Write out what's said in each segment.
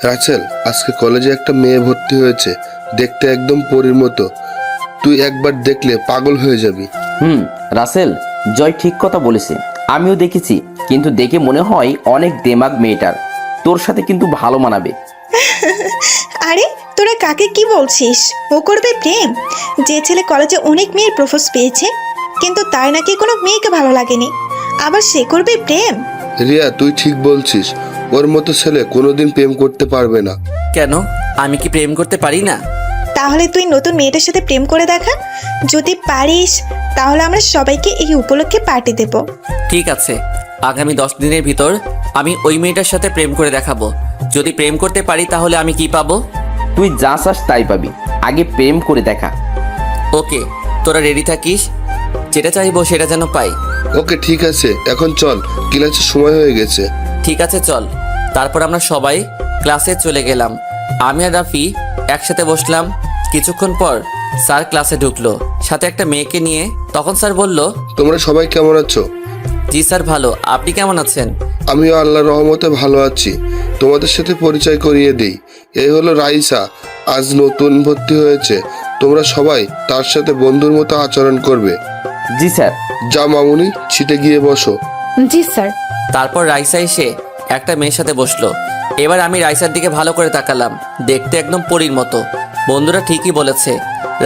রাসেল, আজকে কলেজে একটা মেয়ে ভর্তি হয়েছে, দেখতে একদম পরীর মতো। তুই একবার দেখলে পাগল হয়ে যাবি। রাসেল, জয় ঠিক কথা বলেছে। আমিও দেখেছি, কিন্তু দেখে মনে হয় অনেক দেমাগ মেয়েটার। তোর সাথে কিন্তু ভালো মানাবে। আরে তোরা কাকে কি বলছিস? ও করবে প্রেম? যে ছেলে কলেজে অনেক মেয়ের প্রপোজ পেয়েছে, কিন্তু তার নাকি কোনো মেয়েকে ভালো লাগেনি, আবার সে করবে প্রেম? রিয়া, তুই ঠিক বলছিস। ওর মতো ছেলে কোনোদিন প্রেম করতে পারবে না। কেন, আমি কি প্রেম করতে পারি না? তাহলে তুই নতুন মেয়েটার সাথে প্রেম করে দেখা। যদি পারিস তাহলে আমরা সবাইকে এই উপলক্ষে পার্টি দেব। ঠিক আছে, আগামী 10 দিনের ভিতর আমি ওই মেয়েটার সাথে প্রেম করে দেখাবো। যদি প্রেম করতে পারি তাহলে আমি কি পাবো? তুই যা চাস তাই পাবি, আগে প্রেম করে দেখা। ওকে, তোরা রেডি থাকিস, যেটা চাইবো সেটা যেন পাই। ওকে, ঠিক আছে, এখন চল, ক্লাসের সময় হয়ে গেছে। ঠিক আছে, চল। তারপর আমরা সবাই ক্লাসে চলে গেলাম। আমি আর রাফি একসাথে বসলাম। কিছুক্ষণ পর স্যার ক্লাসে ঢুকলো, সাথে একটা মেয়েকে নিয়ে। তখন স্যার বলল, তোমরা সবাই কেমন আছো? জি স্যার, ভালো। আপনি কেমন আছেন? আমিও আল্লাহর রহমতে ভালো আছি। তোমাদের সাথে পরিচয় করিয়ে দিই, এই হলো রাইসা, আজ নতুন ভর্তি হয়েছে। তোমরা সবাই তার সাথে বন্ধুর মতো আচরণ করবে। জি স্যার। যা মামুনি, সিটে গিয়ে বসো। জি স্যার। তারপর রাইসা এসে একটা মেয়ের সাথে বসলো। এবার আমি রাইসার দিকে ভালো করে তাকালাম, দেখতে একদম পরীর মতো। বন্ধুরা ঠিকই বলেছে,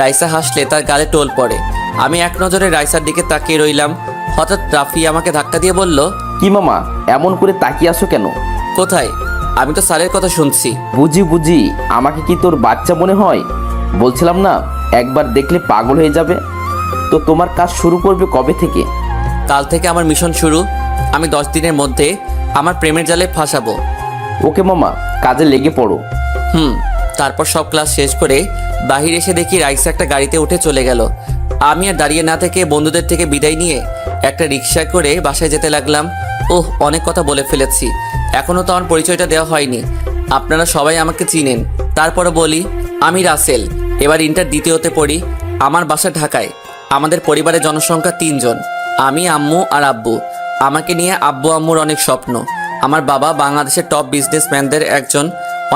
রাইসা হাসলে তার গালে টোল পড়ে। আমি এক নজরে রাইসার দিকে তাকিয়ে রইলাম। হঠাৎ রাফি আমাকে ধাক্কা দিয়ে বলল, কি মামা, এমন করে তাকিয়ে আসো কেন? কোথায়? আমি তো স্যারের কথা শুনছি। বুঝি, আমাকে কি তোর বাচ্চা মনে হয়? বলছিলাম না, একবার দেখলে পাগল হয়ে যাবে। তো তোমার কাজ শুরু করবে কবে থেকে? কাল থেকে আমার মিশন শুরু। আমি 10 দিনের মধ্যে আমার প্রেমের জালে ফাঁসাবো। ওকে মামা, কাজে লেগে পড়ো। তারপর সব ক্লাস শেষ করে বাহির এসে দেখি রাইসা একটা গাড়িতে উঠে চলে গেল। আমি আর দাঁড়িয়ে না থেকে বন্ধুদের থেকে বিদায় নিয়ে একটা রিক্সা করে বাসায় যেতে লাগলাম। অনেক কথা বলে ফেলেছি, এখনও তো আমার পরিচয়টা দেওয়া হয়নি। আপনারা সবাই আমাকে চিনেন। তারপরে বলি, আমি রাসেল, এবার ইন্টার দ্বিতীয়তে পড়ি। আমার বাসা ঢাকায়। আমাদের পরিবারের জনসংখ্যা 3 জন, আমি, আম্মু আর আব্বু। আমাকে নিয়ে আব্বু আম্মুর অনেক স্বপ্ন। আমার বাবা বাংলাদেশের টপ বিজনেসম্যানদের একজন।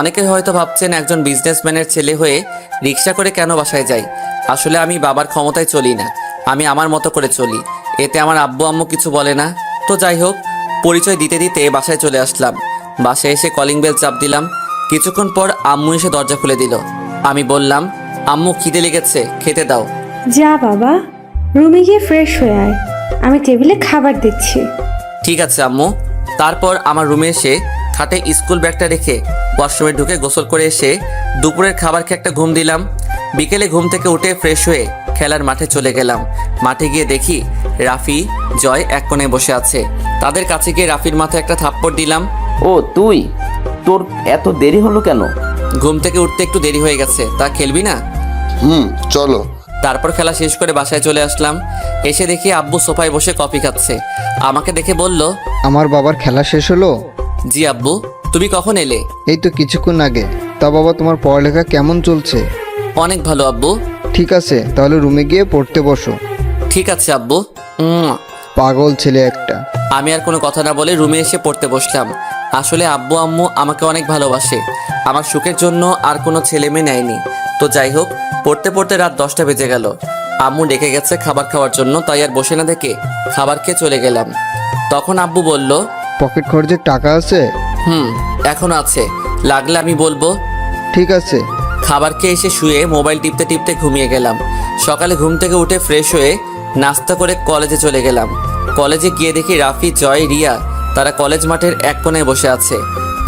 অনেকে হয়তো ভাবছেন একজন বিজনেসম্যানের ছেলে হয়ে রিক্সা করে কেন বাসায় যাই। আসলে আমি বাবার ক্ষমতায় চলি না, আমি আমার মতো করে চলি। এতে আমার আব্বু আম্মু কিছু বলে না। তো যাই হোক, পরিচয় দিতে দিতে বাসায় চলে আসলাম। বাসায় এসে কলিং বেল চাপ দিলাম। কিছুক্ষণ পর আম্মু এসে দরজা খুলে দিল। আমি বললাম, আম্মু খিদে লেগেছে, খেতে দাও। যা বাবা, রুমে গিয়ে ফ্রেশ হয়ে আয়, আমি টেবিলে খাবার দিচ্ছি। ঠিক আছে আম্মু। তারপর আমার রুমে এসে খাটে স্কুল ব্যাগটা রেখে ওয়াশরুমে ঢুকে গোসল করে এসে দুপুরের খাবার খেয়ে একটা ঘুম দিলাম। বিকেলে ঘুম থেকে উঠে ফ্রেশ হয়ে খেলার মাঠে চলে গেলাম। মাঠে গিয়ে দেখি রাফি, জয় এক কোণে বসে আছে। তাদের কাছে গিয়ে রাফির মাথায় একটা থাপ্পড় দিলাম। ও তুই, তোর এত দেরি হলো কেন? ঘুম থেকে উঠতে একটু দেরি হয়ে গেছে। তা খেলবি না? চলো। তারপর খেলা শেষ করে বাসায় চলে আসলাম। এসে দেখি আব্বু সোফায় বসে কফি খাচ্ছে। আমাকে দেখে বলল, আমার বাবার খেলা শেষ হলো? জি আব্বু। তুমি কখন এলে? এই তো কিছুক্ষণ আগে। তা বাবা, তোমার পড়ালেখা কেমন চলছে? অনেক ভালো আব্বু। ঠিক আছে, তাহলে রুমে গিয়ে পড়তে বসো। ঠিক আছে আব্বু। পাগল ছেলে একটা। আমি আর কোনো কথা না বলে রুমে এসে পড়তে বসলাম। আসলে আব্বু আম্মু আমাকে অনেক ভালোবাসে, আমার সুখের জন্য আর কোনো ছেলে মেয়ে নেয়নি। তো যাই হোক, পড়তে পড়তে রাত 10টা বেজে গেল। আম্মু ডেকে গেছে খাবার খাওয়ার জন্য, তাই আর বসে না দেখে খাবার খেয়ে চলে গেলাম। তখন আব্বু বলল, পকেট খরচের টাকা আছে? এখনো আছে, লাগলে আমি বলবো। ঠিক আছে। খাবার খেয়ে এসে শুয়ে মোবাইল টিপতে টিপতে ঘুমিয়ে গেলাম। সকালে ঘুম থেকে উঠে ফ্রেশ হয়ে নাস্তা করে কলেজে চলে গেলাম। কলেজে গিয়ে দেখি রাফি, জয়, রিয়া তারা কলেজ মাঠের এক কোণায় বসে আছে।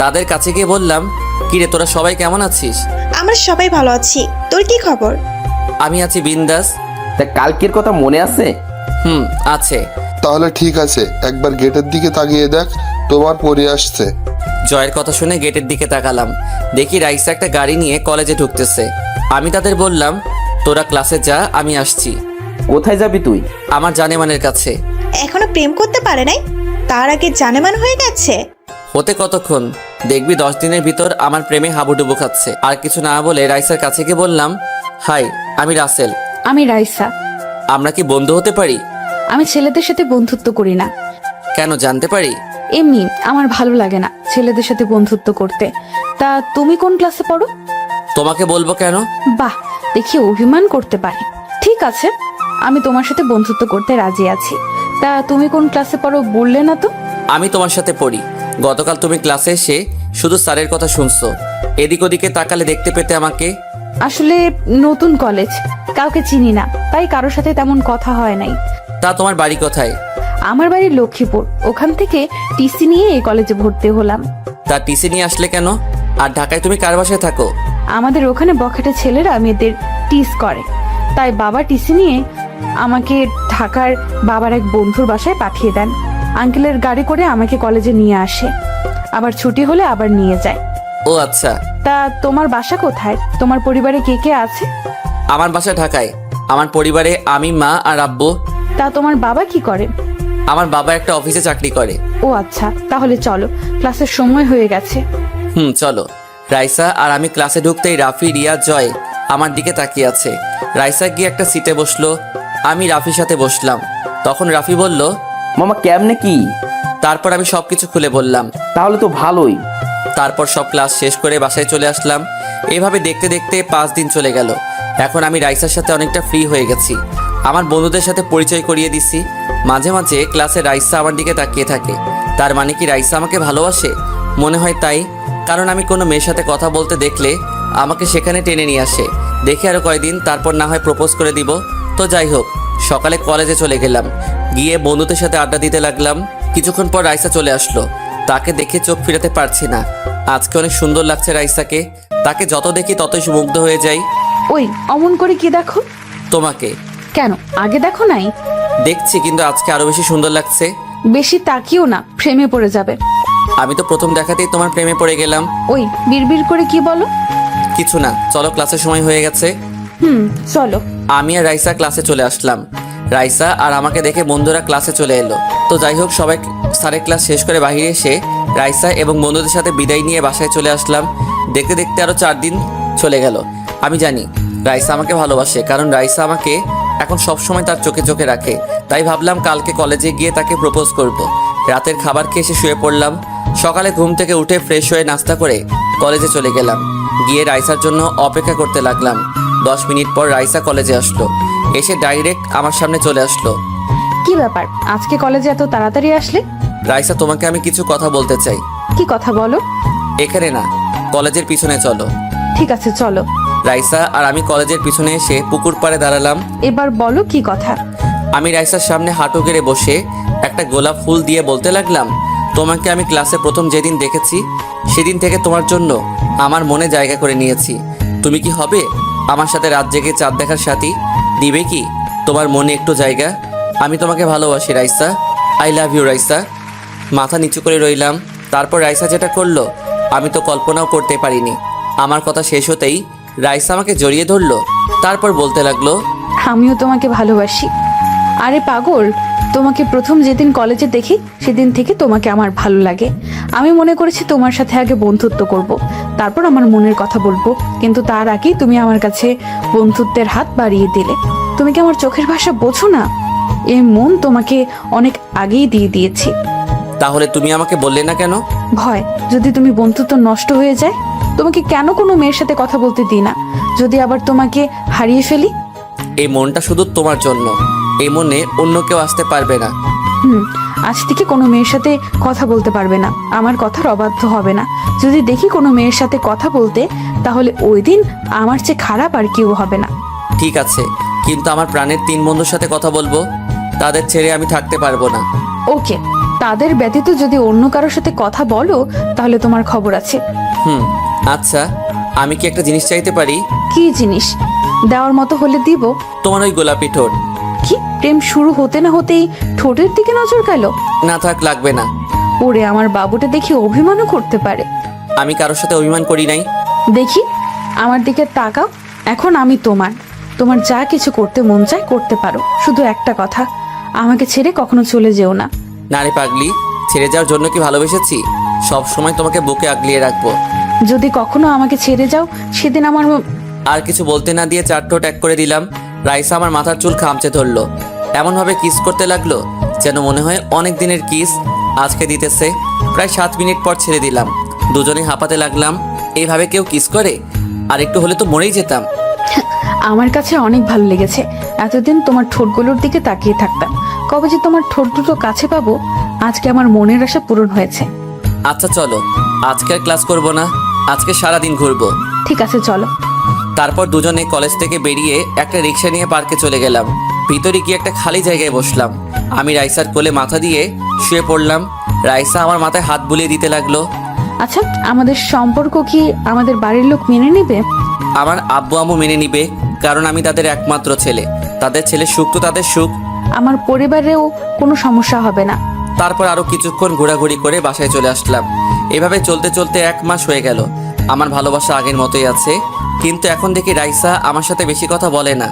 তাদের কাছে গিয়ে বললাম, কিরে তোরা সবাই কেমন আছিস? আমরা সবাই ভালো আছি, তোর কি খবর? আমি আছি বিন্দাস। তা কালকের কথা মনে আছে? আছে। তাহলে ঠিক আছে, একবার গেটের দিকে তাকিয়ে দেখ, তোমার পরি আসছে। জয়ের কথা শুনে গেটের দিকে তাকালাম। দেখি রাইসা একটা গাড়ি নিয়ে কলেজে ঢুকতেছে। আমি তাদের বললাম, তোরা ক্লাসে যা, আমি আসছি। কোথায় যাবি তুই? আমার জানেমানের কাছে। এখনো প্রেম করতে পারে নাই, তার আগে জানেমান হয়ে গেছে? হতে কতক্ষণ, দেখবি 10 দিনের ভিতর আমার প্রেমে হাবুডুবু খাচ্ছে। আর কিছু না বলে রাইসার কাছে গিয়ে বললাম, হাই, আমি রাসেল। আমি রাইসা। আমরা কি বন্ধু হতে পারি? আমি ছেলেদের সাথে বন্ধুত্ব করি না, কেন জানতে পারি? এমনি আমার ভালো লাগে না ছেলেদের সাথে বন্ধুত্ব করতে। তা তুমি কোন ক্লাসে পড়ো? তোমাকে বলবো কেন? বাহ, দেখি অভিমান করতে পারে। ঠিক আছে, আমি তোমার সাথে বন্ধুত্ব করতে রাজি আছি। তা তুমি কোন ক্লাসে পড়ো বললে না তো? আমি তোমার সাথে পড়ি। গতকাল তুমি ক্লাসে এসে শুধু স্যারের কথা শুনছো, এদিক ওদিকে তাকালে দেখতে পেতে আমাকে। আসলে নতুন কলেজ, কাউকে চিনি না, তাই কারোর সাথে তেমন কথা হয় নাই। তা তোমার বাড়ি কোথায়? আমার বাড়ি লক্ষ্মীপুর, ওখান থেকে টিসি নিয়ে এই কলেজে ভর্তি হলাম। তা টিসি নিয়ে আসলে কেন? আর ঢাকায় তুমি কার বাসায় থাকো? আমাদের ওখানে বখাটে ছেলেরা মেয়েদের টিস করে, তাই বাবা টিসি নিয়ে আমাকে ঢাকার বাবার এক বন্ধুর বাসায় পাঠিয়ে দেন। আঙ্কেলের গাড়ি করে আমাকে কলেজে নিয়ে আসে, আবার ছুটি হলে আবার নিয়ে যায়। ও আচ্ছা। তা তোমার বাসা কোথায়? তোমার পরিবারে কে কে আছে? আমার বাসা ঢাকায়। আমার পরিবারে আমি, মা আর আব্বু। তা তোমার বাবা কি করে? আমার বাবা একটা অফিসে চাকরি করে। ও আচ্ছা, তাহলে চলো, ক্লাসের সময় হয়ে গেছে। চলো। রাইসা আর আমি ক্লাসে ঢুকতেই রাফি, রিয়া, জয় আমার দিকে তাকিয়ে আছে। রাইসা গিয়ে একটা সিটে বসলো, আমি রাফির সাথে বসলাম। তখন রাফি বলল, মামা কেমনে কি? তারপর আমি সবকিছু খুলে বললাম। তাহলে তো ভালোই। তারপর সব ক্লাস শেষ করে বাসায় চলে আসলাম। এভাবে দেখতে দেখতে 5 দিন চলে গেল। এখন আমি রাইসার সাথে অনেকটা ফ্রি হয়ে গেছি। আমার বন্ধুদের সাথে পরিচয় করিয়ে দিছি। মাঝে মাঝে ক্লাসে রাইসা আমার দিকে তাকিয়ে থাকে। তার মানে কি রাইসা আমাকে ভালোবাসে? মনে হয় তাই, কারণ আমি কোনো মেয়ের সাথে কথা বলতে দেখলে আমাকে সেখানে টেনে নিয়ে আসে। দেখি আরও কয়দিন, তারপর না হয় প্রপোজ করে দিব। তো যাই হোক, সকালে কলেজে চলে গেলাম। গিয়ে বন্ধুদের সাথে আড্ডা দিতে লাগলাম। কিছুক্ষণ পর রাইসা চলে আসলো। তাকে দেখে চোখ ফিরাতে পারছি না। আজকে অনেক সুন্দর লাগছে রাইসাকে। তাকে যত দেখি ততই মুগ্ধ হয়ে যাই। ওই অমন করে কি দেখো? তোমাকে। কেন, আগে দেখো নাই? দেখছি, কিন্তু আজকে আরো বেশি সুন্দর লাগছে। বেশি তাকিও না, প্রেমে পড়ে যাবে। আমি তো প্রথম দেখাতেই তোমার প্রেমে পড়ে গেলাম। ওই বিড়বিড় করে কি বলো? কিছু না, চলো, ক্লাসের সময় হয়ে গেছে। চলো। আমি আর রাইসা ক্লাসে চলে আসলাম। রাইসা আর আমাকে দেখে বন্ধুরা ক্লাসে চলে এলো। তো যাই হোক, সবাই স্যারের ক্লাস শেষ করে বাইরে এসে রাইসা এবং বন্ধুদের সাথে বিদায় নিয়ে বাসায় চলে আসলাম। দেখতে দেখতে আরো 4 দিন চলে গেল। আমি জানি রাইসা আমাকে ভালোবাসে, কারণ রাইসা আমাকে এখন সব সময় তার চোখে চোখে রাখে। তাই ভাবলাম কালকে কলেজে গিয়ে তাকে প্রপোজ করব। রাতের খাবার খেয়ে এসে শুয়ে পড়লাম। সকালে ঘুম থেকে উঠে ফ্রেশ হয়ে নাস্তা করে কলেজে চলে গেলাম। গিয়ে রাইসার জন্য অপেক্ষা করতে লাগলাম। 10 মিনিট পর রাইসা কলেজে আসলো। এসে ডাইরেক্ট আমার সামনে চলে আসলো। কি ব্যাপার, আজকে কলেজে এত তাড়াতাড়ি আসলে? রাইসা, তোমাকে আমি কিছু কথা বলতে চাই। কি কথা বলো? এখানে না, কলেজের পিছনে চলো। ঠিক আছে, চলো। রাইসা আর আমি কলেজের পিছনে এসে পুকুর পাড়ে দাঁড়ালাম। এবার বলো কি কথা। আমি রাইসার সামনে হাঁটু গেড়ে বসে একটা গোলাপ ফুল দিয়ে বলতে লাগলাম, তোমাকে আমি ক্লাসে প্রথম যেদিন দেখেছি সেদিন থেকে তোমার জন্য আমার মনে জায়গা করে নিয়েছি। তুমি কি হবে আমার সাথে রাত জেগে চাঁদ দেখার সাথী? দিবে কি তোমার মনে একটু জায়গা? আমি তোমাকে ভালোবাসি Raisa. I love you Raisa. মাথা নিচু করে রইলাম। তারপর রাইসা যেটা করলো আমি তো কল্পনাও করতে পারিনি। আমার কথা শেষ হতেই রাইসা আমাকে জড়িয়ে ধরলো। তারপর বলতে লাগলো, আমিও তোমাকে ভালোবাসি। আরে পাগল, তোমাকে প্রথম যেদিন কলেজে দেখি সেদিন থেকে তোমাকে আমার ভালো লাগে। আমি মনে করেছি তোমার সাথে আগে বন্ধুত্ব করব, তারপর আমার মনের কথা বলবো, কিন্তু তার আগেই তুমি আমার কাছে বন্ধুত্বের হাত বাড়িয়ে দিলে। তুমি কি আমার চোখের ভাষা বোঝো না? এই মন তোমাকে অনেক আগেই দিয়ে দিয়েছি। তাহলে তুমি আমাকে বললে না কেন? ভয়, যদি তুমি বন্ধুত্ব নষ্ট হয়ে যায়। তোমাকে কেন কোনো মেয়ের সাথে কথা বলতে দিই না, যদি আবার তোমাকে হারিয়ে ফেলি। এই মনটা শুধু তোমার জন্য, এই মনে অন্য কেউ আসতে পারবে না। আজ থেকে কোনো মেয়ের সাথে কথা বলতে পারবে না, আমার কথার অবাধ্য হবে না। যদি দেখি কোনো মেয়ের সাথে কথা বলতে, তাহলে ওই দিন আমার চেয়ে খারাপ আর কেউ হবে না। ঠিক আছে, কিন্তু আমার প্রাণের 3 বন্ধুর সাথে কথা বলবো, তাদের ছেড়ে আমি থাকতে পারবো না। ওকে, তাদের ব্যতীত যদি অন্য কারোর সাথে কথা বলো তাহলে তোমার খবর আছে। আচ্ছা, আমি কি একটা জিনিস চাইতে পারি? কি জিনিস? দেওয়ার মতো হলে দিব। তোমার ওই গোলাপি ঠোঁট। কি, প্রেম শুরু হতে না হতেই ঠোঁটের দিকে নজর গেল? না থাক, লাগবে না। ওরে, আমার বাবুটা দেখি অভিমানও করতে পারে। আমি কারোর সাথে অভিমান করি নাই। দেখি, আমার দিকে তাকাও। এখন আমি তোমার যা কিছু করতে মন চায় করতে পারো, শুধু একটা কথা, আমাকে ছেড়ে কখনো চলে যেও না। না রে পাগলি, ছেড়ে যাওয়ার জন্য কি ভালোবেসেছি? সব সময় তোমাকে বুকে আগলিয়ে রাখবো। যদি কখনো আমাকে ছেড়ে যাও সেদিন আমার আর কিছু বলতে না দিয়ে 4 ঠোঁট এক করে দিলাম। রাইসা আমার মাথার চুল খামচে ধরলো, এমনভাবে কিস করতে লাগলো যেন মনে হয় অনেক দিনের কিস আজকে দিতেছে। প্রায় 7 মিনিট পর ছেড়ে দিলাম। দুজনে হাঁপাতে লাগলাম। এইভাবে কেউ কিস করে? আর একটু হলে তো মরেই যেতাম। আমার কাছে অনেক ভালো লেগেছে। এতদিন তোমার ঠোঁটগুলোর দিকে তাকিয়ে থাকতাম, কবে যে তোমার ঠোঁট দুটো কাছে পাবো। আজকে আমার মনের আশা পূরণ হয়েছে। আচ্ছা চলো, আজকে আর ক্লাস করব না, আজকে সারাদিন ঘুরবো। ঠিক আছে, চলো। তারপর দুজনে কলেজ থেকে বেরিয়ে একটা রিক্সা নিয়ে পার্কে চলে গেলাম। ভিতরে গিয়ে একটা খালি জায়গায় বসলাম। আমি রাইসার কোলে মাথা দিয়ে শুয়ে পড়লাম। রাইসা আমার মাথায় হাত বুলিয়ে দিতে লাগলো। আচ্ছা, আমাদের সম্পর্ক কি আমাদের বাড়ির লোক মেনে নেবে? আমার আব্বু আম্মু মেনে নিবে, কারণ আমি তাদের একমাত্র ছেলে। তাদের ছেলে সুখ তো তাদের সুখ। আমার পরিবারেও কোনো সমস্যা হবে না। তারপর আরো কিছুক্ষণ ঘোরাঘুরি করে বাসায় চলে আসলাম। এভাবে চলতে চলতে 1 মাস হয়ে গেল। আমার ভালোবাসা আগের মতোই আছে, কিন্তু এখন দেখি রাইসা আমার সাথে বেশি কথা বলে না।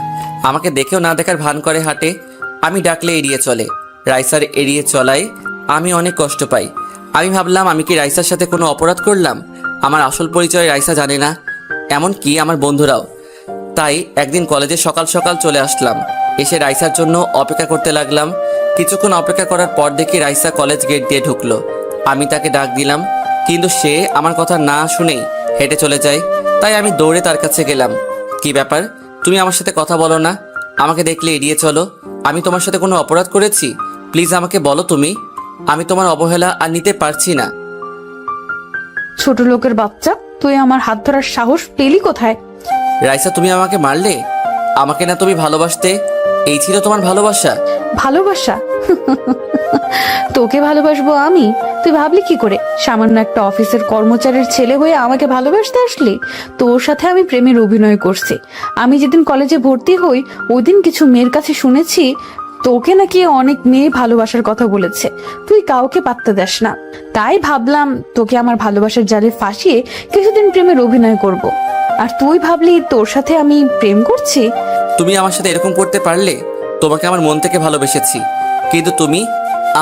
আমাকে দেখেও না দেখার ভান করে হাঁটে। আমি ডাকলে এড়িয়ে চলে। রাইসার এড়িয়ে চলায় আমি অনেক কষ্ট পাই। আমি ভাবলাম, আমি কি রাইসার সাথে কোনো অপরাধ করলাম? আমার আসল পরিচয় রাইসা জানে না, এমনকি আমার বন্ধুরাও। তাই একদিন কলেজে সকাল সকাল চলে আসলাম। এসে রাইসার জন্য অপেক্ষা করতে লাগলাম। কিছুক্ষণ অপেক্ষা করার পর দেখি রাইসা কলেজ গেট দিয়ে ঢুকলো। আমি তাকে ডাক দিলাম, কিন্তু সে আমার কথা না শুনেই হেঁটে চলে যায়। তাই আমি দৌড়ে তার কাছে গেলাম। কি ব্যাপার, তুমি আমার সাথে কথা বলো না? আমাকে দেখলে এড়িয়ে চলো। আমি তোমার সাথে কোনো অপরাধ করেছি? প্লিজ আমাকে বলো তুমি। আমি তোমার অবহেলা আর নিতে পারছি না। ছোট লোকের বাচ্চা, তুই আমার হাত ধরার সাহস পেলি কোথায়? রাইসা, তুমি আমাকে মারলে? আমাকে না তুমি ভালোবাসতে, এই ছিল তোমার ভালোবাসা? ভালোবাসা? তোকে ভালোবাসবো আমি? তুই ভাবলি কি করে সামান্য একটা অফিসের কর্মচারীর ছেলে হয়ে আমাকে ভালোবাসতে আসলি? তোর সাথে আমি প্রেমের অভিনয় করছি। আমি যেদিন কলেজে ভর্তি হই ওই দিন কিছু মেয়ের কাছে শুনেছি তোকে নাকি অনেক মেয়ে ভালোবাসার কথা বলেছে। তুই কাউকে পাত্তা দেস না, তাই ভাবলাম তোকে আমার ভালোবাসার জালে ফাঁসিয়ে কিছুদিন প্রেমের অভিনয় করব। আর তুই ভাবলি তোর সাথে আমি প্রেম করছি? তুমি আমার সাথে এরকম করতে পারলে? তোমাকে আমার মন থেকে ভালোবেসেছি, কিন্তু তুমি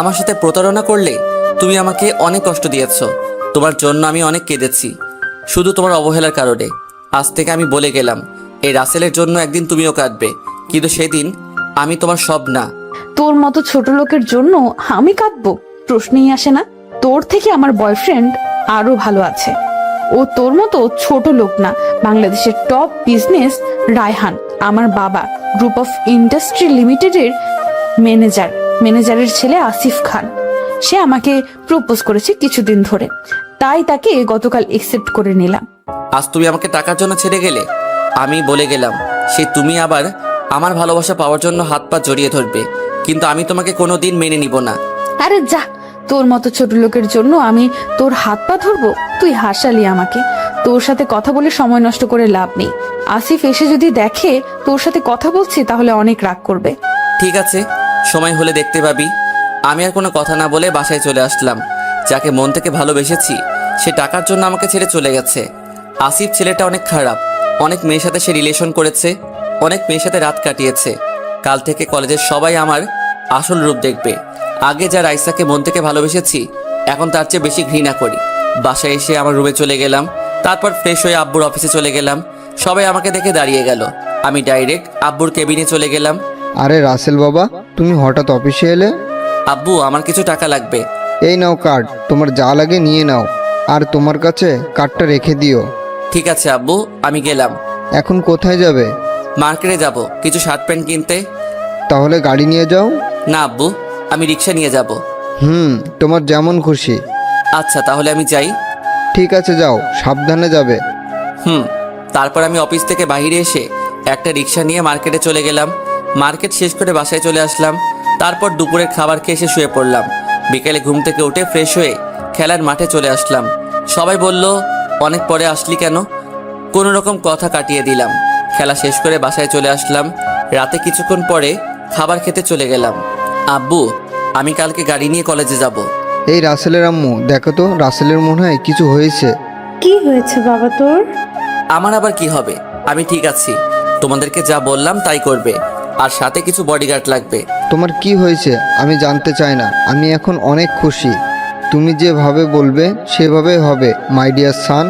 আমার সাথে প্রতারণা করলে। তুমি আমাকে অনেক কষ্ট দিয়েছো। তোমার জন্য আমি অনেক কেঁদেছি, শুধু তোমার অবহেলার কারণে। আজ থেকে আমি বলে গেলাম, এই রাসেলের জন্য একদিন তুমিও কাঁদবে, কিন্তু সেদিন আমি তোমার সব না। তোর মতো ছোট লোকের জন্য আমি কাঁদবো? প্রশ্নই আসে না। তোর থেকে আমার বয়ফ্রেন্ড আরো ভালো আছে। ও তোর মতো ছোট লোক না, বাংলাদেশের টপ বিজনেস রায়হান, আমার বাবা, গ্রুপ অফ ইন্ডাস্ট্রি লিমিটেডের ম্যানেজারের ছেলে আসিফ খান। সে আমাকে প্রপোজ করেছে কিছুদিন ধরে, তাই তাকে গতকাল একসেপ্ট করে নিলাম। আজ তুমি আমাকে টাকার জন্য ছেড়ে গেলে। আমি বলে গেলাম, সে তুমি আবার আমার ভালোবাসা পাওয়ার জন্য হাত পা জড়িয়ে ধরবে, কিন্তু আমি তোমাকে কোনোদিন মেনে নিব না। আরে যা, তোর মতো ছোট লোকের জন্য আমি তোর হাত পা ধরবো? তুই হাসালি আমাকে। তোর সাথে কথা বলে সময় নষ্ট করে লাভ নেই। আসিফ এসে যদি দেখে তোর সাথে কথা বলছি তাহলে অনেক রাগ করবে। ঠিক আছে, সময় হলে দেখতে পাবি। আমি আর কোনো কথা না বলে বাসায় চলে আসলাম। যাকে মন থেকে ভালোবেসেছি সে টাকার জন্য আমাকে ছেড়ে চলে গেছে। আসিফ ছেলেটা অনেক খারাপ। অনেক মেয়ের সাথে সে রিলেশন করেছে, অনেক মেয়ের সাথে রাত কাটিয়েছে। কাল থেকে কলেজের সবাই আমার আসল রূপ দেখবে। আগে যা রাইসাকে মন থেকে ভালোবেসেছি, এখন তার চেয়ে বেশি ঘৃণা করি। বাসায় এসে আমার রুমে চলে গেলাম। তারপর ফ্রেশ হয়ে আব্বুর অফিসে চলে গেলাম। সবাই আমাকে দেখে দাঁড়িয়ে গেল। আমি ডাইরেক্ট আব্বুর কেবিনে চলে গেলাম। আরে রাসেল বাবা, তুমি হঠাৎ অফিসে এলে? আব্বু, আমার কিছু টাকা লাগবে। এই নাও কার্ড, তোমার যা লাগে নিয়ে নাও, আর তোমার কাছে কার্ডটা রেখে দিও। ঠিক আছে আব্বু, আমি গেলাম। এখন কোথায় যাবে? মার্কেটে যাব কিছু শার্ট প্যান্ট কিনতে। তাহলে গাড়ি নিয়ে যাও। না আব্বু, আমি রিক্সা নিয়ে যাব। তোমার যেমন খুশি। আচ্ছা তাহলে আমি যাই। ঠিক আছে, যাও, সাবধানে যাবে। তারপর আমি অফিস থেকে বাইরে এসে একটা রিক্সা নিয়ে মার্কেটে চলে গেলাম। মার্কেট শেষ করে বাসায় চলে আসলাম। তারপর দুপুরের খাবার খেয়ে এসে শুয়ে পড়লাম। বিকেলে ঘুম থেকে উঠে ফ্রেশ হয়ে খেলার মাঠে চলে আসলাম। সবাই বলল, অনেক পরে আসলি কেন? কোনো রকম কথা কাটিয়ে দিলাম। খেলা শেষ করে বাসায় চলে আসলাম। রাতে কিছুক্ষণ পরে খাবার খেতে চলে গেলাম। আব্বু, আমি কালকে গাড়ি নিয়ে কলেজে যাব। এই রাসেলের আম্মু, দেখো তো, রাসেলের মনে হয় কিছু হয়েছে। কি হয়েছে বাবা তোর? আমার আবার কি হবে? আমি ঠিক আছি। তোমাদেরকে যা বললাম তাই করবে, আর সাথে কিছু বডিগার্ড লাগবে। তোমার কি হয়েছে আমি জানতে চাই না। আমি এখন অনেক খুশি। তুমি যেভাবে বলবে সেভাবে হবে, মাই ডিয়ার সান।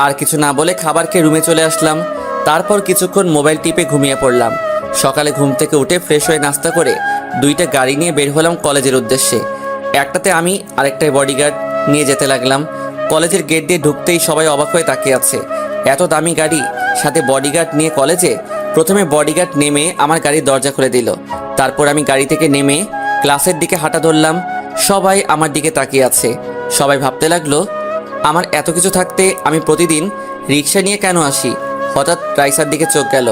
আর কিছু না বলে খাবার খেয়ে রুমে চলে আসলাম। তারপর কিছুক্ষণ মোবাইল টিপে ঘুমিয়ে পড়লাম। সকালে ঘুম থেকে উঠে ফ্রেশ হয়ে নাস্তা করে দুইটা গাড়ি নিয়ে বের হলাম কলেজের উদ্দেশ্যে। একটাতে আমি, আরেকটায় বডিগার্ড নিয়ে যেতে লাগলাম। কলেজের গেট দিয়ে ঢুকতেই সবাই অবাক হয়ে তাকিয়ে আছে। এত দামি গাড়ি, সাথে বডিগার্ড নিয়ে কলেজে। প্রথমে বডিগার্ড নেমে আমার গাড়ির দরজা খুলে দিল। তারপর আমি গাড়ি থেকে নেমে ক্লাসের দিকে হাঁটা ধরলাম। সবাই আমার দিকে তাকিয়ে আছে। সবাই ভাবতে লাগলো আমার এত কিছু থাকতে আমি প্রতিদিন রিক্সা নিয়ে কেন আসি। হঠাৎ রাইসার দিকে চোখ গেল,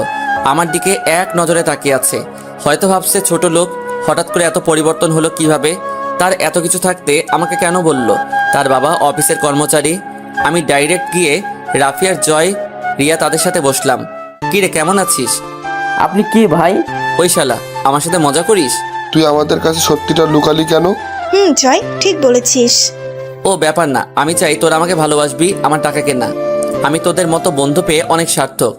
আমার দিকে এক নজরে তাকিয়ে আছে। হয়তো ভাবছে ছোট লোক, হঠাৎ করে এত পরিবর্তন হলো কিভাবে। তার এত কিছু থাকতে আমাকে কেন বলল? তার বাবা অফিসের কর্মচারী। আমি ডাইরেক্ট গিয়ে রাফিয়ার, জয়, রিয়া তাদের সাথে বসলাম। কি রে, কেমন আছিস? আপনি কে ভাই? ওই শালা, আমার সাথে মজা করিস? তুই আমাদের কাছে সত্যিটা লুকালি কেন? জয়, ঠিক বলেছিস। ও ব্যাপার না, আমি চাই তোরা আমাকে ভালোবাসবি, আমার টাকাকে না। আমি তোদের মতো বন্ধু পেয়ে অনেক সার্থক।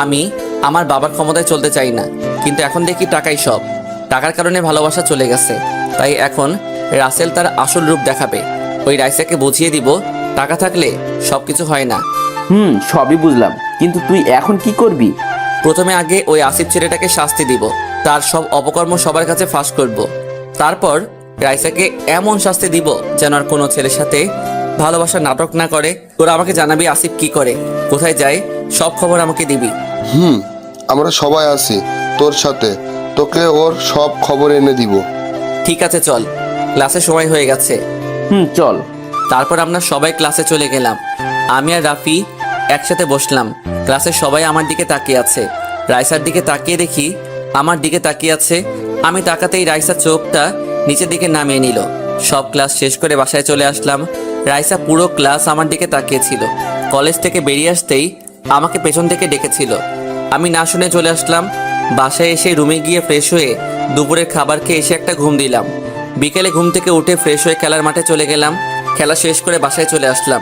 আমি আমার বাবার ক্ষমতায় চলতে চাই না, কিন্তু এখন দেখি টাকাই সব। টাকার কারণে ভালোবাসা চলে গেছে। তাই এখন রাসেল তার আসল রূপ দেখাবে। ওই রাইসাকে বুঝিয়ে দিব টাকা থাকলে সব কিছু হয় না। সবই বুঝলাম, কিন্তু তুই এখন কি করবি? প্রথমে আগে ওই আসিফ ছেলেটাকে শাস্তি দিব, তার সব অপকর্ম সবার কাছে ফাঁস করব। তারপর রাইসাকে এমন শাস্তি দিব যেন আর কোনো ছেলের সাথে ভালোবাসার নাটক না করে। তোরা আমাকে জানাবি আসিফ কি করে, কোথায় যায়, সব খবর আমাকে দিবি। আমরা সবাই আছি তোর সাথে, তোকে ওর সব খবর এনে দিব। ঠিক আছে, চল, ক্লাসের সময় হয়ে গেছে। চল। তারপর আমরা সবাই ক্লাসে চলে গেলাম। আমি আর রাফি একসাথে বসলাম। ক্লাসের সবাই আমার দিকে তাকিয়ে আছে। রাইসার দিকে তাকিয়ে দেখি আমার দিকে তাকিয়ে আছে। আমি তাকাতেই রাইসার চোখটা নিচের দিকে নামিয়ে নিল। সব ক্লাস শেষ করে বাসায় চলে আসলাম। রাইসা পুরো ক্লাস আমার দিকে তাকিয়েছিল। কলেজ থেকে বেরিয়ে আসতেই আমাকে পেছন থেকে ডেকেছিল। আমি না শুনে চলে আসলাম। বাসায় এসে রুমে গিয়ে ফ্রেশ হয়ে দুপুরের খাবার খেয়ে এসে একটা ঘুম দিলাম। বিকেলে ঘুম থেকে উঠে ফ্রেশ হয়ে খেলার মাঠে চলে গেলাম। খেলা শেষ করে বাসায় চলে আসলাম।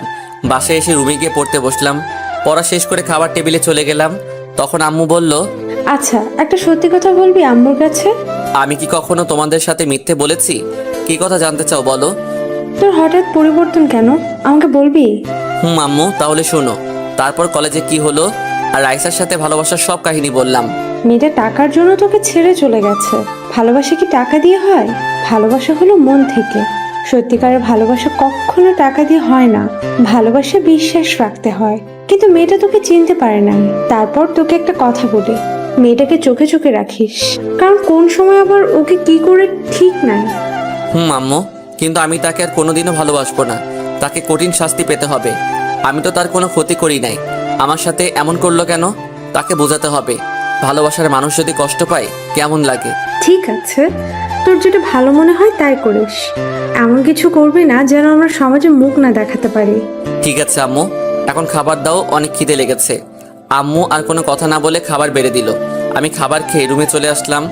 বাসায় এসে রুমে গিয়ে পড়তে বসলাম। পড়া শেষ করে খাবার টেবিলে চলে গেলাম। তখন আম্মু বলল, আচ্ছা, একটা সত্যি কথা বলবি আম্মুর কাছে? আমি কি কখনো তোমাদের সাথে মিথ্যে বলেছি? কি কথা জানতে চাও বলো? তোর হঠাৎ পরিবর্তন কেন, আমাকে বলবি? আম্মু, তাহলে শোনো। তারপর কলেজে কি হলো আর রাইসার সাথে ভালোবাসার সব কাহিনী বললাম। মেয়েটা টাকার জন্য তোকে ছেড়ে চলে গেছে। ভালোবাসা কি টাকা দিয়ে হয়? ভালোবাসা হলো মন থেকে। সত্যিকারের ভালোবাসা কখনো টাকা দিয়ে হয় না। ভালোবাসা বিশ্বাস রাখতে হয়। কিন্তু মেয়েটা তোকে চিনতে পারে না। তারপর তোকে একটা কথা বলি, মেয়েটাকে চোখে চোখে রাখিস, কারণ কোন সময় আবার ওকে কি করে ঠিক নাই। আম্মু, কিন্তু আমি তাকে আর কোনোদিনও ভালোবাসবো না। তাকে কঠিন শাস্তি পেতে হবে। আমি তো তার কোনো ক্ষতি করি নাই। আমার সাথে এমন করলো কেন? তাকে বোঝাতে হবে ভালোবাসার মানুষ যদি কষ্ট পায় কেমন লাগে। ঠিক আছে, তোর যেটা ভালো মনে হয় তাই করিস। এমন কিছু করবি না যেন আমরা সমাজে মুখ না দেখাতে পারি। ঠিক আছে আম্মু, এখন খাবার দাও, অনেক খিদে লেগেছে। আম্মু আর কোনো কথা না বলে খাবার বেড়ে দিল। আমি খাবার খেয়ে রুমে চলে আসলাম।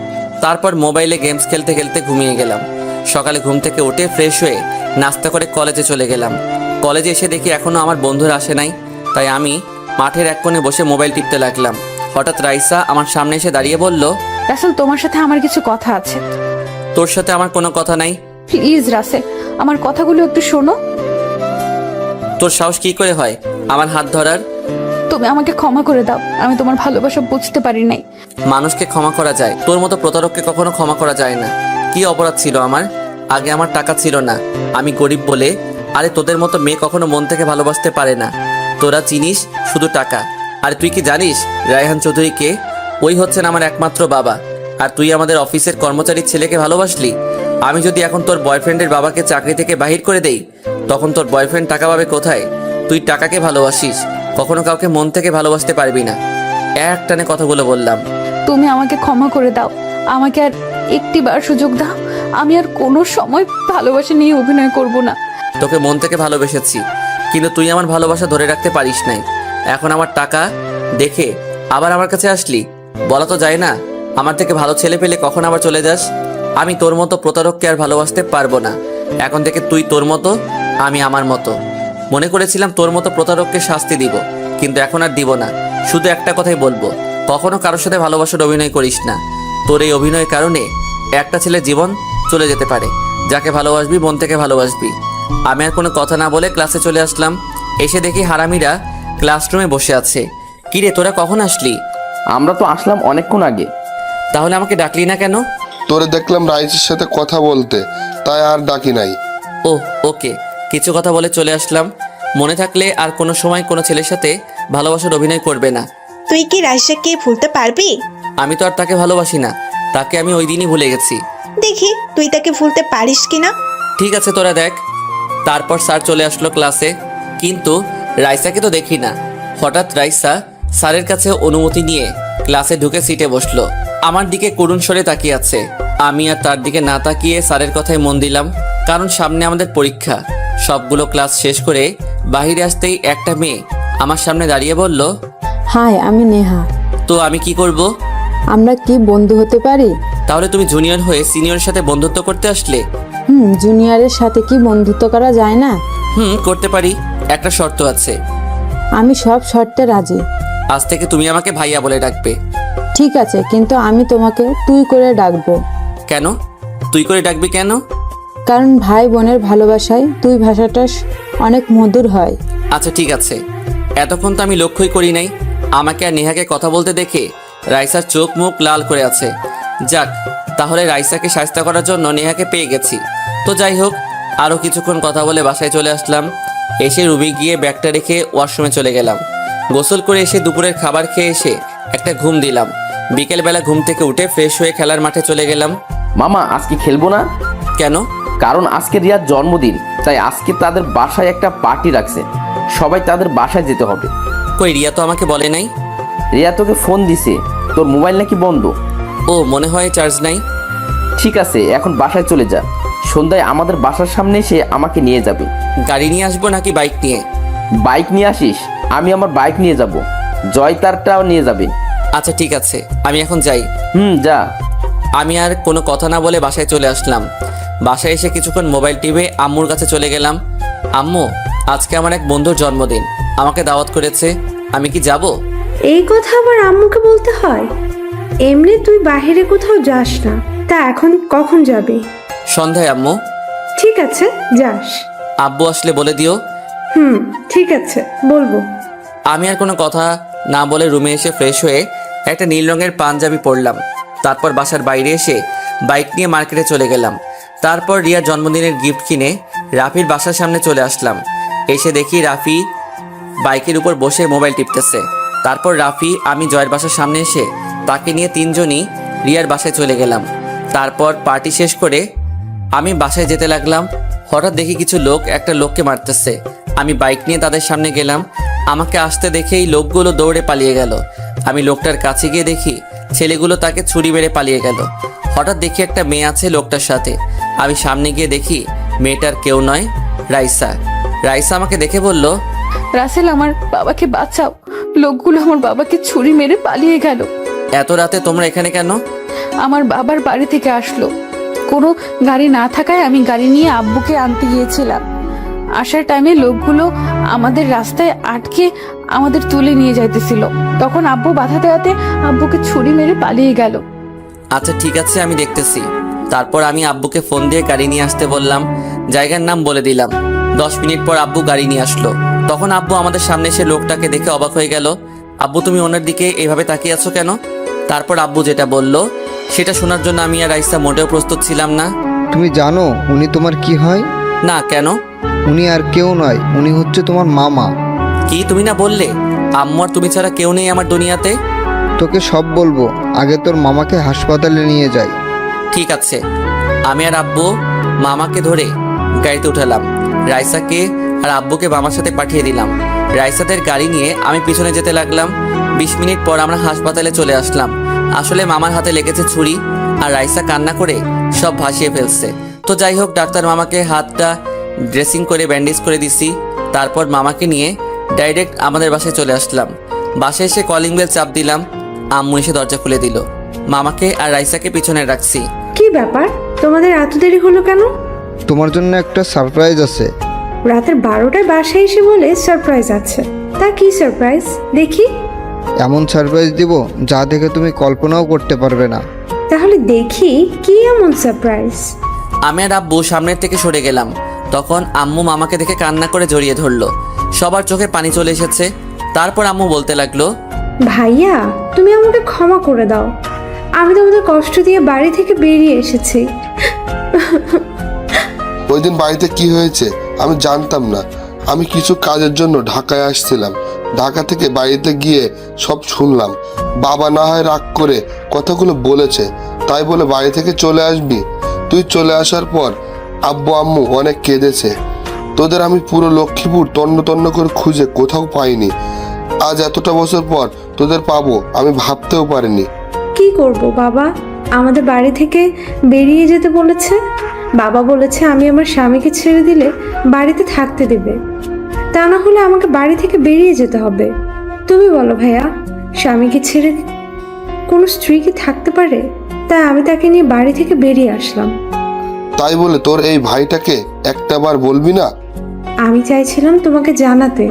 তারপর মোবাইলে গেমস খেলতে খেলতে ঘুমিয়ে গেলাম। সকালে ঘুম থেকে উঠে ফ্রেশ হয়ে নাস্তা করে কলেজে চলে গেলাম। কলেজে এসে দেখি এখনো আমার বন্ধুরা আসে নাই। তাই আমি মাঠের এক কোণে বসে মোবাইল টিপতে লাগলাম। হঠাৎ রাইসা আমার সামনে এসে দাঁড়িয়ে বলল, রাসেল, তোমার সাথে আমার কিছু কথা আছে। তোর সাথে আমার কোনো কথা নাই। প্লিজ রাসেল, আমার কথাগুলো একটু শোনো। তোর সাহস কি করে হয় আমার হাত ধরার? তুমি আমাকে ক্ষমা করে দাও, আমি তোমার ভালোবাসা বুঝতে পারি নাই। মানুষকে ক্ষমা করা যায়, তোর মতো প্রতারককে কখনো ক্ষমা করা যায় না। কি অপরাধ ছিল আমার? আগে আমার টাকা ছিল না, আমি গরিব বলে। আরে তোদের মতো মেয়ে কখনো মন থেকে ভালোবাসতে পারে না। তোরা চিনিস শুধু টাকা। আর তুই কি জানিস রায়হান চৌধুরীকে? ওই হচ্ছেন আমার একমাত্র বাবা। আর তুই আমাদের অফিসের কর্মচারীর ছেলেকে ভালোবাসলি। আমি যদি এখন তোর বয়ফ্রেন্ডের বাবাকে চাকরি থেকে বাহির করে দেই, তখন তোর বয়ফ্রেন্ড টাকা পাবে কোথায়? তুই টাকাকে ভালোবাসিস, কখনো কাউকে মন থেকে ভালোবাসতে পারবি না। এক টানে কথাগুলো বললাম। তুমি আমাকে ক্ষমা করে দাও, আমাকে আর একটিবার সুযোগ দাও। আমি আর কোনো সময় ভালোবাসা নিয়ে অভিনয় করব না। তোকে মন থেকে ভালোবেসেছি, কিন্তু তুই আমার ভালোবাসা ধরে রাখতে পারিস নাই। এখন আমার টাকা দেখে আবার আমার কাছে আসলি। বলা তো যায় না, আমার থেকে ভালো ছেলে পেলে কখন আবার চলে যাস। আমি তোর মতো প্রতারককে আর ভালোবাসতে পারবো না। এখন থেকে তুই তোর মতো, আমি আমার মতো। মনে করেছিলাম তোর মতো প্রতারককে শাস্তি দিব, কিন্তু এখন আর দিব না। শুধু একটা কথাই বলবো, কখনো কারোর সাথে ভালোবাসার অভিনয় করিস না। তোর এই অভিনয়ের কারণে একটা ছেলের জীবন চলে যেতে পারে। যাকে ভালোবাসবি মন থেকে ভালোবাসবি। আমি আর কোনো কথা না বলে ক্লাসে চলে আসলাম। এসে দেখি হারামিরা ক্লাসরুমে বসে আছে। কিরে, তোরা কখন আসলি? আমরা তো আসলাম অনেকক্ষণ আগে। তাহলে আমাকে ডাকলি না কেন? তোরে দেখলাম রাইসের সাথে কথা বলতে, তাই আর ডাকি নাই। ও ওকে, কিছু কথা বলে চলে আসলাম। মনে থাকলে আর কোনো সময় কোনো ছেলের সাথে ভালোবাসার অভিনয় করবে না। তুই কি রাইসাকে ভুলতে পারবি? আমি তো আর তাকে ভালোবাসি না, তাকে আমি ওই দিনই ভুলে গেছি। দেখি তুই তাকে ভুলতে পারিস কিনা। ঠিক আছে, তোরা দেখ। তারপর স্যার চলে আসলো ক্লাসে, কিন্তু রাইসাকে তো দেখি না। হঠাৎ রাইসা স্যারের কাছে অনুমতি নিয়ে ক্লাসে ঢুকে সিটে বসলো। আমার দিকে করুণ স্বরে তাকিয়ে আছে। আমি আর তার দিকে না তাকিয়ে স্যারের কথায় মন দিলাম, কারণ সামনে আমাদের পরীক্ষা। সবগুলো ক্লাস শেষ করে বাইরে আসতেই একটা মেয়ে আমার সামনে দাঁড়িয়ে বলল, হাই, আমি নেহা। তো আমি কি করব? আমরা কি বন্ধু হতে পারি? তাহলে তুমি জুনিয়র হয়ে সিনিয়রের সাথে বন্ধুত্ব করতে আসলে? জুনিয়রের সাথে কি বন্ধুত্ব করা যায় না? করতে পারি, একটা শর্ত আছে। আমি সব শর্তে রাজি। আজ থেকে তুমি আমাকে ভাইয়া বলে ডাকবে। ঠিক আছে, কিন্তু আমি তোমাকে তুই করে ডাকবো। কেন তুই করে ডাকবি কেন? কারণ ভাই বোনের ভালোবাসায় তুই ভাষাটা অনেক মধুর হয়। আচ্ছা ঠিক আছে। এতক্ষণ তো আমি লক্ষ্যই করি নাই, আমাকে আর নেহাকে কথা বলতে দেখে রাইসার চোখ মুখ লাল করে আছে। যাক, তাহলে রাইসাকে শায়েস্তা করার জন্য নেহাকে পেয়ে গেছি। তো যাই হোক, আরও কিছুক্ষণ কথা বলে বাসায় চলে আসলাম। এসে রুমে গিয়ে ব্যাগটা রেখে ওয়াশরুমে চলে গেলাম। গোসল করে এসে দুপুরের খাবার খেয়ে এসে একটা ঘুম দিলাম। বিকেলবেলা ঘুম থেকে উঠে ফ্রেশ হয়ে খেলার মাঠে চলে গেলাম। মামা আজকে খেলবো না? কেন? কারণ আজকে রিয়ার জন্মদিন, তাই আজকে তাদের বাসায় একটা পার্টি রাখছে, সবাই তাদের বাসায় যেতে হবে। কই, রিয়া তো আমাকে বলে নাই। রিয়া তোকে ফোন দিছে, তোর মোবাইল নাকি বন্ধ। ও মনে হয় চার্জ নাই। ঠিক আছে, এখন বাসায় চলে যা, সন্ধ্যায় আমাদের বাসার সামনে এসে আমাকে নিয়ে যাবে। গাড়ি নিয়ে আসবো নাকি বাইক নিয়ে? বাইক নিয়ে আসিস, আমি আমার বাইক নিয়ে যাব, জয় তারটাও নিয়ে যাবে। আচ্ছা ঠিক আছে, আমি এখন যাই। যা। আমি আর কোনো কথা না বলে বাসায় চলে আসলাম। বাসায় এসে কিছুক্ষণ মোবাইল টিপে আম্মুর কাছে চলে গেলাম। আম্মু, আজকে আমার এক বন্ধুর জন্মদিন, আমাকে দাওয়াত করেছে, আমি কি যাব? এই কথা আবার আম্মুকে বলতে হয়? এমনি তুই বাইরে কোথাও যাস না, তা এখন কখন যাবি? সন্ধ্যায় আম্মু। ঠিক আছে, যাস। আব্বু আসলে বলে দিও। ঠিক আছে, বলবো। আমি আর কোনো কথা না বলে রুমে এসে ফ্রেশ হয়ে একটা নীল রঙের পাঞ্জাবি পরলাম। তারপর বাসার বাইরে এসে বাইক নিয়ে মার্কেটে চলে গেলাম। তারপর রিয়ার জন্মদিনের গিফট কিনে রাফির বাসার সামনে চলে আসলাম। এসে দেখি রাফি বাইকের উপর বসে মোবাইল টিপতেছে। তারপর রাফি, আমি জয়ের বাসার সামনে এসে তাকে নিয়ে তিনজনই রিয়ার বাসায় চলে গেলাম। তারপর পার্টি শেষ করে আমি বাসায় যেতে লাগলাম। হঠাৎ দেখি কিছু লোক একটা লোককে মারতেছে। আমি বাইক নিয়ে তাদের সামনে গেলাম। আমাকে আসতে দেখেই লোকগুলো দৌড়ে পালিয়ে গেল। আমি লোকটার কাছে গিয়ে দেখি ছেলেগুলো তাকে ছুরি মেরে পালিয়ে গেল। হঠাৎ দেখি একটা মেয়ে আছে লোকটার সাথে। আমি সামনে গিয়ে দেখি মেয়েটার কেউ নয়, রাইসা। রাইসা আমাকে দেখে বলল, রাসেল, আমার বাবাকে বাঁচাও, লোকগুলো আমার বাবাকে ছুরি মেরে পালিয়ে গেল। এত রাতে তোমরা এখানে কেন? আমার বাবার বাড়ি থেকে আসলো, কোনো গাড়ি না থাকায় আমি গাড়ি নিয়ে আব্বুকে আনতে গিয়েছিলাম। আসার টাইমে লোকগুলো আমাদের রাস্তায় আটকে আমাদের তুলে নিয়ে যাইতেছিল, তখন আব্বু বাধা দেওয়াতে আব্বুকে ছুরি মেরে পালিয়ে গেল। আচ্ছা ঠিক আছে, আমি দেখতেছি। তারপর আমি আব্বুকে ফোন দিয়ে গাড়ি নিয়ে আসতে বললাম, জায়গার নাম বলে দিলাম। 10 মিনিট পর আব্বু গাড়ি নিয়ে আসলো। তখন আব্বু আমাদের সামনে এসে লোকটাকে দেখে অবাক হয়ে গেল। আব্বু, তুমি ওনার দিকে এভাবে তাকিয়ে আছো কেন? তারপর আব্বু যেটা বলল সেটা শোনার জন্য আমি আর রাইসা মোটেও প্রস্তুত ছিলাম না। তুমি জানো উনি তোমার কি হয়? না, কেন? উনি আর কেউ নয়, উনি হচ্ছে তোমার মামা। কি তুমি না বললে আম্মু আর তুমি ছাড়া কেউ নেই আমার দুনিয়াতে? তোকে সব বলবো, আগে তোর মামাকে হাসপাতালে নিয়ে যাই। ঠিক আছে। আমি আর আব্বু মামাকে ধরে গাড়িতে উঠালাম। রাইসাকে আর আব্বুকে মামার সাথে পাঠিয়ে দিলাম। রাইসাদের গাড়ি নিয়ে আমি পিছনে যেতে লাগলাম। 20 মিনিট পর আমরা হাসপাতালে চলে আসলাম। আসলে মামার হাতে লেগেছে ছুরি, আর রাইসা কান্না করে সব ভাসিয়ে ফেলছে। তো যাই হোক, ডাক্তার মামাকে হাতটা ড্রেসিং করে ব্যান্ডেজ করে দিছি। তারপর মামাকে নিয়ে ডাইরেক্ট আমাদের বাসায় চলে আসলাম। বাসায় এসে কলিং বেল চাপ দিলাম। আম্মু এসে দরজা খুলে দিল। মামাকে আর রাইসাকে পিছনে রাখছি। কি ব্যাপার, তোমাদের এত দেরি হলো কেন? তোমার জন্য একটা সারপ্রাইজ আছে। রাতের 12টায় বাসায় এসে বলে সারপ্রাইজ আছে, তা কি সারপ্রাইজ দেখি? এমন সারপ্রাইজ দিব যা দেখে তুমি কল্পনাও করতে পারবে না। তাহলে দেখি কি এমন সারপ্রাইজ। আমি আর আব্বু সামনের থেকে সরে গেলাম। তখন আম্মু মামাকে দেখে কান্না করে জড়িয়ে ধরলো। সবার চোখে পানি চলে এসেছে। তারপর আম্মু বলতে লাগলো, ভাইয়া, তুমি আমাকে ক্ষমা করে দাও। আমি তোমাদের কষ্ট দিয়ে বাড়ি থেকে বেরিয়ে এসেছি। ওই দিন বাড়িতে কি হয়েছে আমি জানতাম না। আমি কিছু কাজের জন্য ঢাকায় আসছিলাম। ঢাকা থেকে বাড়িতে গিয়ে সব শুনলাম। বাবা না হয় রাগ করে কথাগুলো বলেছে, তাই বলে বাড়ি থেকে চলে আসবি? তুই চলে আসার পর আব্বু আম্মু অনেক কেঁদেছে। তোদের আমি পুরো লক্ষ্মীপুর তন্ন তন্ন করে খুঁজে কোথাও পাইনি। আজ এতটা বছর পর তোদের পাবো আমি ভাবতেও পারিনি। কি করব বাবা, আমাদের বাড়ি থেকে বেরিয়ে যেতে বলেছে। বাবা বলেছে আমি আমার স্বামীকে ছেড়ে দিলে বাড়িতে থাকতে দেবে, তা না হলে আমাকে বাড়ি থেকে বেরিয়ে যেতে হবে। তুমি বলো ভাইয়া, স্বামীকে ছেড়ে কোনো স্ত্রী কি থাকতে পারে? তাই আমি তাকে নিয়ে বাড়ি থেকে বেরিয়ে আসলাম। তাই বলে তোর এই ভাইটাকে একটাবার বলবি না? আমি চাইছিলাম তোমাকে জানাতে,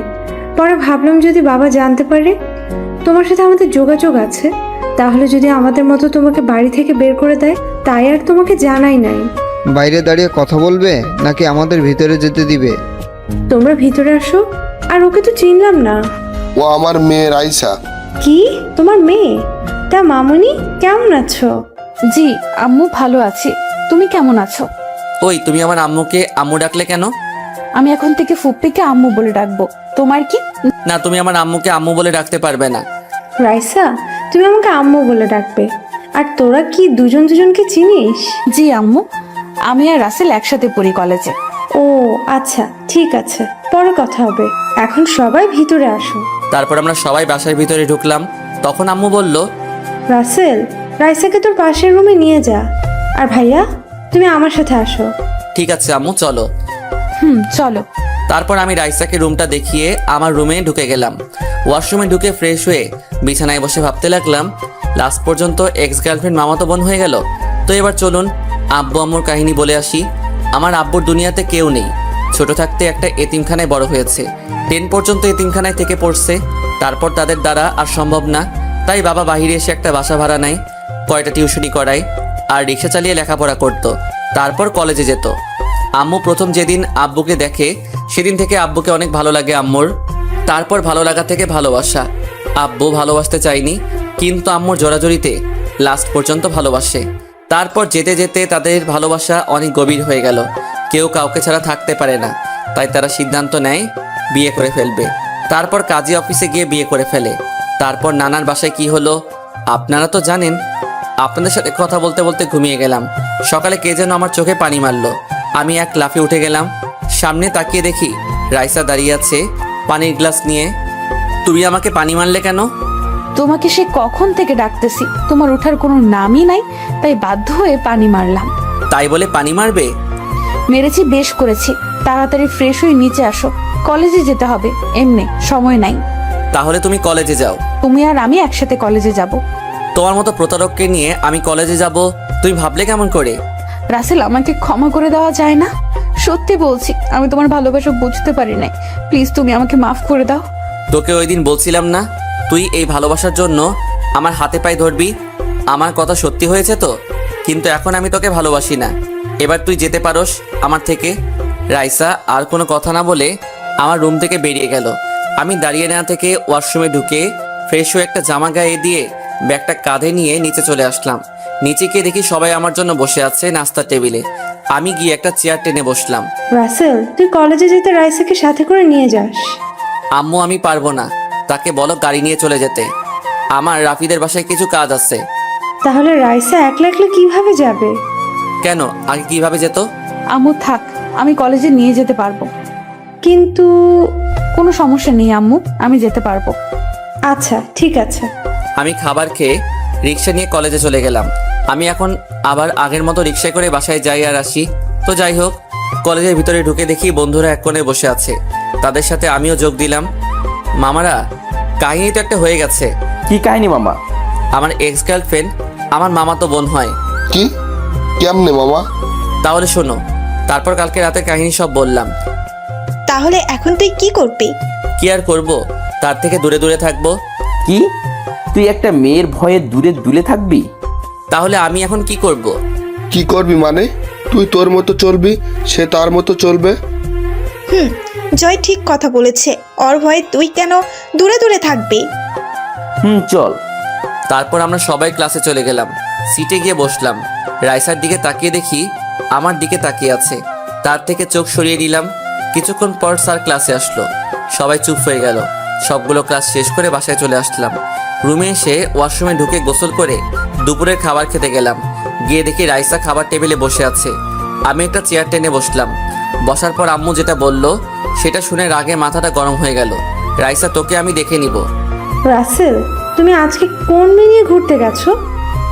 পরে ভাবলাম যদি বাবা জানতে পারে তোমার সাথে আমাদের যোগাযোগ আছে, তাহলে যদি আমাদের মতো তোমাকে বাড়ি থেকে বের করে দেয়, তাই আর তোমাকে জানাই নাই। বাইরে দাঁড়িয়ে কথা বলবে নাকি আমাদের ভিতরে যেতে দিবে? তোমরা ভিতরে আসো। আর ওকে তো চিনলাম না। ও আমার মেয়ে রাইসা। কি তোমার মেয়ে? তা মামুনি কেমন আছো? জি আম্মু ভালো আছি, তুমি কেমন আছো? ওই তুমি আমার আম্মুকে আম্মু ডাকলে কেন? আমি এখন থেকে ফুপ্পিকে আম্মু বলে ডাকবো। তোমার কি? না, তুমি আমার আম্মুকে আম্মু বলে ডাকতে পারবে না। রাইসা, তুমি আমাকে আম্মু বলে ডাকবে। আর তোরা কি দুজন দুজনকে চিনিস? জি আম্মু, আমি আর রাসেল একসাথে পড়ি কলেজে। ও আচ্ছা, ঠিক আছে, পরে কথা হবে। এখন সবাই ভিতরে আসো। তারপর আমরা সবাই বাসার ভিতরে ঢুকলাম। তখন আম্মু বলল, রাসেল, রাইসাকে তোর পাশের রুমে নিয়ে যা। আর ভাইয়া, তুমি আমার সাথে আসো। ঠিক আছে আম্মু, চলো। চলো। তারপর আমি রাইসাকে রুমটা দেখিয়ে আমার রুমে ঢুকে গেলাম। ওয়াশরুমে ঢুকে ফ্রেশ হয়ে বিছানায় বসে ভাবতে লাগলাম, লাস্ট পর্যন্ত এক্স গার্লফ্রেন্ড মামাতো বোন হয়ে গেল। তো এবার চলুন আব্বু আম্মুর কাহিনী বলে আসি। আমার আব্বুর দুনিয়াতে কেউ নেই। ছোট থাকতে একটা এতিমখানায় বড় হয়েছে। 10 পর্যন্ত এতিমখানায় থেকে পড়ছে। তারপর তাদের দ্বারা আর সম্ভব না, তাই বাবা বাইরে এসে একটা বাসা ভাড়া নেয়, কয়টা টিউশনি করায়, আর রিক্সা চালিয়ে লেখাপড়া করত। তারপর কলেজে যেত। আম্মু প্রথম যেদিন আব্বুকে দেখে সেদিন থেকে আব্বুকে অনেক ভালো লাগে আম্মুর। তারপর ভালো লাগা থেকে ভালোবাসা। আব্বু ভালোবাসতে চায়নি, কিন্তু আম্মুর জোরাজোরিতে লাস্ট পর্যন্ত ভালোবাসে। তারপর যেতে যেতে তাদের ভালোবাসা অনেক গভীর হয়ে গেল। কেউ কাউকে ছাড়া থাকতে পারে না, তাই তারা সিদ্ধান্ত নেয় বিয়ে করে ফেলবে। তারপর কাজী অফিসে গিয়ে বিয়ে করে ফেলে। তারপর নানার বাসায় কি হলো আপনারা তো জানেন। আপনাদের সাথে কথা বলতে বলতে ঘুমিয়ে গেলাম। সকালে কে যেন আমার চোখে পানি মারলো। আমি এক লাফে উঠে গেলাম। সামনে তাকিয়ে দেখি রাইসা দাঁড়িয়ে আছে পানির গ্লাস নিয়ে। তুমি আমাকে পানি মারলে কেন? তোমাকে সে কখন থেকে ডাকতেছি, তোমার ওঠার কোনো নামই নাই, তাই বাধ্য হয়ে পানি মারলাম। তাই বলে পানি মারবে? মেরেছি, বেশ করেছি। তাড়াতাড়ি ফ্রেশ হয়ে নিচে আসো, কলেজে যেতে হবে। এমনি সময় নাই। তাহলে তুমি কলেজে যাও। তুমি আর আমি একসাথে কলেজে যাব। তোমার মতো প্রতারককে নিয়ে আমি কলেজে যাব তুমি ভাবলে কেমন করে? রাসেল, আমাকে ক্ষমা করে দেওয়া যায় না? সত্যি বলছি, আমি তোমার ভালোবাসা বুঝতে পারি নাই। প্লিজ তুমি আমাকে মাফ করে দাও। তোকে ওই দিন বলছিলাম না তুই এই ভালোবাসার জন্য আমার হাতে পায়ে ধরবি? আমার কথা সত্যি হয়েছে তো। কিন্তু এখন আমি তোকে ভালোবাসি না। এবার তুই যেতে পারোস আমার থেকে। রাইসা আর কোনো কথা না বলে আমার রুম থেকে বেরিয়ে গেল। আমি দাঁড়িয়ে না থেকে ওয়াশরুমে ঢুকে ফ্রেশ হয়ে একটা জামা গায়ে দিয়ে ব্যাগটা কাঁধে নিয়ে নিচে চলে আসলাম। নিচে গিয়ে দেখি সবাই আমার জন্য বসে আছে নাস্তার টেবিলে। আমি গিয়ে একটা চেয়ার টেনে বসলাম। রাসেল, তুই কলেজে যেতে রাইসাকে সাথে করে নিয়ে যাস। আম্মু আমি পারবো না, তাকে বলো গাড়ি নিয়ে চলে যেতে। আমার রাফিদের বাসায় কিছু কাজ আছে। তাহলে রাইসা একলা একলা কিভাবে যাবে? কেন, আগে কিভাবে যেত? আম্মু থাক, আমি কলেজে নিয়ে যেতে পারবো। কিন্তু কোনো সমস্যা নেই আম্মু, আমি যেতে পারবো। আচ্ছা ঠিক আছে। আমি খাবার খেয়ে রিক্সা নিয়ে কলেজে চলে গেলাম। আমি এখন আবার আগের মতো রিক্সায় করে বাসায় যাই আর আসি। তো যাই হোক, কলেজের ভিতরে ঢুকে দেখি বন্ধুরা এক কোণে বসে আছে। তাদের সাথে আমিও যোগ দিলাম। মামারা, কাহিনী তো একটা হয়ে গেছে। কি কাহিনী মামা? আমার এক্স গার্লফ্রেন্ড আমার মামাতো বোন হয়। কি? কেমনে মামা? তাহলে শোনো। তারপর কালকে রাতের কাহিনী সব বললাম। তাহলে এখন তুই কি করবি? কি আর করব, তার থেকে দূরে দূরে থাকবো। কি, তুই একটা মেয়ের ভয়ে দূরে দূরে থাকবি? তাহলে আমি এখন কি করব? কি করবি মানে? তুই তোর মতো চলবি, সে তার মতো চলবে। জয় ঠিক কথা বলেছে। ওর ভয়ে তুই কেন দূরে দূরে থাকবি? চল। তারপর আমরা সবাই ক্লাসে চলে গেলাম। সিটে গিয়ে বসলাম। রাইসার দিকে তাকিয়ে দেখি আমার দিকে তাকিয়ে আছে। তার থেকে চোখ সরিয়ে নিলাম। কিছুক্ষণ পর স্যার ক্লাসে আসলো। সবাই চুপ হয়ে গেল। সবগুলো ক্লাস শেষ করে বাসায় চলে আসলাম। রুমে এসে ওয়াশরুমে ঢুকে গোসল করে দুপুরের খাবার খেতে গেলাম। গিয়ে দেখি রাইসা খাবার টেবিলে বসে আছে। আমি একটা চেয়ার টেনে বসলাম। বসার পর আম্মু যেটা বলল সেটা শুনে রাগে মাথাটা গরম হয়ে গেল। রাইসা, তোকে আমি দেখে নিব। রাসেল, তুমি আজকে কোন মেয়ে নিয়ে ঘুরতে গেছো?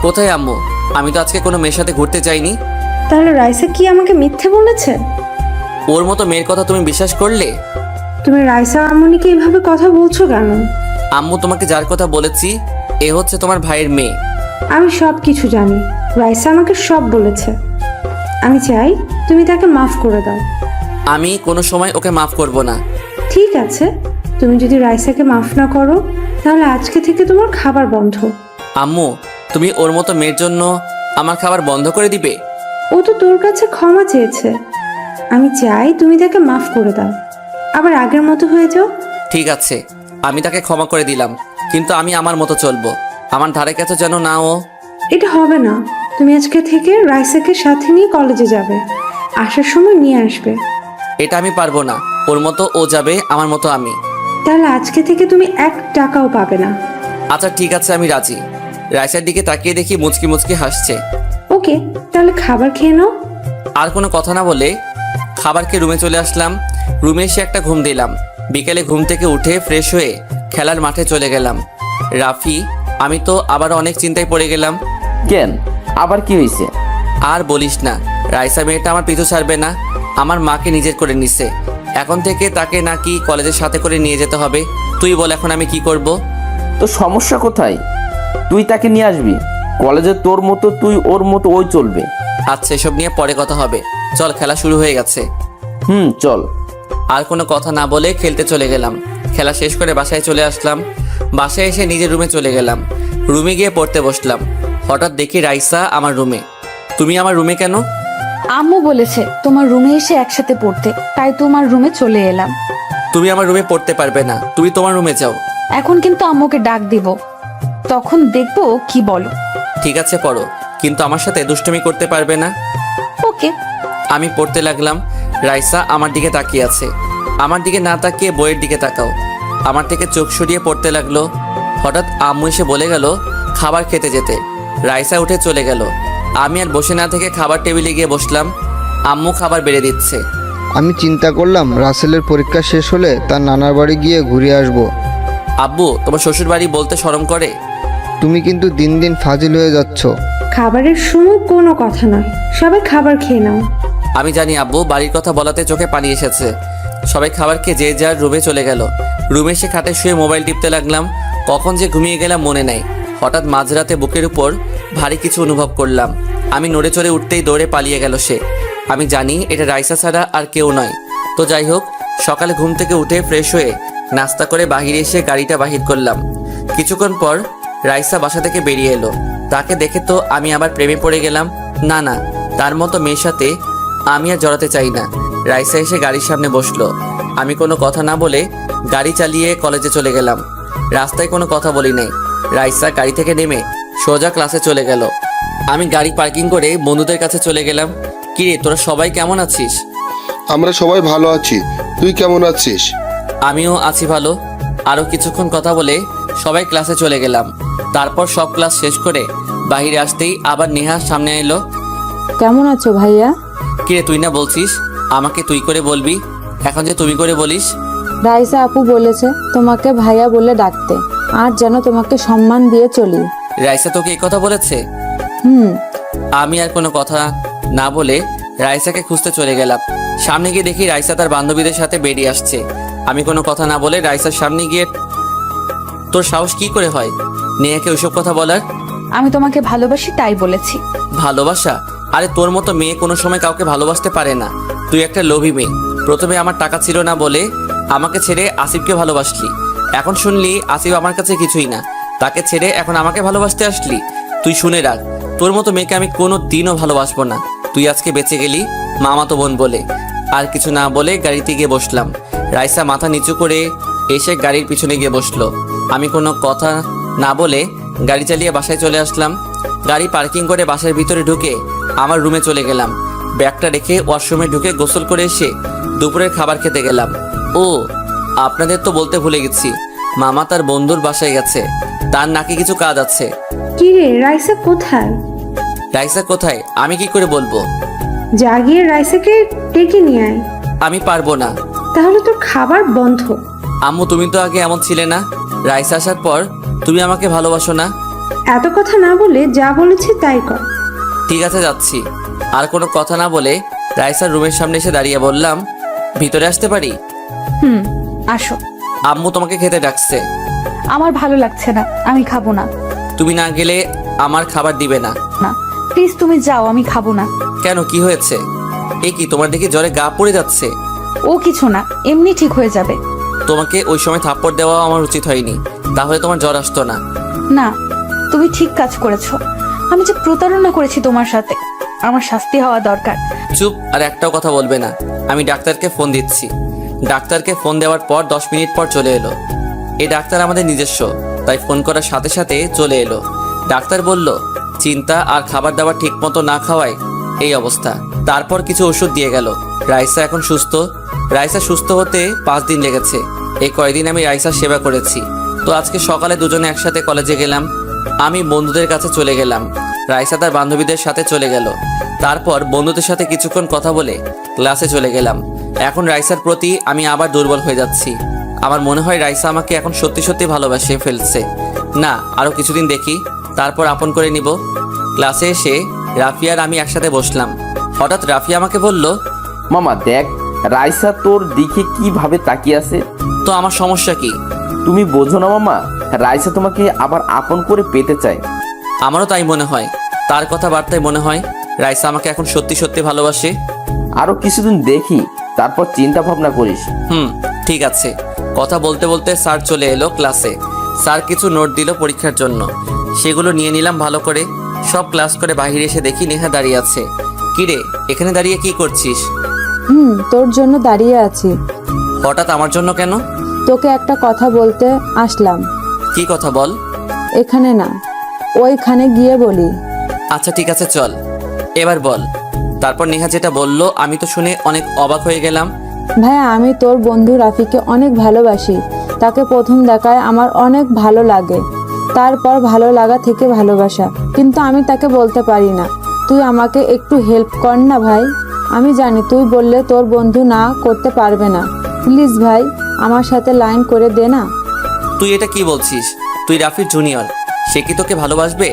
কোথায় আম্মু? আমি তো আজকে কোনো মেয়ের সাথে ঘুরতে যাইনি। তাহলে রাইসা কি আমাকে মিথ্যে বলেছে? ওর মতো মেয়ের কথা তুমি বিশ্বাস করলে? তুমি রাইসা আম্মুনিকে এইভাবে কথা বলছো কেন? আম্মু, তোমাকে যার কথা বলেছি এ হচ্ছে তোমার ভাইয়ের মেয়ে। আমি সব কিছু জানি। রাইসা আমাকে সব বলেছে। আমি চাই তুমি তাকে মাফ করে দাও। আমি কোনো সময় ওকে মাফ করব না। ঠিক আছে, তুমি যদি রাইসাকে মাফ না করো তাহলে আজকে থেকে তোমার খাবার বন্ধ। আম্মু, তুমি ওর মতো মেয়ের জন্য আমার খাবার বন্ধ করে দিবে? ও তো তোর কাছে ক্ষমা চেয়েছে। আমি চাই তুমি তাকে মাফ করে দাও, আবার আগের মতো হয়ে যাও। ঠিক আছে, আমি তাকে ক্ষমা করে দিলাম, কিন্তু আমি আমার মতো চলবো। আমার ধারে কাছে যেন না ও। এটা হবে না। তুমি আজকে থেকে রাইসাকে সাথে নিয়ে কলেজে যাবে, আসার সময় নিয়ে আসবে। এটা আমি পারবো না। ওর মতো ও যাবে, আমার মতো আমি। তাহলে আজকে থেকে তুমি 1 টাকাও পাবে না। আচ্ছা ঠিক আছে, আমি রাজি। রাইসার দিকে তাকিয়ে দেখি মুচকি মুচকি হাসছে। ওকে, তাহলে খাবার খেয়ে নাও। আর কোনো কথা না বলে খাবার খেয়ে রুমে চলে আসলাম। রুমে এসে একটা ঘুম দিলাম। বিকেলে ঘুম থেকে উঠে ফ্রেশ হয়ে খেলার মাঠে চলে গেলাম। রাফি, আমি তো আবার অনেক চিন্তায় পড়ে গেলাম। কেন, আবার কি হয়েছে? আর বলিস না, রাইসা মেয়েটা আমার পিছু ছাড়বে না। আমার মাকে নিজের করে নিছে। এখন থেকে তাকে নাকি কলেজের সাথে করে নিয়ে যেতে হবে। তুই বল এখন আমি কি করব? তো সমস্যা কোথায়? তুই তাকে নিয়ে আসবি কলেজে, তোর মতো তুই, ওর মতো ওই চলবে। আচ্ছা, এসব নিয়ে পরে কথা হবে। চল, খেলা শুরু হয়ে গেছে। চল। আর কোনো কথা না বলে খেলতে চলে গেলাম। খেলা শেষ করে বাসায় চলে আসলাম। বাসায় এসে নিজের রুমে চলে গেলাম। রুমে গিয়ে পড়তে বসলাম। হঠাৎ দেখি রাইসা আমার রুমে। তুমি আমার রুমে কেন? আম্মু বলেছে তোমার রুমে এসে একসাথে পড়তে, তাই তোমার রুমে চলে এলাম। তুমি আমার রুমে পড়তে পারবে না, তুমি তোমার রুমে যাও। এখন কিন্তু আম্মুকে ডাক দিব, তখন দেখবো কি বলো। ঠিক আছে, পড়ো, কিন্তু আমার সাথে দুষ্টুমি করতে পারবে না। ওকে। আমি পড়তে লাগলাম। রাইসা আমার দিকে তাকিয়ে আছে। আমার দিকে না তাকিয়ে বইয়ের দিকে তাকাও। আমার থেকে চোখ সরিয়ে পড়তে লাগলো। হঠাৎ আম্মু এসে বলে গেল খাবার খেতে যেতে। রাইসা উঠে চলে গেল। আমি আর বসে না থেকে খাবার টেবিলে গিয়ে বসলাম। আম্মু খাবার বেড়ে দিচ্ছে। আমি চিন্তা করলাম রাসেলের পরীক্ষা শেষ হলে তার নানার বাড়ি গিয়ে ঘুরে আসব। আব্বু, তোমার শ্বশুর বাড়ি বলতে শরম করে? তুমি কিন্তু দিন দিন ফাজিল হয়ে যাচ্ছ। খাবারের সময় কোনো কথা নয়, সবাই খাবার খেয়ে নাও। আমি জানি আব্বু, বাড়ির কথা বলাতে চোখে পানি এসেছে। সবাই খাবার খেয়ে যে যার রুমে চলে গেল। রুমে এসে খাটে শুয়ে মোবাইল টিপতে লাগলাম। কখন যে ঘুমিয়ে গেলাম মনে নাই। হঠাৎ মাঝরাতে বুকের উপর ভারী কিছু অনুভব করলাম। আমি নড়ে চড়ে উঠতেই দৌড়ে পালিয়ে গেল সে। আমি জানি এটা রাইসা ছাড়া আর কেউ নয়। তো যাই হোক, সকালে ঘুম থেকে উঠে ফ্রেশ হয়ে নাস্তা করে বাহিরে এসে গাড়িটা বাহির করলাম। কিছুক্ষণ পর রাইসা বাসা থেকে বেরিয়ে এলো। তাকে দেখে তো আমি আবার প্রেমে পড়ে গেলাম। না না, তার মতো মেয়ের সাথে আমি আর জড়াতে চাই না। রাইসা এসে গাড়ির সামনে বসলো। আমি কোনো কথা না বলে গাড়ি চালিয়ে কলেজে চলে গেলাম। রাস্তায় কোনো কথা বলি নাই। রাইসা গাড়ি থেকে নেমে সোজা ক্লাসে চলে গেল। আমি গাড়ি পার্কিং করে বন্ধুদের কাছে চলে গেলাম। কিরে, তোরা সবাই কেমন আছিস? আমরা সবাই ভালো আছি, তুই কেমন আছিস? আমিও আছি ভালো। আরও কিছুক্ষণ কথা বলে সবাই ক্লাসে চলে গেলাম। তারপর সব ক্লাস শেষ করে বাইরে আসতেই আবার নেহা সামনে এলো। কেমন আছো ভাইয়া? কিরে, তুই না বলছিস আমাকে তুই করে বলবি, এখন যে তুমি করে বলিস? রাইসা আপু বলেছে তোমাকে ভাইয়া বলে ডাকতে, আর যেন তোমাকে সম্মান দিয়ে চলি। রাইসা তোকে এই কথা বলেছে? হুম। আমি আর কোনো কথা না বলে রাইসাকে খুঁজতে চলে গেলাম। সামনে গিয়ে দেখি রাইসা তার বান্ধবীদের সাথে বেরিয়ে আসছে। আমি কোনো কথা না বলে রাইসার সামনে গিয়ে, তোর সাহস কি করে হয় নেহাকে ওইসব কথা বলার? আমি তোমাকে ভালোবাসি তাই বলেছি। ভালোবাসা? আরে তোর মতো মেয়ে কোনো সময় কাউকে ভালোবাসতে পারে না। তুই একটা লোভী মেয়ে। প্রথমে আমার টাকা ছিল না বলে আমাকে ছেড়ে আসিফকে ভালোবাসলি। এখন শুনলি আসিফ আমার কাছে কিছুই না, তাকে ছেড়ে এখন আমাকে ভালোবাসতে আসলি। তুই শুনে রাখ, তোর মতো মেয়েকে আমি কোনো দিনও ভালোবাসবো না। তুই আজকে বেঁচে গেলি মামাতো বোন বলে। আর কিছু না বলে গাড়িতে গিয়ে বসলাম। রাইসা মাথা নিচু করে এসে গাড়ির পিছনে গিয়ে বসলো। আমি কোনো কথা না বলে গাড়ি চালিয়ে বাসায় চলে আসলাম। গাড়ি পার্কিং করে বাসার ভিতরে ঢুকে আমার রুমে চলে গেলাম। ব্যাগটা রেখে ওয়াশরুমে ঢুকে গোসল করে এসে দুপুরের খাবার খেতে গেলাম। ও আপনাদের তো বলতে ভুলে গেছি, মামা তার বন্ধুর বাসায় গেছে, তার নাকি কিছু কাজ আছে। কি রে, রাইসা কোথায়? রাইসা কোথায় আমি কি করে বলবো? যা গিয়ে রাইসাকে ডেকে নিয়ে আয়। আমি পারবো না। তাহলে তোর খাবার বন্ধ। আম্মু তুমি তো আগে এমন ছিলে না, রাইসা আসার পর তুমি আমাকে ভালোবাসো না। এত কথা না বলে যা বলেছি তাই কর। ঠিক আছে যাচ্ছি। আর কোনো কথা না বলে রাইসার রুমের সামনে এসে দাঁড়িয়ে বললাম, ভিতরে আসতে পারি? হুম, আসো। আম্মু তোমাকে খেতে ডাকছে। আমার ভালো লাগছে না, আমি খাবো না। তুমি না গেলে আমার খাবার দিবে না। না প্লিজ তুমি যাও, আমি খাবো না। কেন, কি হয়েছে? এ কি, তোমার দেখি জ্বরে গা পড়ে যাচ্ছে? ও কিছু না, এমনি ঠিক হয়ে যাবে। তোমাকে ওই সময় থাপ্পড় দেওয়া আমার উচিত হয়নি, তাহলে তোমার জ্বর আসতো না। না, তুমি ঠিক কাজ করেছো। আমি যে প্রতারণা করেছি তোমার সাথে, আমার শাস্তি হওয়া দরকার। চুপ, আর একটাও কথা বলবে না। আমি ডাক্তারকে ফোন দিচ্ছি। ডাক্তারকে ফোন দেওয়ার পর 10 মিনিট পর চলে এলো। এই ডাক্তার আমাদের নিজস্ব, তাই ফোন করার সাথে সাথে চলে এলো। ডাক্তার বলল, চিন্তা আর খাবার দাবার ঠিক মতো না খাওয়ায় এই অবস্থা। তারপর কিছু ওষুধ দিয়ে গেল। রাইসা এখন সুস্থ। রাইসা সুস্থ হতে 5 দিন লেগেছে। এই কয়দিন আমি রাইসার সেবা করেছি। তো আজকে সকালে দুজনে একসাথে কলেজে গেলাম। আমি বন্ধুদের কাছে চলে গেলাম, রাইসা তার বান্ধবীদের সাথে চলে গেল। তারপর বন্ধুদের সাথে কিছুক্ষণ কথা বলে ক্লাসে চলে গেলাম। এখন রাইসার প্রতি আমি আবার দুর্বল হয়ে যাচ্ছি। আমার মনে হয় রাইসা আমাকে এখন সত্যি সত্যি ভালোবাসে ফেলছে। না, আরও কিছুদিন দেখি, তারপর আপন করে নিব। ক্লাসে এসে রাফিয়া আর আমি একসাথে বসলাম। হঠাৎ রাফিয়া আমাকে বলল, মামা দেখ, রাইসা তোর দিকে কিভাবে তাকিয়ে আছে। তো আমার সমস্যা কি? তুমি বোঝো না মামা, রাইসা তোমাকে আবার আপন করে পেতে চায়। আমারও তাই মনে হয়। তার কথাবার্তায় মনে হয় রাইসা আমাকে এখন সত্যি সত্যি ভালোবাসে। আরো কিছুদিন দেখি, তারপর চিন্তা ভাবনা করিস। ঠিক আছে। কথা বলতে বলতে স্যার চলে এলো ক্লাসে। স্যার কিছু নোট দিল পরীক্ষার জন্য, সেগুলো নিয়ে নিলাম ভালো করে। সব ক্লাস করে বাইরে এসে দেখি নেহা দাঁড়িয়ে আছে। কিরে, এখানে দাঁড়িয়ে কি করছিস? তোর জন্য দাঁড়িয়ে আছি। হঠাৎ আমার জন্য কেন? তোকে একটা কথা বলতে আসলাম। কি কথা বল। এখানে না, ওইখানে গিয়ে বলি। আচ্ছা ঠিক আছে, চল এবার বল। তারপর নেহা যেটা বলল আমি তো শুনে অনেক অবাক হয়ে গেলাম। ভাইয়া, আমি তোর বন্ধু রাফিকে অনেক ভালোবাসি। তাকে প্রথম দেখায় আমার অনেক ভালো লাগে, তারপর ভালো লাগা থেকে ভালোবাসা। কিন্তু আমি তাকে বলতে পারি না। তুই আমাকে একটু হেল্প কর না ভাই। আমি জানি তুই বললে তোর বন্ধু না করতে পারবে না। প্লিজ ভাই, আমার সাথে লাইন করে দে না। তুই এটা কি বলছিস? তুই রাফির জুনিয়র, সে কি তোকে ভালোবাসবে?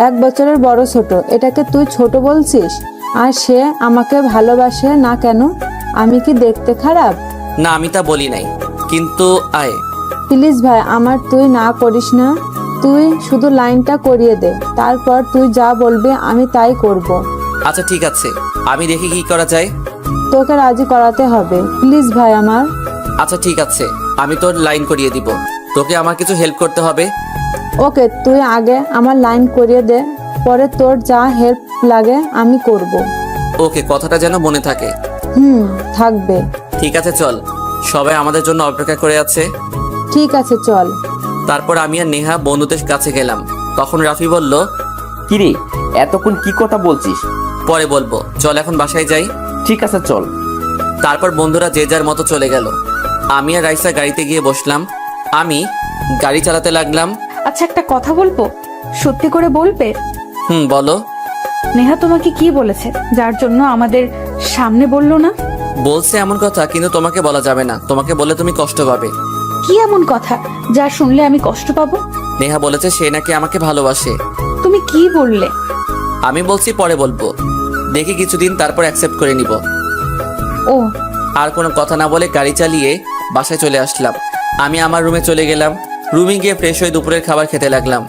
1 বছরের বড় ছোট, এটাকে তুই ছোট বলছিস? আর সে আমাকে ভালোবাসে না কেন? আমি কি দেখতে খারাপ? না, আমি তা বলি নাই, কিন্তু আয়। প্লিজ ভাই, আমার তুই না করিস না। তুই শুধু লাইনটা করিয়ে দে, তারপর তুই যা বলবি আমি তাই করব। আচ্ছা ঠিক আছে, আমি দেখি কি করা যায়। তোকে রাজি করাতে হবে, প্লিজ ভাই আমার। আচ্ছা ঠিক আছে, আমি তোর লাইন করিয়ে দিব। তোকে আমার কিছু হেল্প করতে হবে। ওকে, তুই আগে আমার লাইন করিয়ে দে, পরে তোর যা হেল্প লাগে আমি করব। ওকে, কথাটা যেন মনে থাকে। থাকবে। ঠিক আছে চল, সবাই আমাদের জন্য অপেক্ষা করে আছে। ঠিক আছে চল। তারপর আমি আর নেহা বন্ধুদের কাছে গেলাম। তখন রাফি বলল, কিরে, এতক্ষণ কি কথা বলছিস? পরে বলবো, চল এখন বাসায় যাই। ঠিক আছে চল। তারপর বন্ধুরা যে যার মতো চলে গেল। আমি আর রাইসা গাড়িতে গিয়ে বসলাম। আমি গাড়ি চালাতে লাগলাম। আচ্ছা একটা কথা বলবো, সত্যি করে বলবে? বলো। নেহা তোমাকে কি বলেছে যার জন্য আমাদের সামনে বললো না? বলছে এমন কথা, কিন্তু তোমাকে বলা যাবে না। তোমাকে বলে তুমি কষ্ট পাবে। কি এমন কথা যা শুনলে আমি কষ্ট পাবো? নেহা বলেছে সে নাকি আমাকে ভালোবাসে। তুমি কি বললে? আমি বলছি পরে বলবো, দেখি কিছুদিন, তারপর অ্যাকসেপ্ট করে নিব। ও, আর কোনো কথা না বলে গাড়ি চালিয়ে বাসায় চলে আসলাম। আমি আমার রুমে চলে গেলাম। রুমে গিয়ে ফ্রেশ হয়ে দুপুরের খাবার খেতে লাগলাম।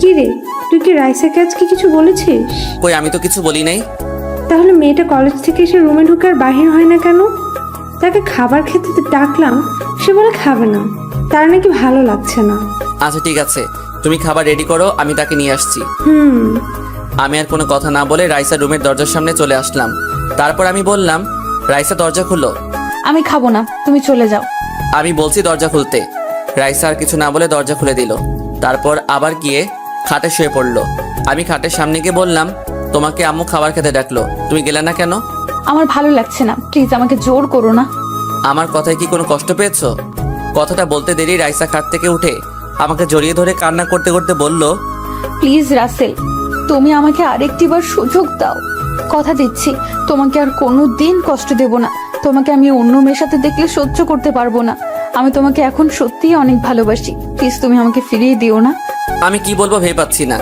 কি রে, তুই কি রাইসাকে আজকে কিছু বলেছিস? কই, আমি তো কিছু বলি নাই। তাহলে মেয়েটা কলেজ থেকে এসে রুমে ঢুকে আর বাহির হয় না কেন? তাকে খাবার খেতে ডাকলাম, সে বলে খাবে না, তার নাকি ভালো লাগছে না। আচ্ছা ঠিক আছে, তুমি খাবার রেডি করো, আমি তাকে নিয়ে আসছি। আমি আর কোনো কথা না বলে রাইসা রুমের দরজার সামনে চলে আসলাম। তারপর আমি বললাম, রাইসা দরজা খুলো। আমি খাবো না, তুমি চলে যাও। আমি বলছি দরজা খুলতে। রাইসা আর কিছু না বলে দরজা খুলে দিল। তারপর আবার গিয়ে খাটে শুয়ে পড়লো। আমি খাটের সামনে গিয়ে বললাম, তোমাকে আম্মু খাবার খেতে ডাকলো, তুমি গেলে না কেন? আমার ভালো লাগছে না, প্লিজ আমাকে জোর করো না। আমার কথায় কি কোনো কষ্ট পেয়েছো? কথাটা বলতে দেরি রাইসা খাট থেকে উঠে আমাকে জড়িয়ে ধরে কান্না করতে করতে বলল, প্লিজ রাসেল, তুমি আমাকে আরেকটিবার সুযোগ দাও। কথা দিচ্ছি তোমাকে আর কোনো দিন কষ্ট দেব না। তোমাকে আমি অন্য মেয়ের সাথে দেখলে সহ্য করতে পারবো না। আমি তোমাকে এখন সত্যিই অনেক ভালোবাসি, প্লিজ তুমি আমাকে ফিরিয়ে দিও না। আমি কি বলবো ভেবে পাচ্ছি না।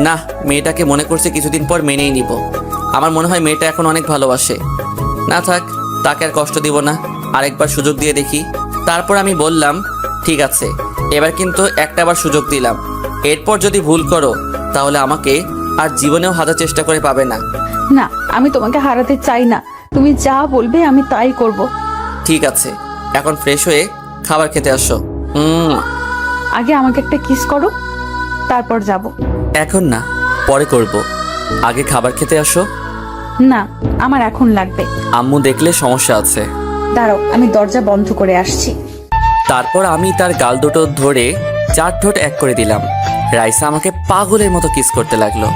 না, মেয়েটাকে মনে করছে কিছুদিন পর মেনেই নিব। আমার মনে হয় মেয়েটা এখন অনেক ভালোবাসে। না থাক, তাকে আর কষ্ট দিব না, আরেকবার সুযোগ দিয়ে দেখি। তারপর আমি বললাম, ঠিক আছে, এবার কিন্তু একটা বার সুযোগ দিলাম। এরপর যদি ভুল করো তাহলে আমাকে আর জীবনেও হাজার চেষ্টা করে পাবে না। না, আমি তোমাকে হারাতে চাই না। তুমি যা বলবে আমি তাই করব। ঠিক আছে, এখন ফ্রেশ হয়ে খাবার খেতে আসো। আগে আমাকে একটা কিস করো, তারপর যাব। এখন না, পরে করব। আগে খাবার খেতে আসো। না, আমার এখন লাগবে। আম্মু দেখলে সমস্যা আছে। দাঁড়াও, আমি দরজা বন্ধ করে আসছি। তারপর আমি তার গাল দুটো ধরে 4 ঠোঁট এক করে দিলাম। রাইসা আমাকে পাগলের মতো কিস করতে লাগলো।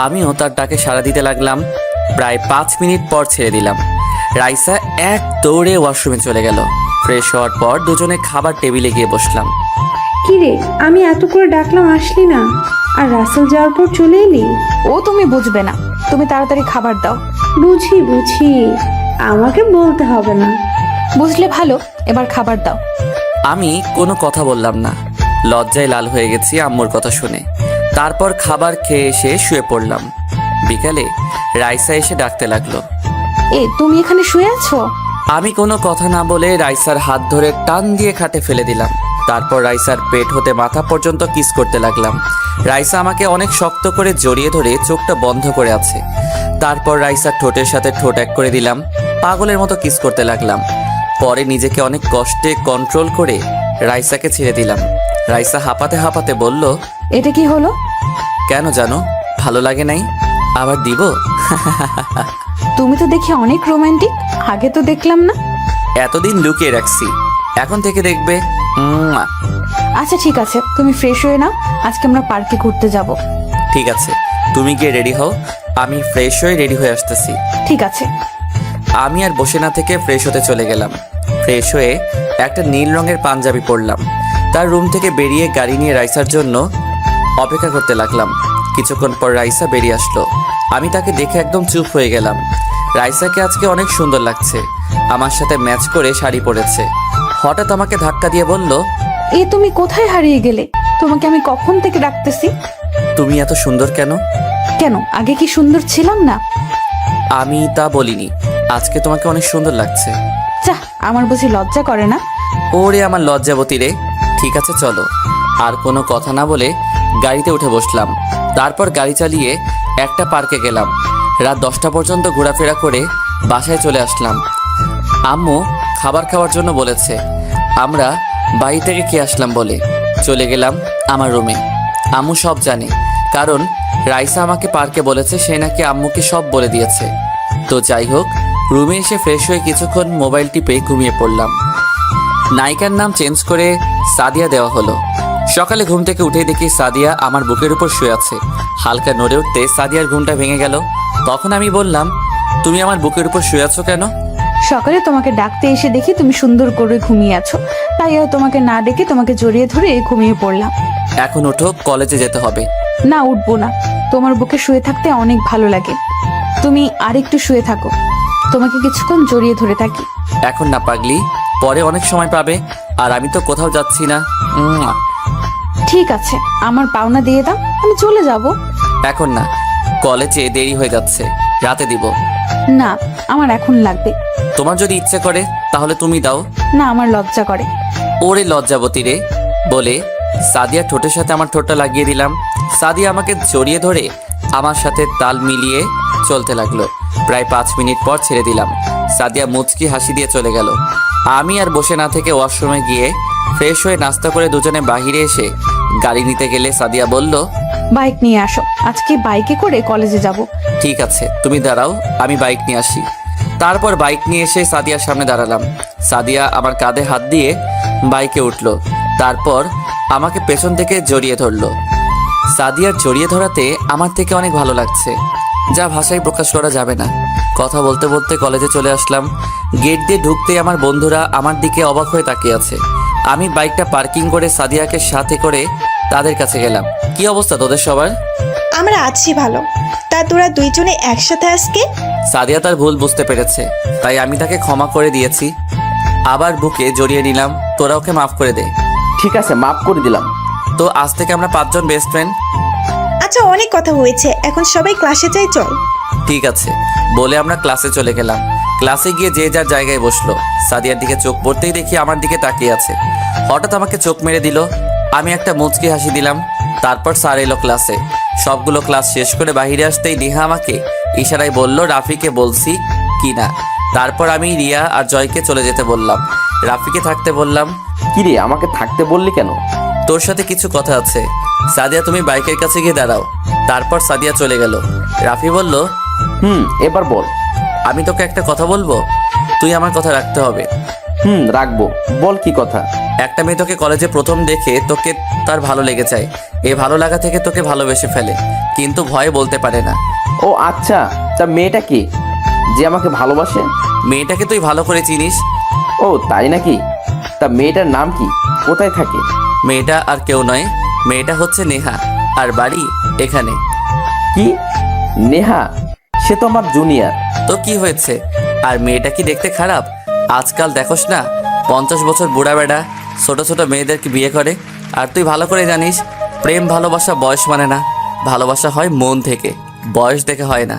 আমিও তার ডাকে সাড়া দিতে লাগলাম। প্রায় 5 মিনিট পর ছেড়ে দিলাম। রাইসা এক দৌড়ে ওয়াশরুমে চলে গেল। ফ্রেশ হওয়ার পর দুজনে খাবার টেবিলে গিয়ে বসলাম। কি রে, আমি এত করে ডাকলাম আসলি না, আর রাসেল যাওয়ার পর চলে এলি? ও তুমি বুঝবে না, তুমি তাড়াতাড়ি খাবার দাও। বুঝি বুঝি, আমাকে বলতে হবে না। বুঝলে ভালো, এবার খাবার দাও। আমি কোনো কথা বললাম না, লজ্জায় লাল হয়ে গেছি আম্মুর কথা শুনে। তারপর খাবার খেয়ে এসে শুয়ে পড়লাম। বিকালে রাইসা এসে ডাকতে লাগলো। তুমি এখানে শুয়ে আছো? আমি কোনো কথা না বলে রাইসার হাত ধরে টান দিয়ে খাটে ফেলে দিলাম। তারপর রাইসার পেট হতে মাথা পর্যন্ত কিস করতে লাগলাম। রাইসা আমাকে অনেক শক্ত করে জড়িয়ে ধরে চোখটা বন্ধ করে আছে। তারপর রাইসার ঠোঁটের সাথে ঠোঁট এক করে দিলাম। পাগলের মতো কিস করতে লাগলাম। পরে নিজেকে অনেক কষ্টে কন্ট্রোল করে রাইসাকে ছেড়ে দিলাম। রাইসা হাঁপাতে হাঁপাতে বলল, এটা কি হলো? কেন জানো, ভালো লাগে নাই? আবার দিব? তুমি তো দেখি অনেক রোমান্টিক, আগে তো দেখলাম না। এতদিন লুকিয়ে রাখছি, এখন থেকে দেখবে। আচ্ছা ঠিক আছে, তুমি ফ্রেশ হয়ে নাও, আজকে আমরা পার্কে ঘুরতে যাব। ঠিক আছে, তুমি গিয়ে রেডি হও, আমি ফ্রেশ হয়ে রেডি হয়ে আসতেছি। ঠিক আছে। আমি আর বসে না থেকে ফ্রেশ হতে চলে গেলাম। ফ্রেশ হয়ে একটা নীল রঙের পাঞ্জাবি পরলাম। তার রুম থেকে বেরিয়ে গাড়ি নিয়ে রাইসার জন্য অপেক্ষা করতে লাগলাম। কিছুক্ষণ পর রাইসা বেরিয়ে আসলো। আমি তাকে দেখে একদম চুপ হয়ে গেলাম। রাইসাকে আজকে অনেক সুন্দর লাগছে, আমার সাথে ম্যাচ করে শাড়ি পরেছে। হঠাৎ আমাকে ধাক্কা দিয়ে বলল, তুমি কোথায় হারিয়ে গেলে? তোমাকে আমি কখন থেকে ডাকতেছি। তুমি এত সুন্দর কেন? কেন, আগে কি সুন্দর ছিলাম না? আমি তা বলিনি, আজকে তোমাকে অনেক সুন্দর লাগছে। চাহ, আমার বুঝি লজ্জা করে না? ওরে আমার লজ্জাবতী রে। ঠিক আছে চলো। আর কোনো কথা না বলে গাড়িতে উঠে বসলাম। তারপর গাড়ি চালিয়ে একটা পার্কে গেলাম। রাত 10টা পর্যন্ত ঘোরাফেরা করে বাসায় চলে আসলাম। আম্মু খাবার খাওয়ার জন্য বলেছে। আমরা বাড়ি থেকে খেয়ে আসলাম বলে চলে গেলাম আমার রুমে। আম্মু সব জানে, কারণ রাইসা আমাকে পার্কে বলেছে, সে নাকি আম্মুকে সব বলে দিয়েছে। তো যাই হোক, রুমে এসে ফ্রেশ হয়ে কিছুক্ষণ মোবাইল টিপে ঘুমিয়ে পড়লাম। নায়িকার নাম চেঞ্জ করে সাদিয়া দেওয়া হলো। সকালে ঘুম থেকে উঠেই দেখি সাদিয়া আমার বুকের উপর শুয়ে আছে। হালকা নড়ে উঠতে সাদিয়ার ঘুমটা ভেঙে গেল। তখন আমি বললাম, তুমি আমার বুকের উপর শুয়ে আছো কেন? সকালে তোমাকে ডাকতে এসে দেখি তুমি সুন্দর করে ঘুমিয়ে আছো, তাই আর তোমাকে না ডেকে তোমাকে জড়িয়ে ধরে ঘুমিয়ে পড়লাম। এখন ওঠো, কলেজে যেতে হবে। না, উঠবো না, তোমার বুকে শুয়ে থাকতে অনেক ভালো লাগে। তুমি আরেকটু শুয়ে থাকো, তোমাকে কিছুক্ষণ জড়িয়ে ধরে থাকি। এখন না পাগলি, পরে অনেক সময় পাবে, আর আমি তো কোথাও যাচ্ছি না। ঠিক আছে, আমার পাওনা দিয়ে দাও, আমি চলে যাব। এখন না, কলেজে দেরি হয়ে যাচ্ছে, রাতে দিব। না, আমার এখন লাগবে। তোমার যদি ইচ্ছে করে তাহলে তুমি দাও। না, আমার লজ্জা করে। ওরে লজ্জাবতী রে বলে সাদিয়া ঠোঁটের সাথে আমার ঠোঁটটা লাগিয়ে দিলাম। সাদিয়া আমাকে জড়িয়ে ধরে আমার সাথে তাল মিলিয়ে চলতে লাগলো। প্রায় 5 মিনিট পর ছেড়ে দিলাম। সাদিয়া মুচকি হাসি দিয়ে চলে গেল। আমি আর বসে না থেকে ওয়াশরুমে গিয়ে ফ্রেশ হয়ে নাস্তা করে দুজনে বাহিরে এসে গাড়ি নিতে গেলে সাদিয়া বলল, বাইক নিয়ে আসো, আজকে বাইকে করে কলেজে যাব। ঠিক আছে, তুমি দাঁড়াও, আমি বাইক নিয়ে আসি। তারপর বাইক নিয়ে এসে সাদিয়ার সামনে দাঁড়ালাম। সাদিয়া আমার কাঁধে হাত দিয়ে বাইকে উঠলো। তারপর আমাকে পেছন থেকে জড়িয়ে ধরলো। সাদিয়ার জড়িয়ে ধরাতে আমার থেকে অনেক ভালো লাগছে, যা ভাষায় প্রকাশ করা যাবে না। কথা বলতে বলতে কলেজে চলে আসলাম। গেট দিয়ে ঢুকতেই আমার বন্ধুরা আমার দিকে অবাক হয়ে তাকিয়ে আছে। আমি বাইকটা পার্কিং করে সাদিয়াকে সাথে করে তাদের কাছে গেলাম। কি অবস্থা তোদের সবার? আমরা আছি ভালো। তা তোরা দুইজনে একসাথে আজকে? সাদিয়া তার ভুল বুঝতে পেরেছে, তাই আমি তাকে ক্ষমা করে দিয়েছি। আবার বুকে জড়িয়ে নিলাম। তোরা ওকে মাফ করে দে। ঠিক আছে, মাফ করে দিলাম। তো আজ থেকে আমরা 5 জন বেস্ট ফ্রেন্ড। আচ্ছা, অনেক কথা হয়েছে, এখন সবাই ক্লাসে যাই, চল। ঠিক আছে বলে আমরা ক্লাসে চলে গেলাম। ক্লাসে গিয়ে যে যার জায়গায় বসলো। সাদিয়ার দিকে চোখ পড়তেই দেখি আমার দিকে তাকিয়ে আছে। হঠাৎ আমাকে চোখ মেরে দিল। আমি একটা মুচকি হাসি দিলাম। তারপর স্যার এলো ক্লাসে। সবগুলো ক্লাস শেষ করে বাইরে আসতেই নেহা আমাকে ইশারায় বলল রাফিকে বলছি কি না। তারপর আমি রিয়া আর জয়কে চলে যেতে বললাম। রাফিকে থাকতে বললাম। কি রে, আমাকে থাকতে বললি কেন? তোর সাথে কিছু কথা আছে। সাদিয়া তুমি বাইকের কাছে গিয়ে দাঁড়াও। তারপর সাদিয়া চলে গেল। রাফি বলল, এবার বল। আমি তোকে একটা কথা বলবো, তুই আমার কথা রাখতে হবে। রাখবো, বল কি কথা। একটা মেয়ে তোকে কলেজে প্রথম দেখে তোকে তার ভালো লেগে যায়। এই ভালো লাগা থেকে তোকে ভালোবেসে ফেলে, কিন্তু ভয়ে বলতে পারে না। ও আচ্ছা, তা মেয়েটা কি যে আমাকে ভালোবাসে? মেয়েটাকে তুই ভালো করে চিনিস। ও তাই নাকি? তা মেয়েটার নাম কি, কোথায় থাকে? মেয়েটা আর কেউ নয়, মেয়েটা হচ্ছে নেহা, আর বাড়ি এখানে। কি, নেহা? সে তো আমার জুনিয়র। তো কি হয়েছে? আর মেয়েটা কি দেখতে খারাপ? আজকাল দেখোস না 50 বছর বুড়া বেড়া ছোট ছোট মেয়েদেরকে বিয়ে করে। আর তুই ভালো করে জানিস প্রেম ভালোবাসা বয়স মানে না, ভালোবাসা হয় মন থেকে, বয়স দেখে হয় না।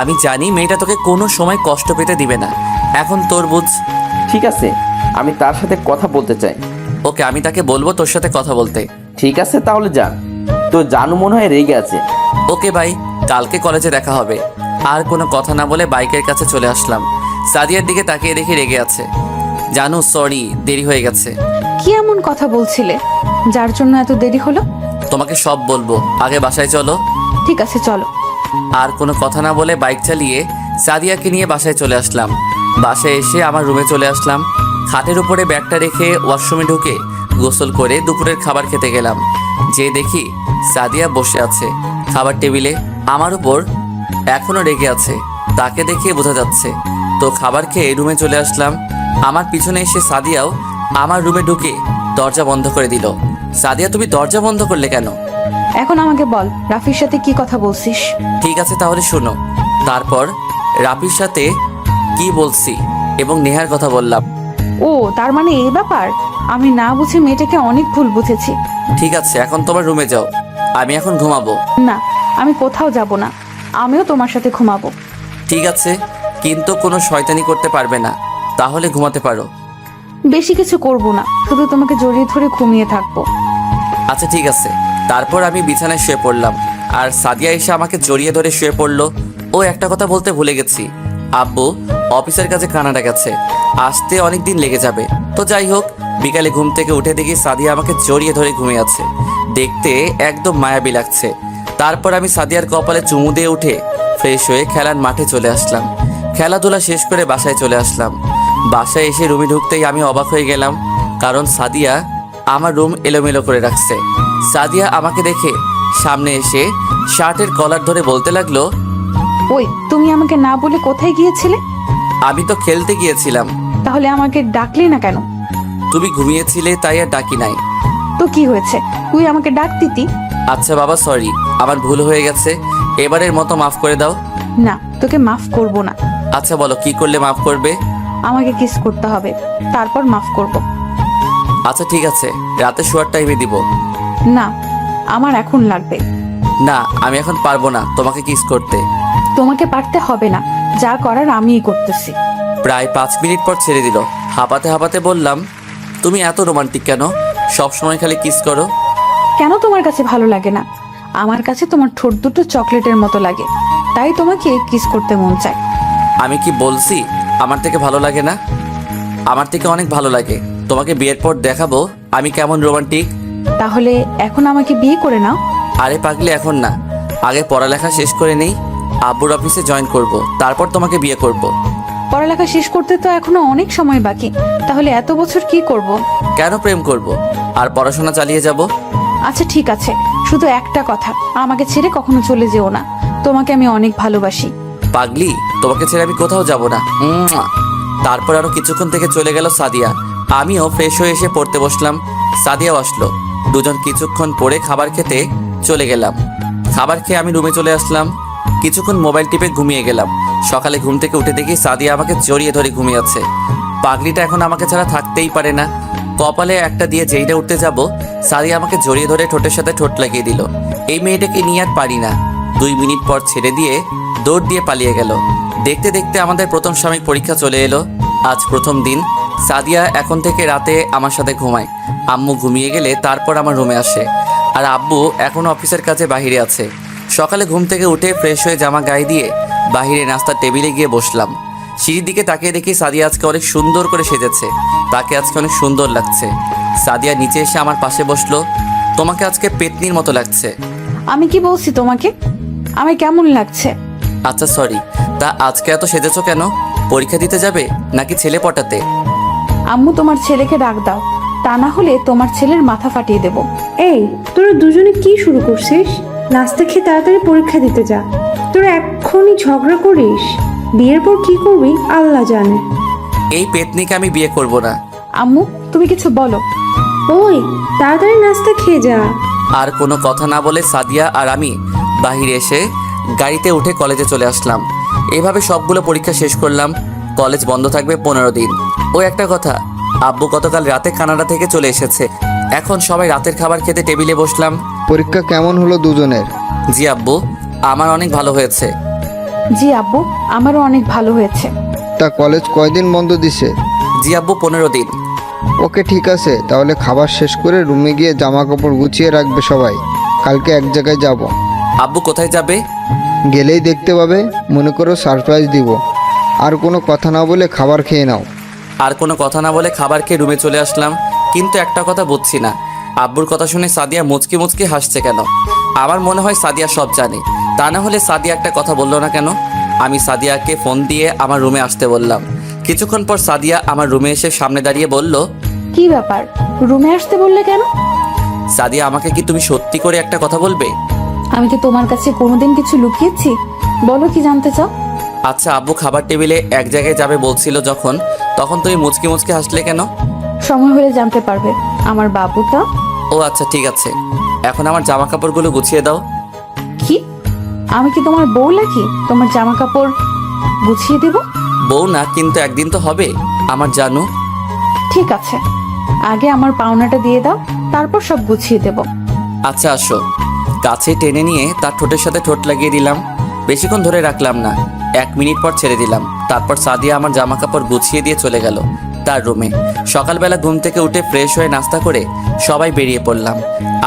আমি জানি মেয়েটা তোকে কোনো সময় কষ্ট পেতে দিবে না। এখন তোর বুঝ। ঠিক আছে, আমি তার সাথে কথা বলতে চাই। ওকে, আমি তাকে বলবো তোর সাথে কথা বলতে। ঠিক আছে, তাহলে যা। তো জানু মনে হয় রেগে আছে। ওকে ভাই, কালকে কলেজে দেখা হবে। আর কোনো কথা না বলে বাইকের কাছে চলে আসলাম। সাদিয়ার দিকে তাকিয়ে দেখি রেগে আছে। জানু সরি, দেরি হয়ে গেছে। কি এমন কথা বলছিলে যার জন্য এত দেরি হলো? তোমাকে সব বলবো, আগে বাসায় চলো। ঠিক আছে, চলো। আর কোনো কথা না বলে বাইক চালিয়ে সাদিয়াকে নিয়ে বাসায় চলে আসলাম। বাসায় এসে আমার রুমে চলে আসলাম। খাটের উপরে ব্যাগটা রেখে ওয়াশরুমে ঢুকে গোসল করে দুপুরের খাবার খেতে গেলাম। যে দেখি সাদিয়া বসে আছে খাবার টেবিলে, আমার উপর এখনো রেগে আছে। তাকে দেখে বোঝা যাচ্ছে। তো খাবার খেয়ে রুমে চলে আসলাম। আমার পিছনে এসে সাদিয়াও আমার রুমে ঢুকে দরজা বন্ধ করে দিল। সাদিয়া তুমি দরজা বন্ধ করলে কেন? এখন আমাকে বল, রাফির সাথে কি কথা বলছিস? ঠিক আছে তাহলে শোনো। তারপর রাফির সাথে কি বলছি এবং নেহার কথা বললাম। ও, তার মানে এই ব্যাপার। আমি না বুঝে মেয়েটাকে অনেক ভুল বুঝেছি। ঠিক আছে, এখন তোমার রুমে যাও, আমি এখন ঘুমাবো। না, আমি কোথাও যাব না, আমিও তোমার সাথে ঘুমাবো। ঠিক আছে, কিন্তু কোনো শয়তানি করতে পারবে না, তাহলে ঘুমাতে পারো। বেশি কিছু করব না, শুধু তোমাকে জড়িয়ে ধরে ঘুমিয়ে থাকবো। আচ্ছা ঠিক আছে। তারপর আমি বিছানায় শুয়ে পড়লাম, আর সাদিয়া এসে আমাকে জড়িয়ে ধরে শুয়ে পড়লো। ও একটা কথা বলতে ভুলে গেছি, আব্বু অফিসের কাছে কানাডা গেছে, আসতে অনেক দিন লেগে যাবে। তো যাই হোক, বিকালে ঘুম থেকে উঠে দেখি সাদিয়া আমাকে জড়িয়ে ধরে ঘুমিয়ে আছে। দেখতে একদম মায়াবী লাগছে। তারপর আমি সাদিয়ার কপালে চুমু দিয়ে উঠে ফ্রেশ হয়ে খেলার মাঠে চলে আসলাম। খেলাধুলা শেষ করে বাসায় চলে আসলাম। বাসায় এসে রুমে ঢুকতেই আমি অবাক হয়ে গেলাম, কারণ সাদিয়া আমার রুম এলোমেলো করে রাখছে। সাদিয়া আমাকে দেখে সামনে এসে শার্টের কলার ধরে বলতে লাগলো, ওই, তুমি আমাকে না বলে কোথায় গিয়েছিলে? আমি তো খেলতে গিয়েছিলাম। তাহলে আমাকে ডাকলি না কেন? তুমি ঘুমিয়েছিলে তাই আর ডাকি নাই। তো কি হয়েছে, তুই আমাকে ডাক দিতি। আচ্ছা বাবা, সরি, আমার ভুল হয়ে গেছে, এবারের মতো মাফ করে দাও। না, তোকে মাফ করব না। আচ্ছা বলো, কি করলে মাফ করবে? আমাকে কিস করতে হবে, তারপর মাফ করব। আচ্ছা ঠিক আছে, রাতে শোয়ার টাইমে দিব। না, আমার এখন লাগবে। না, আমি এখন পারবো না তোমাকে কিস করতে। তোমাকে পারতে হবে না, যা করার আমিই করতেছি। প্রায় 5 মিনিট পর ছেড়ে দিল। হাঁপাতে হাঁপাতে বললাম, তুমি এত রোমান্টিক কেন? সব সময় খালি কিস করো। কেন তোমার কাছে ভালো লাগে না? আমার কাছে তোমার ঠোঁট দুটো চকলেটের মতো লাগে, তাই তোমাকে কিস করতে মন চায়। আমি কি বলছি আমার থেকে ভালো লাগে না? আমার থেকে অনেক ভালো লাগে। তোমাকে বিয়ের পর দেখাবো আমি কেমন রোমান্টিক। তাহলে এখন আমাকে বিয়ে করে নাও। আরে পাগলি, এখন না, আগে পড়ালেখা শেষ করে নেই, আব্বুর অফিসে জয়েন করব, তারপর তোমাকে বিয়ে করব। পড়ালেখা শেষ করতে তো এখনো অনেক সময় বাকি, তাহলে এত বছর কি করব? কেন প্রেম করব আর পড়াশোনা চালিয়ে যাব? আচ্ছা ঠিক আছে, শুধু একটা কথা, আমাকে ছেড়ে কখনো চলে যেও না। তোমাকে আমি অনেক ভালোবাসি। পাগলি, তোমাকে ছেড়ে আমি কোথাও যাব না। তারপর আরো কিছুক্ষণ থেকে চলে গেল সাদিয়া। আমিও ফ্রেশ হয়ে এসে পড়তে বসলাম। সাদিয়াও আসলো। দুজন কিছুক্ষণ পরে খাবার খেতে চলে গেলাম। খাবার খেয়ে আমি রুমে চলে আসলাম। কিছুক্ষণ মোবাইল টিপে ঘুমিয়ে গেলাম। সকালে ঘুম থেকে উঠে দেখি সাদিয়া আমাকে জড়িয়ে ধরে ঘুমিয়েছে। পাগলিটা এখন আমাকে ছাড়া থাকতেই পারে না। কপালে একটা দিয়ে যেই না উঠতে যাব, সাদিয়া আমাকে জড়িয়ে ধরে ঠোঁটের সাথে ঠোঁট লাগিয়ে দিল। এই মেয়েটাকে নিয়ে আর পারি না। 2 মিনিট পর ছেড়ে দিয়ে দৌড় দিয়ে পালিয়ে গেল। দেখতে দেখতে আমাদের প্রথম সাময়িক পরীক্ষা চলে এলো। আজ প্রথম দিন। সাদিয়া এখন থেকে রাতে আমার সাথে ঘুমায়। আম্মু ঘুমিয়ে গেলে তারপর আমার রুমে আসে। আর আব্বু এখন অফিসের কাছে বাইরে আছে। সকালে ঘুম থেকে উঠে ফ্রেশ হয়ে জামা গায়ে দিয়ে বাইরে নাস্তার টেবিলে গিয়ে বসলাম। সিঁড়ির দিকে তাকিয়ে দেখি সাদিয়া আজকে অনেক সুন্দর করে সেজেছে। তাকে আজকে অনেক সুন্দর লাগছে। সাদিয়া নিচে এসে আমার পাশে বসলো। তোমাকে আজকে পেতনির মতো লাগছে। আমি কি বলছি তোমাকে? আমি কেমন লাগছে? আচ্ছা সরি, তা আজকে এত সেজেছো কেন? পরীক্ষা দিতে যাবে নাকি ছেলে পটাতে? আম্মু, তোমার ছেলেকে ডাক দাও, তা না হলে তোমার ছেলের মাথা ফাটিয়ে দেব। এই, তোরা দুজনে কি শুরু করছিস? নাস্তা খেয়ে তাড়াতাড়ি পরীক্ষা দিতে যা। তোরা এক্ষুনি ঝগড়া করিস, বিয়ের পর কি করবি আল্লাহ জানে। এই পেতনিকে আমি বিয়ে করব না। আম্মু, তুমি কিছু বলো। ওই, তাড়াতাড়ি নাস্তা খেয়ে যা। আর কোনো কথা না বলে সাদিয়া আর আমি বাহিরে এসে গাড়িতে উঠে কলেজে চলে আসলাম। এভাবে সবগুলো পরীক্ষা শেষ করলাম। কলেজ বন্ধ থাকবে 15 দিন। ও একটা কথা, আব্বু গতকাল রাতে কানাডা থেকে চলে এসেছে। এখন সবাই রাতের খাবার খেতে টেবিলে বসলাম। পরীক্ষা কেমন হলো দুজনের? জি আব্বু, আমার অনেক ভালো হয়েছে। জি আব্বু, আমারও অনেক ভালো হয়েছে। তা কলেজ কয়দিন বন্ধ দিছে? জি আব্বু, 15 দিন। ওকে ঠিক আছে, তাহলে খাবার শেষ করে রুমে গিয়ে জামা কাপড় গুছিয়ে রাখবে সবাই। কালকে এক জায়গায় যাব। আব্বু কোথায় যাবে? গেলেই দেখতে পাবে, মনে করো সারপ্রাইজ দিব। আর কোনো কথা না বলে খাবার খেয়ে নাও। আর কোনো কথা না বলে খাবার খেয়ে রুমে চলে আসলাম। কিন্তু একটা কথা বুঝছি না, আব্বুর কথা শুনে সাদিয়া মুচকি মুচকি হাসছে কেন? আমার মনে হয় সাদিয়া সব জানে। তা না হলে সাদিয়া একটা কথা বললো না কেন? আমি সাদিয়াকে ফোন দিয়ে আমার রুমে আসতে বললাম। কিছুক্ষণ পর সাদিয়া আমার রুমে এসে সামনে দাঁড়িয়ে বলল, কি ব্যাপার, রুমে আসতে বললে কেন? সাদিয়া, আমাকে কি তুমি সত্যি করে একটা কথা বলবে? আমি কি তোমার কাছে কোনোদিন কিছু লুকিয়েছি? বলো, কি জানতে চাও? আচ্ছা, আব্বু খাবার টেবিলে এক জায়গায় যাবে বলছিল যখন, তখন তুমি মুচকি মুচকি হাসলে কেন? সময় হলে জানতে পারবে। আমার বাবুটা। ও আচ্ছা ঠিক আছে, এখন আমার জামা কাপড়গুলো গুছিয়ে দাও। কি? আমি কি তোমার বউ নাকি তোমার জামা কাপড় গুছিয়ে দেব? বউ না, কিন্তু একদিন তো হবে আমার জানু। ঠিক আছে, আগে আমার পাওনাটা দিয়ে দাও, তারপর সব গুছিয়ে দেব। আচ্ছা আসো। কাছে টেনে নিয়ে তার ঠোঁটের সাথে ঠোঁট লাগিয়ে দিলাম। বেশিক্ষণ ধরে রাখলাম না, 1 মিনিট পর ছেড়ে দিলাম। তারপর সাদিয়া আমার জামা কাপড় গুছিয়ে দিয়ে চলে গেল তার রুমে। সকালবেলা ঘুম থেকে উঠে ফ্রেশ হয়ে নাস্তা করে সবাই বেরিয়ে পড়লাম।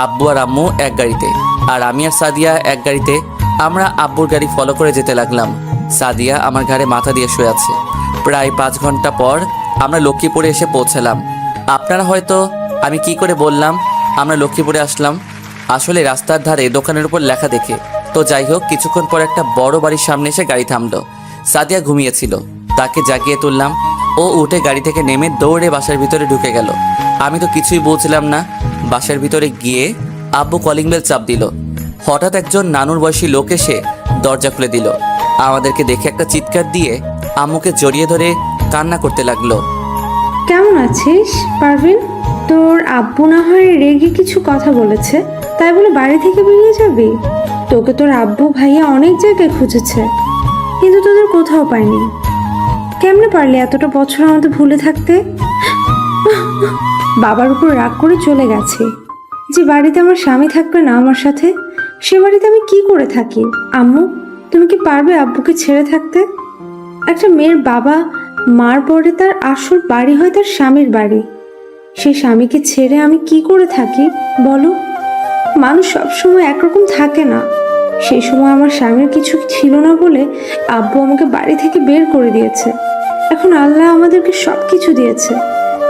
আব্বু আর আম্মু এক গাড়িতে, আর আমি আর সাদিয়া এক গাড়িতে। আমরা আব্বুর গাড়ি ফলো করে যেতে লাগলাম। সাদিয়া আমার ঘাড়ে মাথা দিয়ে শুয়ে আছে। প্রায় 5 ঘন্টা পর আমরা লক্ষ্মীপুরে এসে পৌঁছালাম। আপনারা হয়তো আমি কি করে বললাম আমরা লক্ষ্মীপুরে আসলাম, আসলে রাস্তার ধারে দোকানের উপর লেখা দেখে। তো যাই হোক, কিছুক্ষণ পর একটা বড় বাড়ির সামনে এসে গাড়ি থামলো। সাদিয়া ঘুমিয়েছিল, তাকে জাগিয়ে তুললাম। ও উঠে গাড়ি থেকে নেমে দৌড়ে বাসার ভিতরে ঢুকে গেল। আমি তো কিছুই বুঝলাম না। বাসার ভিতরে গিয়ে আব্বু কলিং বেল চাপ দিল। হঠাৎ একজন নানুর বয়সী লোক এসে দরজা খুলে দিল। আমাদেরকে দেখে একটা চিৎকার দিয়ে আম্মুকে জড়িয়ে ধরে কান্না করতে লাগলো। কেমন আছিস পারভিন? তোর আব্বু না হয় রেগে কিছু কথা বলেছে, তাই বলে বাড়ি থেকে বেরিয়ে যাবি? তোকে তোর আব্বু ভাইয়া অনেক জায়গায় খুঁজেছে, কিন্তু তোদের কোথাও পায়নি। কেমনে পারলি এতটা বছর আমাদের ভুলে থাকতে? বাবার উপর রাগ করে চলে গেছে। যে বাড়িতে আমার স্বামী থাকবে না আমার সাথে, সে বাড়িতে আমি কি করে থাকি? আম্মু, তুমি কি পারবে আব্বুকে ছেড়ে থাকতে? একটা মেয়ের বাবা মার পরে তার আসল বাড়ি হয় তার স্বামীর বাড়ি। সেই স্বামীকে ছেড়ে আমি কি করে থাকি বলো? মানুষ সবসময় একরকম থাকে না। সেই সময় আমার স্বামীর কিছু ছিল না বলে আব্বু আমাকে বাড়ি থেকে বের করে দিয়েছে। এখন আল্লাহ আমাদেরকে সব কিছু দিয়েছে,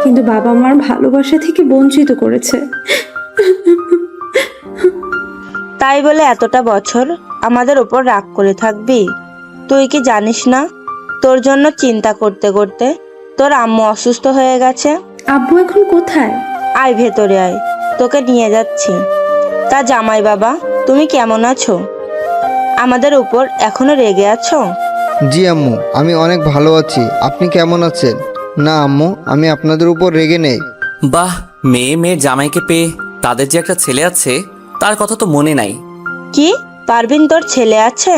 কিন্তু বাবা মার ভালোবাসা থেকে বঞ্চিত করেছে। তাই বলে এতটা বছর আমাদের উপর রাগ করে থাকবি? তুই কি জানিস না, তোর জন্য চিন্তা করতে করতে তোর আম্মু অসুস্থ হয়ে গেছে। আব্বু এখন কোথায়? আয় ভেতরে আয়, তোকে নিয়ে যাচ্ছি। তা জামাই বাবা, তুমি কেমন আছো? আমাদের উপর এখনো রেগে আছো? জি আম্মু, আমি অনেক ভালো আছি। আপনি কেমন আছেন? না আম্মু, আমি আপনাদের উপর রেগে নেই। বাহ, মেয়ে মেয়ের জামাইকে পেয়ে তাদের যে একটা ছেলে আছে তার কথা তো মনে নাই। কি পারভিন, তোর ছেলে আছে?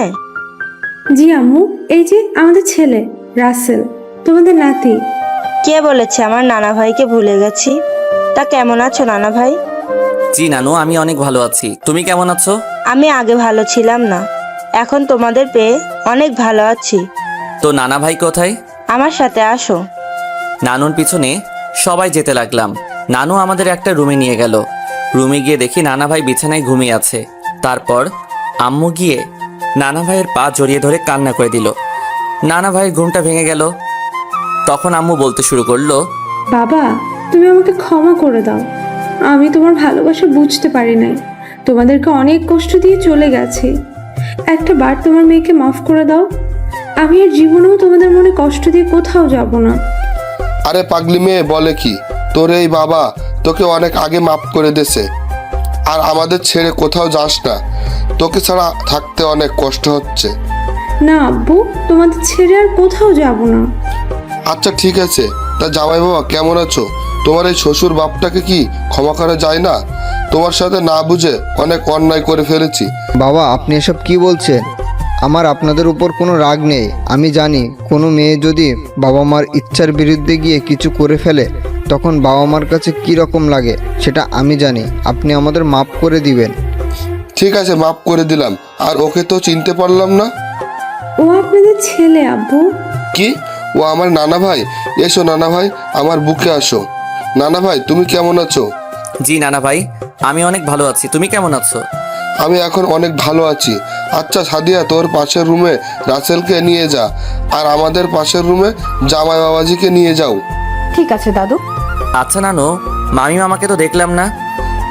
জি আম্মু, এই যে আমাদের ছেলে রাসেল, তোমাদের নাতি। কে বলেছে আমার নানা ভাইকে ভুলে গেছি? তা কেমন আছো নানা ভাই? জি নানু, আমি অনেক ভালো আছি। তুমি কেমন আছো? আমি আগে ভালো ছিলাম না, এখন তোমাদের পেয়ে অনেক ভালো আছি। তো নানা ভাই কোথায়? আমার সাথে আসো। নানুর পিছনে সবাই যেতে লাগলাম। নানু আমাদের একটা রুমে নিয়ে গেল। রুমে গিয়ে দেখি নানা ভাই বিছানায় ঘুমিয়ে আছে। তারপর আম্মু গিয়ে নানা ভাইয়ের পা জড়িয়ে ধরে কান্না করে দিল। নানা ভাইয়ের ঘুমটা ভেঙে গেল। তখন আম্মু বলতে শুরু করলো, বাবা, তুমি আমাকে ক্ষমা করে দাও। আমি তোমার ভালোবাসা বুঝতে পারি নাই, তোমাদেরকে অনেক কষ্ট দিয়ে চলে গেছি। একটা বার তোমার মেয়েকে মাফ করে দাও। আমি আর জীবনেও তোমাদের মনে কষ্ট দিয়ে কোথাও যাব না। আরে পাগলি মেয়ে বলে কি, তোর এই বাবা তোকে অনেক আগে মাফ করে দেছে, আর আমাদের ছেড়ে কোথাও যাস না। তোকে ছাড়া থাকতে অনেক কষ্ট হচ্ছে। না আব্বু, তোমাদের ছেড়ে আর কোথাও যাব না। আচ্ছা ঠিক আছে, তা জামাই বাবা কেমন আছো? তোমার এই শ্বশুর বাপটাকে কি ক্ষমা করা যায় না? তোমার সাথে না বুঝে অনেক অন্যায় করে ফেলেছি। বাবা, আপনি এসব কি বলছেন? আমার আপনাদের উপর কোনো রাগ নেই। আমি জানি কোনো মেয়ে যদি বাবা মার ইচ্ছার বিরুদ্ধে গিয়ে কিছু করে ফেলে তখন বাবা মার কাছে কী রকম লাগে সেটা আমি জানি। আপনি আমাদের মাফ করে দিবেন। ঠিক আছে, মাফ করে দিলাম। আর ওকে তো চিনতে পারলাম না। ও আপনাদের ছেলে আব্বু। কি, ও আমার নানা ভাই? এসো নানা ভাই, আমার বুকে আসো। নানা ভাই তুমি কেমন আছো? জি নানা ভাই, আমি অনেক ভালো আছি। তুমি কেমন আছো? আমি এখন অনেক ভালো আছি। আচ্ছা সাদিয়া, তোর পাশের রুমে রাসেলকে নিয়ে যা, আর আমাদের পাশের রুমে জামাই বাবাজিকে নিয়ে যাও। ঠিক আছে দাদু। আচ্ছা নানু, মামি মামাকে তো দেখলাম না।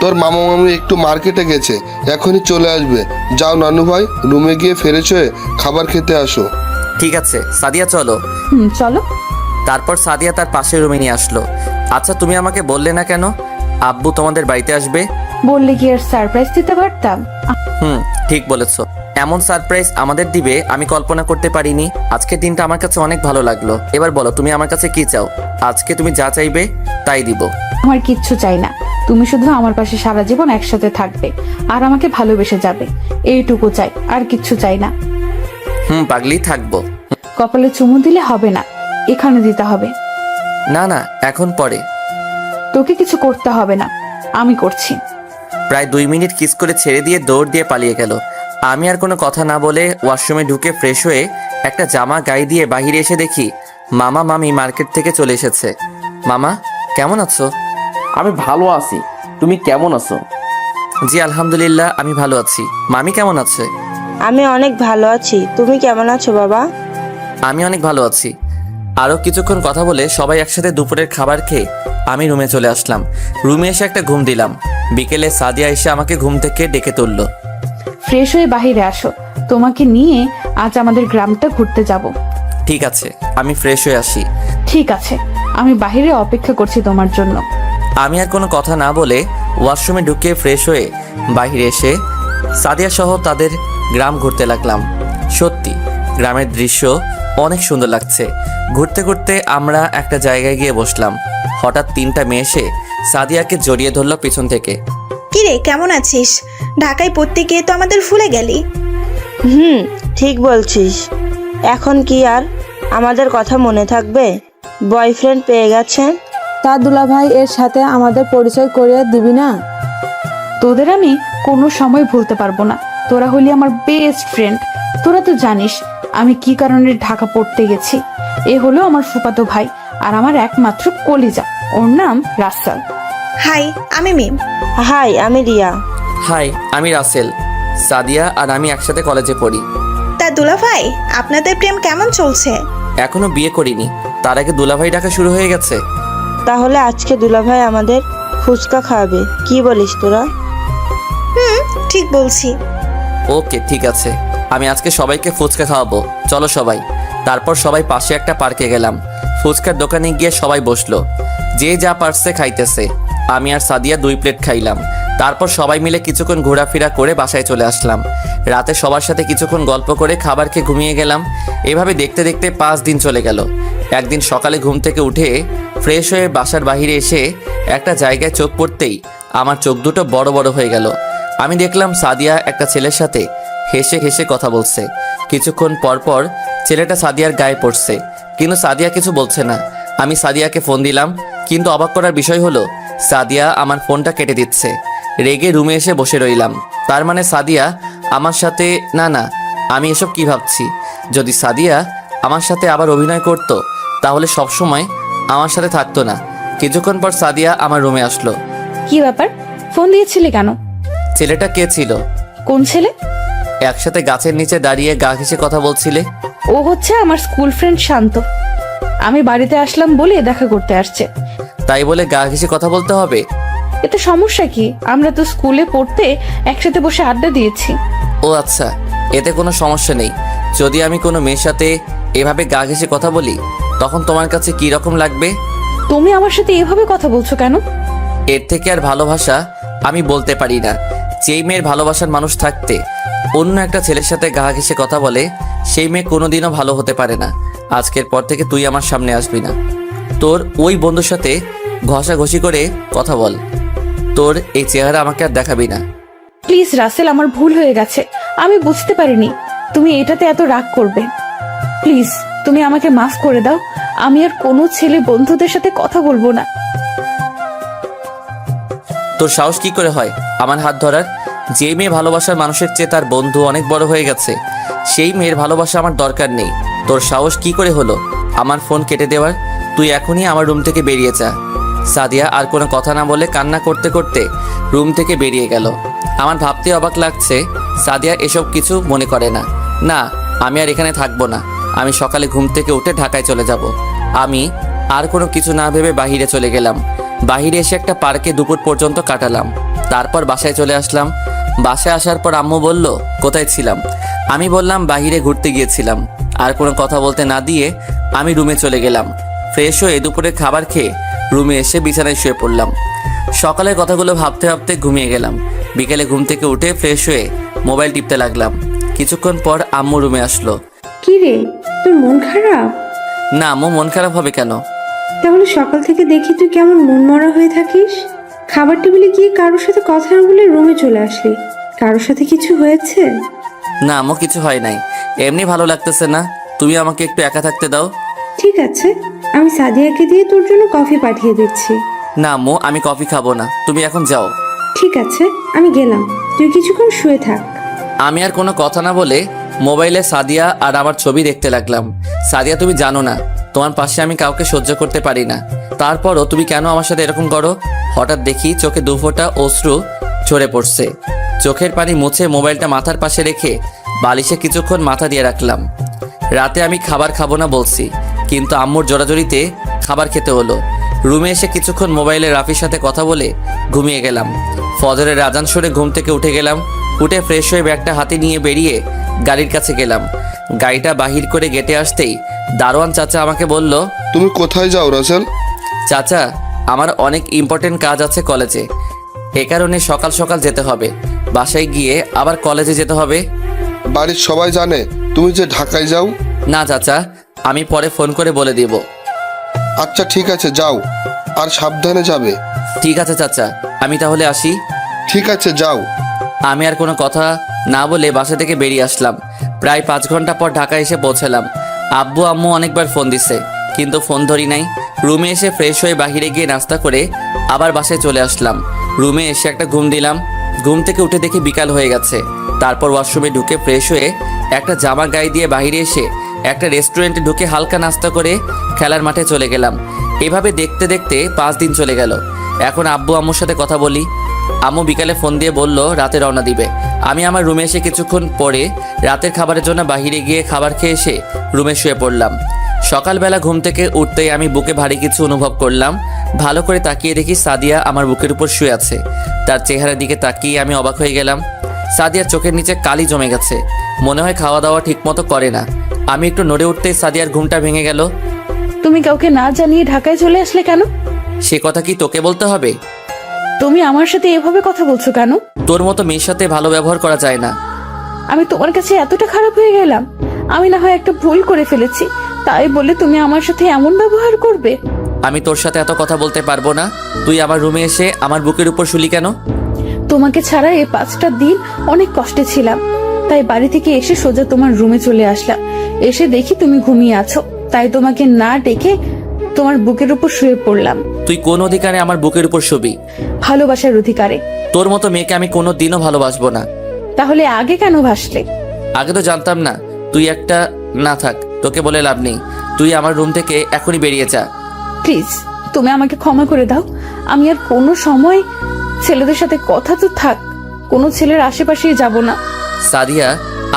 তোর মামা মামি একটু মার্কেটে গেছে, এখনই চলে আসবে। যাও নানু ভাই, রুমে গিয়ে ফ্রেশ হয়ে খাবার খেতে আসো। ঠিক আছে সাদিয়া, চলো। চলো। তারপর সাদিয়া তার পাশের রুমে নিয়ে আসলো। আচ্ছা তুমি আমাকে বললে না কেন আব্বু তোমাদের বাড়িতে আসবে? বললে কি আর সারপ্রাইজ দিতে পারতাম? ঠিক বলেছো। এমন সারপ্রাইজ আমাদের দিবে আমি কল্পনা করতে পারিনি। আজকের দিনটা আমার কাছে অনেক ভালো লাগলো। এবার বলো তুমি আমার কাছে কি চাও? আজকে তুমি যা চাইবে তাই দিব। আমার কিচ্ছু চাই না, তুমি শুধু আমার পাশে সারা জীবন একসাথে থাকবে আর আমাকে ভালোবেসে যাবে, এইটুকু চাই, আর কিচ্ছু চাই না। পাগলি থাকবো। কপালে চুমু দিলে হবে না, এখানে দিতে হবে। না না, এখন পরে। তোকে কিছু করতে হবে না, আমি করছি। প্রায় 2 মিনিট কিস করে ছেড়ে দিয়ে দৌড় দিয়ে পালিয়ে গেল। আমি আর কোনো কথা না বলে ওয়াশরুমে ঢুকে ফ্রেশ হয়ে একটা জামা গায়ে দিয়ে বাহিরে এসে দেখি মামা মামি মার্কেট থেকে চলে এসেছে। মামা কেমন আছো? আমি ভালো আছি, তুমি কেমন আছো? জি আলহামদুলিল্লাহ, আমি ভালো আছি। মামি কেমন আছে? আমি অনেক ভালো আছি। তুমি কেমন আছো বাবা? আমি অনেক ভালো আছি। আরও কিছুক্ষণ কথা বলে সবাই একসাথে দুপুরের খাবার খেয়ে আমি রুমে চলে আসলাম। রুমে এসে একটা ঘুম দিলাম। বিকেলে সাদিয়া এসে আমাকে ঘুম থেকে ডেকে তুললো। ফ্রেশ হয়ে বাহিরে আসো, তোমাকে নিয়ে আজ আমাদের গ্রামটা ঘুরতে যাব। ঠিক আছে, আমি ফ্রেশ হয়ে আসি। ঠিক আছে, আমি বাহিরে অপেক্ষা করছি তোমার জন্য। আমি আর কোনো কথা না বলে ওয়াশরুমে ঢুকে ফ্রেশ হয়ে বাইরে এসে সাদিয়া সহ তাদের গ্রাম ঘুরতে লাগলাম। সত্যি গ্রামের দৃশ্য অনেক সুন্দর লাগছে। ঘুরতে ঘুরতে আমরা একটা জায়গায় গিয়ে বসলাম। হঠাৎ 3টা মেয়ে এসে সাদিয়াকে জড়িয়ে ধরলো পিছন থেকে। কিরে, কেমন আছিস? ঢাকায় পড়তে গিয়ে তো আমাদের ভুলে গেলি। ঠিক বলছিস। এখন কি আর আমাদের কথা মনে থাকবে? বয়ফ্রেন্ড পেয়ে গেছে। তা দুলাভাই, এর সাথে আমাদের পরিচয় করিয়ে দিবি না? তোদের আমি কোনো সময় ভুলতে পারবো না, তোরা হলি আমার বেস্ট ফ্রেন্ড। তোরা তো জানিস আমি কি কারণে ঢাকা পড়তে গেছি। এ হলো আমার ফুফাতো ভাই আর আমার একমাত্র কলিজা, ওর নাম রাসেল। হাই, আমি মিম। হাই, আমি রিয়া। হাই, আমি রাসেল। সাদিয়া আর আমি একসাথে কলেজে পড়ি। তা দুলা ভাই, আপনাদের প্রেম কেমন চলছে? এখনো বিয়ে করিনি, তার আগে দুলাভাই ডাকা শুরু হয়ে গেছে। তাহলে আজকে দুলাভাই আমাদের ফুচকা খাওয়াবে, কি বলিস তোরা? ঠিক বলছি। ওকে ঠিক আছে, আমি আজকে সবাইকে ফুচকা খাওয়াবো। চলো সবাই। তারপর সবাই পাশে একটা পার্কে গেলাম। ফুচকার দোকানে গিয়ে সবাই বসলো, যে যা পারছে খাইতেছে। আমি আর সাদিয়া 2 প্লেট খাইলাম। তারপর সবাই মিলে কিছুক্ষণ ঘোরাফেরা করে বাসায় চলে আসলাম। রাতে সবার সাথে কিছুক্ষণ গল্প করে খাবার খেয়ে ঘুমিয়ে গেলাম। এভাবে দেখতে দেখতে 5 দিন চলে গেল। একদিন সকালে ঘুম থেকে উঠে ফ্রেশ হয়ে বাসার বাইরে এসে একটা জায়গায় চোখ পড়তেই আমার চোখ দুটো বড় বড় হয়ে গেল। আমি দেখলাম সাদিয়া একটা ছেলের সাথে হেসে হেসে কথা বলছে। কিছুক্ষণ পর পর ছেলেটা সাদিয়ার গায়ে পড়ছে, কিন্তু সাদিয়া কিছু বলছে না। আমি সাদিয়াকে ফোন দিলাম, কিন্তু অবাক করার বিষয় হলো সাদিয়া আমার ফোনটা কেটে দিচ্ছে। রেগে রুমে এসে বসে রইলাম। তার মানে সাদিয়া আমার সাথে না, আমি এসব কি ভাবছি? যদি সাদিয়া আমার সাথে আবার অভিনয় করত তাহলে সবসময় আমার সাথে থাকতো না। কিছুক্ষণ পর সাদিয়া আমার রুমে আসলো। কি ব্যাপার, ফোন দিয়েছিলে কেন? ছেলেটা কে ছিল? কোন ছেলে? একসাথে গাছের নিচে দাঁড়িয়ে গা ঘেঁষে কথা বলছিলে। ও হচ্ছে আমার স্কুল ফ্রেন্ড শান্ত। আমি বাড়িতে আসলাম বলে দেখা করতে আসছে। তাই বলে গা ঘেঁষে কথা বলতে হবে? এতে সমস্যা কি? আমরা তো স্কুলে পড়তে একসাথে বসে আড্ডা দিয়েছি। ও আচ্ছা, এতে কোনো সমস্যা নেই। যদি আমি কোনো মেয়ের সাথে এভাবে গা ঘেঁষে কথা বলি তখন তোমার কাছে কি রকম লাগবে? তুমি আমার সাথে এভাবে কথা বলছো কেন? এর থেকে আর ভালোবাসা আমি বলতে পারি না। যেই মেয়ের ভালোবাসার মানুষ থাকতে অন্য একটা ছেলের সাথে গা ঘেঁষে কথা বলে সেই মেয়ে কোনোদিনও ভালো হতে পারে না। আজকের পর থেকে তুই আমার সামনে আসবি না। তোর ওই বন্ধুর সাথে ঘষাঘষি করে কথা বল। তোর এই চেহারা আমাকে আর দেখাবি না। প্লিজ রাসেল, আমার ভুল হয়ে গেছে। আমি বুঝতে পারিনি তুমি এটাতে এত রাগ করবে। প্লিজ তুমি আমাকে মাফ করে দাও। আমি আর কোনো ছেলে বন্ধুদের সাথে কথা বলবো না। তোর সাহস কি করে হয় আমার হাত ধরার? যে মেয়ে ভালোবাসার মানুষের চেয়ে তার বন্ধু অনেক বড় হয়ে গেছে, সেই মেয়ের ভালোবাসা আমার দরকার নেই। তোর সাহস কি করে হলো আমার ফোন কেটে দেওয়ার? তুই এখনই আমার রুম থেকে বেরিয়ে যা। সাদিয়া আর কোনো কথা না বলে কান্না করতে করতে রুম থেকে বেরিয়ে গেল। আমার ভাবতে অবাক লাগছে সাদিয়া এসব কিছু মনে করে না। না, আমি আর এখানে থাকবো না। আমি সকালে ঘুম থেকে উঠে ঢাকায় চলে যাব। আমি আর কোনো কিছু না ভেবে বাহিরে চলে গেলাম। বাহিরে এসে একটা পার্কে দুপুর পর্যন্ত কাটালাম। তারপর বাসায় চলে আসলাম। বাসায় আসার পর আম্মু বলল কোথায় ছিলাম। আমি বললাম বাহিরে ঘুরতে গিয়েছিলাম। আর কোনো কথা বলতে না দিয়ে আমি রুমে চলে গেলাম। ফ্রেশ হয়ে দুপুরের খাবার খেয়ে রুমে এসে বিছানায় শুয়ে পড়লাম। সকালের কথাগুলো ভাবতে ভাবতে ঘুমিয়ে গেলাম। বিকেলে ঘুম থেকে উঠে ফ্রেশ হয়ে মোবাইল টিপতে লাগলাম। কিছুক্ষণ পর আম্মু রুমে আসলো। কি রে, তোর মন খারাপ? না আম্মু, মন খারাপ হবে কেন? তাহলে সকাল থেকে দেখি তুই কেমন মনমরা হয়ে থাকিস। খাবার টেবিলে গিয়ে কারোর সাথে কথা না বলে রুমে চলে আসলি। কারোর সাথে কিছু হয়েছে? না আম্মু, কিছু হয় নাই। এমনি ভালো লাগতেছে না। তুমি আমাকে একটু একা থাকতে দাও। ঠিক আছে, আমি সাদিয়াকে দিয়ে তোর জন্য কফি পাঠিয়ে দিচ্ছি। না আম্মু, আমি কফি খাবো না। তুমি এখন যাও। ঠিক আছে, আমি গেলাম। তুই কিছুক্ষণ শুয়ে থাক। আমি আর কোনো কথা না বলে মোবাইলে সাদিয়া আর আমার ছবি দেখতে লাগলাম। সাদিয়া, তুমি জানো না তোমার পাশে আমি কাউকে সহ্য করতে পারি না। তারপরও তুমি কেন আমার সাথে এরকম করো? হঠাৎ দেখি চোখে 2 ফোঁটা অশ্রু ঝরে পড়ছে। চোখের পানি মুছে মোবাইলটা মাথার পাশে রেখে বালিশে কিছুক্ষণ মাথা দিয়ে রাখলাম। রাতে আমি খাবার খাবো না বলছি, কিন্তু আম্মুর জোরাজোরিতে খাবার খেতে হলো। রুমে এসে কিছুক্ষণ মোবাইলে রাফির সাথে কথা বলে ঘুমিয়ে গেলাম। ফজরের আজান শুনে ঘুম থেকে উঠে গেলাম। উঠে ফ্রেশ হয়ে ব্যাগটা হাতে নিয়ে বেরিয়ে গাড়ির কাছে গেলাম। গাড়িটা বাহির করে গেটে আসতেই দারোয়ান চাচা আমাকে বলল, তুমি কোথায় যাও রাসেল? চাচা, আমার অনেক ইম্পর্টেন্ট কাজ আছে কলেজে, এ কারণে সকাল সকাল যেতে হবে। বাসায় গিয়ে আবার কলেজে যেতে হবে। বাড়ির সবাই জানে তুমি যে ঢাকায় যাও? না চাচা, আমি পরে ফোন করে বলে দিব। আচ্ছা ঠিক আছে, যাও, আর সাবধানে যাবে। ঠিক আছে চাচা, আমি তাহলে আসি। ঠিক আছে, যাও। আমি আর কোনো কথা না বলে বাসা থেকে বেরিয়ে আসলাম। প্রায় 5 ঘন্টা পর ঢাকায় এসে পৌঁছালাম। আব্বু আম্মু অনেকবার ফোন দিছে, কিন্তু ফোন ধরি নাই। রুমে এসে ফ্রেশ হয়ে বাহিরে গিয়ে নাস্তা করে আবার বাসায় চলে আসলাম। রুমে এসে একটা ঘুম দিলাম। ঘুম থেকে উঠে দেখি বিকাল হয়ে গেছে। তারপর ওয়াশরুমে ঢুকে ফ্রেশ হয়ে একটা জামা গায়ে দিয়ে বাইরে এসে একটা রেস্টুরেন্টে ঢুকে হালকা নাস্তা করে খেলার মাঠে চলে গেলাম। এভাবে দেখতে দেখতে 5 দিন চলে গেল। এখন আব্বু আম্মুর সাথে কথা বলি। আম্মু বিকালে ফোন দিয়ে বলল রাতে রওনা দিবে। আমি আমার রুমে এসে কিছুক্ষণ পরে রাতের খাবারের জন্য বাইরে গিয়ে খাবার খেয়ে এসে রুমে শুয়ে পড়লাম। সকালবেলা ঘুম থেকে উঠতেই আমি বুকে ভারী কিছু অনুভব করলাম। ভালো করে তাকিয়ে দেখি সাদিয়া আমার বুকের উপর শুয়ে আছে। তার চেহারার দিকে তাকিয়ে আমি অবাক হয়ে গেলাম। সাদিয়ার চোখের নিচে কালি জমে গেছে, মনে হয় খাওয়া দাওয়া ঠিকমতো করে না। আমি একটু নড়ে উঠতেই সাদিয়ার ঘুমটা ভেঙে গেল। তুমি কাউকে না জানিয়ে ঢাকায় চলে আসলে কেন? সে কথা কি তোকে বলতে হবে? তুমি আমার সাথে এভাবে কথা বলছো কেন? তোর মতো মেয়ের সাথে ভালো ব্যবহার করা যায় না। আমি তোমার কাছে এতটা খারাপ হয়ে গেলাম? আমি না হয় একটা ভুল করে ফেলেছি, তাই বলে তুমি আমার সাথে এমন ব্যবহার করবে? আমি তোর সাথে এত কথা বলতে পারবো না। তুই আমার রুমে এসে আমার বুকের উপর শুলি কেন? তোমাকে ছাড়া এই 5টা দিন অনেক কষ্টে ছিলাম, তাই বাড়ি থেকে এসে সোজা তোমার রুমে চলে আসলাম। এসে দেখি তুমি ঘুমিয়ে আছো, তাই তোমাকে না ডেকে তোমার বুকের উপর শুয়ে পড়লাম। তুই কোন অধিকারে আমার বুকের উপর শুবি? ভালোবাসার অধিকারে। তোর মতো মেয়েকে আমি কোনো দিনও ভালোবাসবো না। তাহলে আগে কেন ভাসলে? আগে তো জানতাম না। তুই একটা না থাক, তোকে বলে লাভ নেই। তুই আমার রুম থেকে এখনই বেরিয়ে যা। প্লিজ তুমি আমাকে ক্ষমা করে দাও। আমি আর কোনো সময় ছেলেদের সাথে কথা তো থাক, কোনো ছেলের আশেপাশেই যাব না। সাদিয়া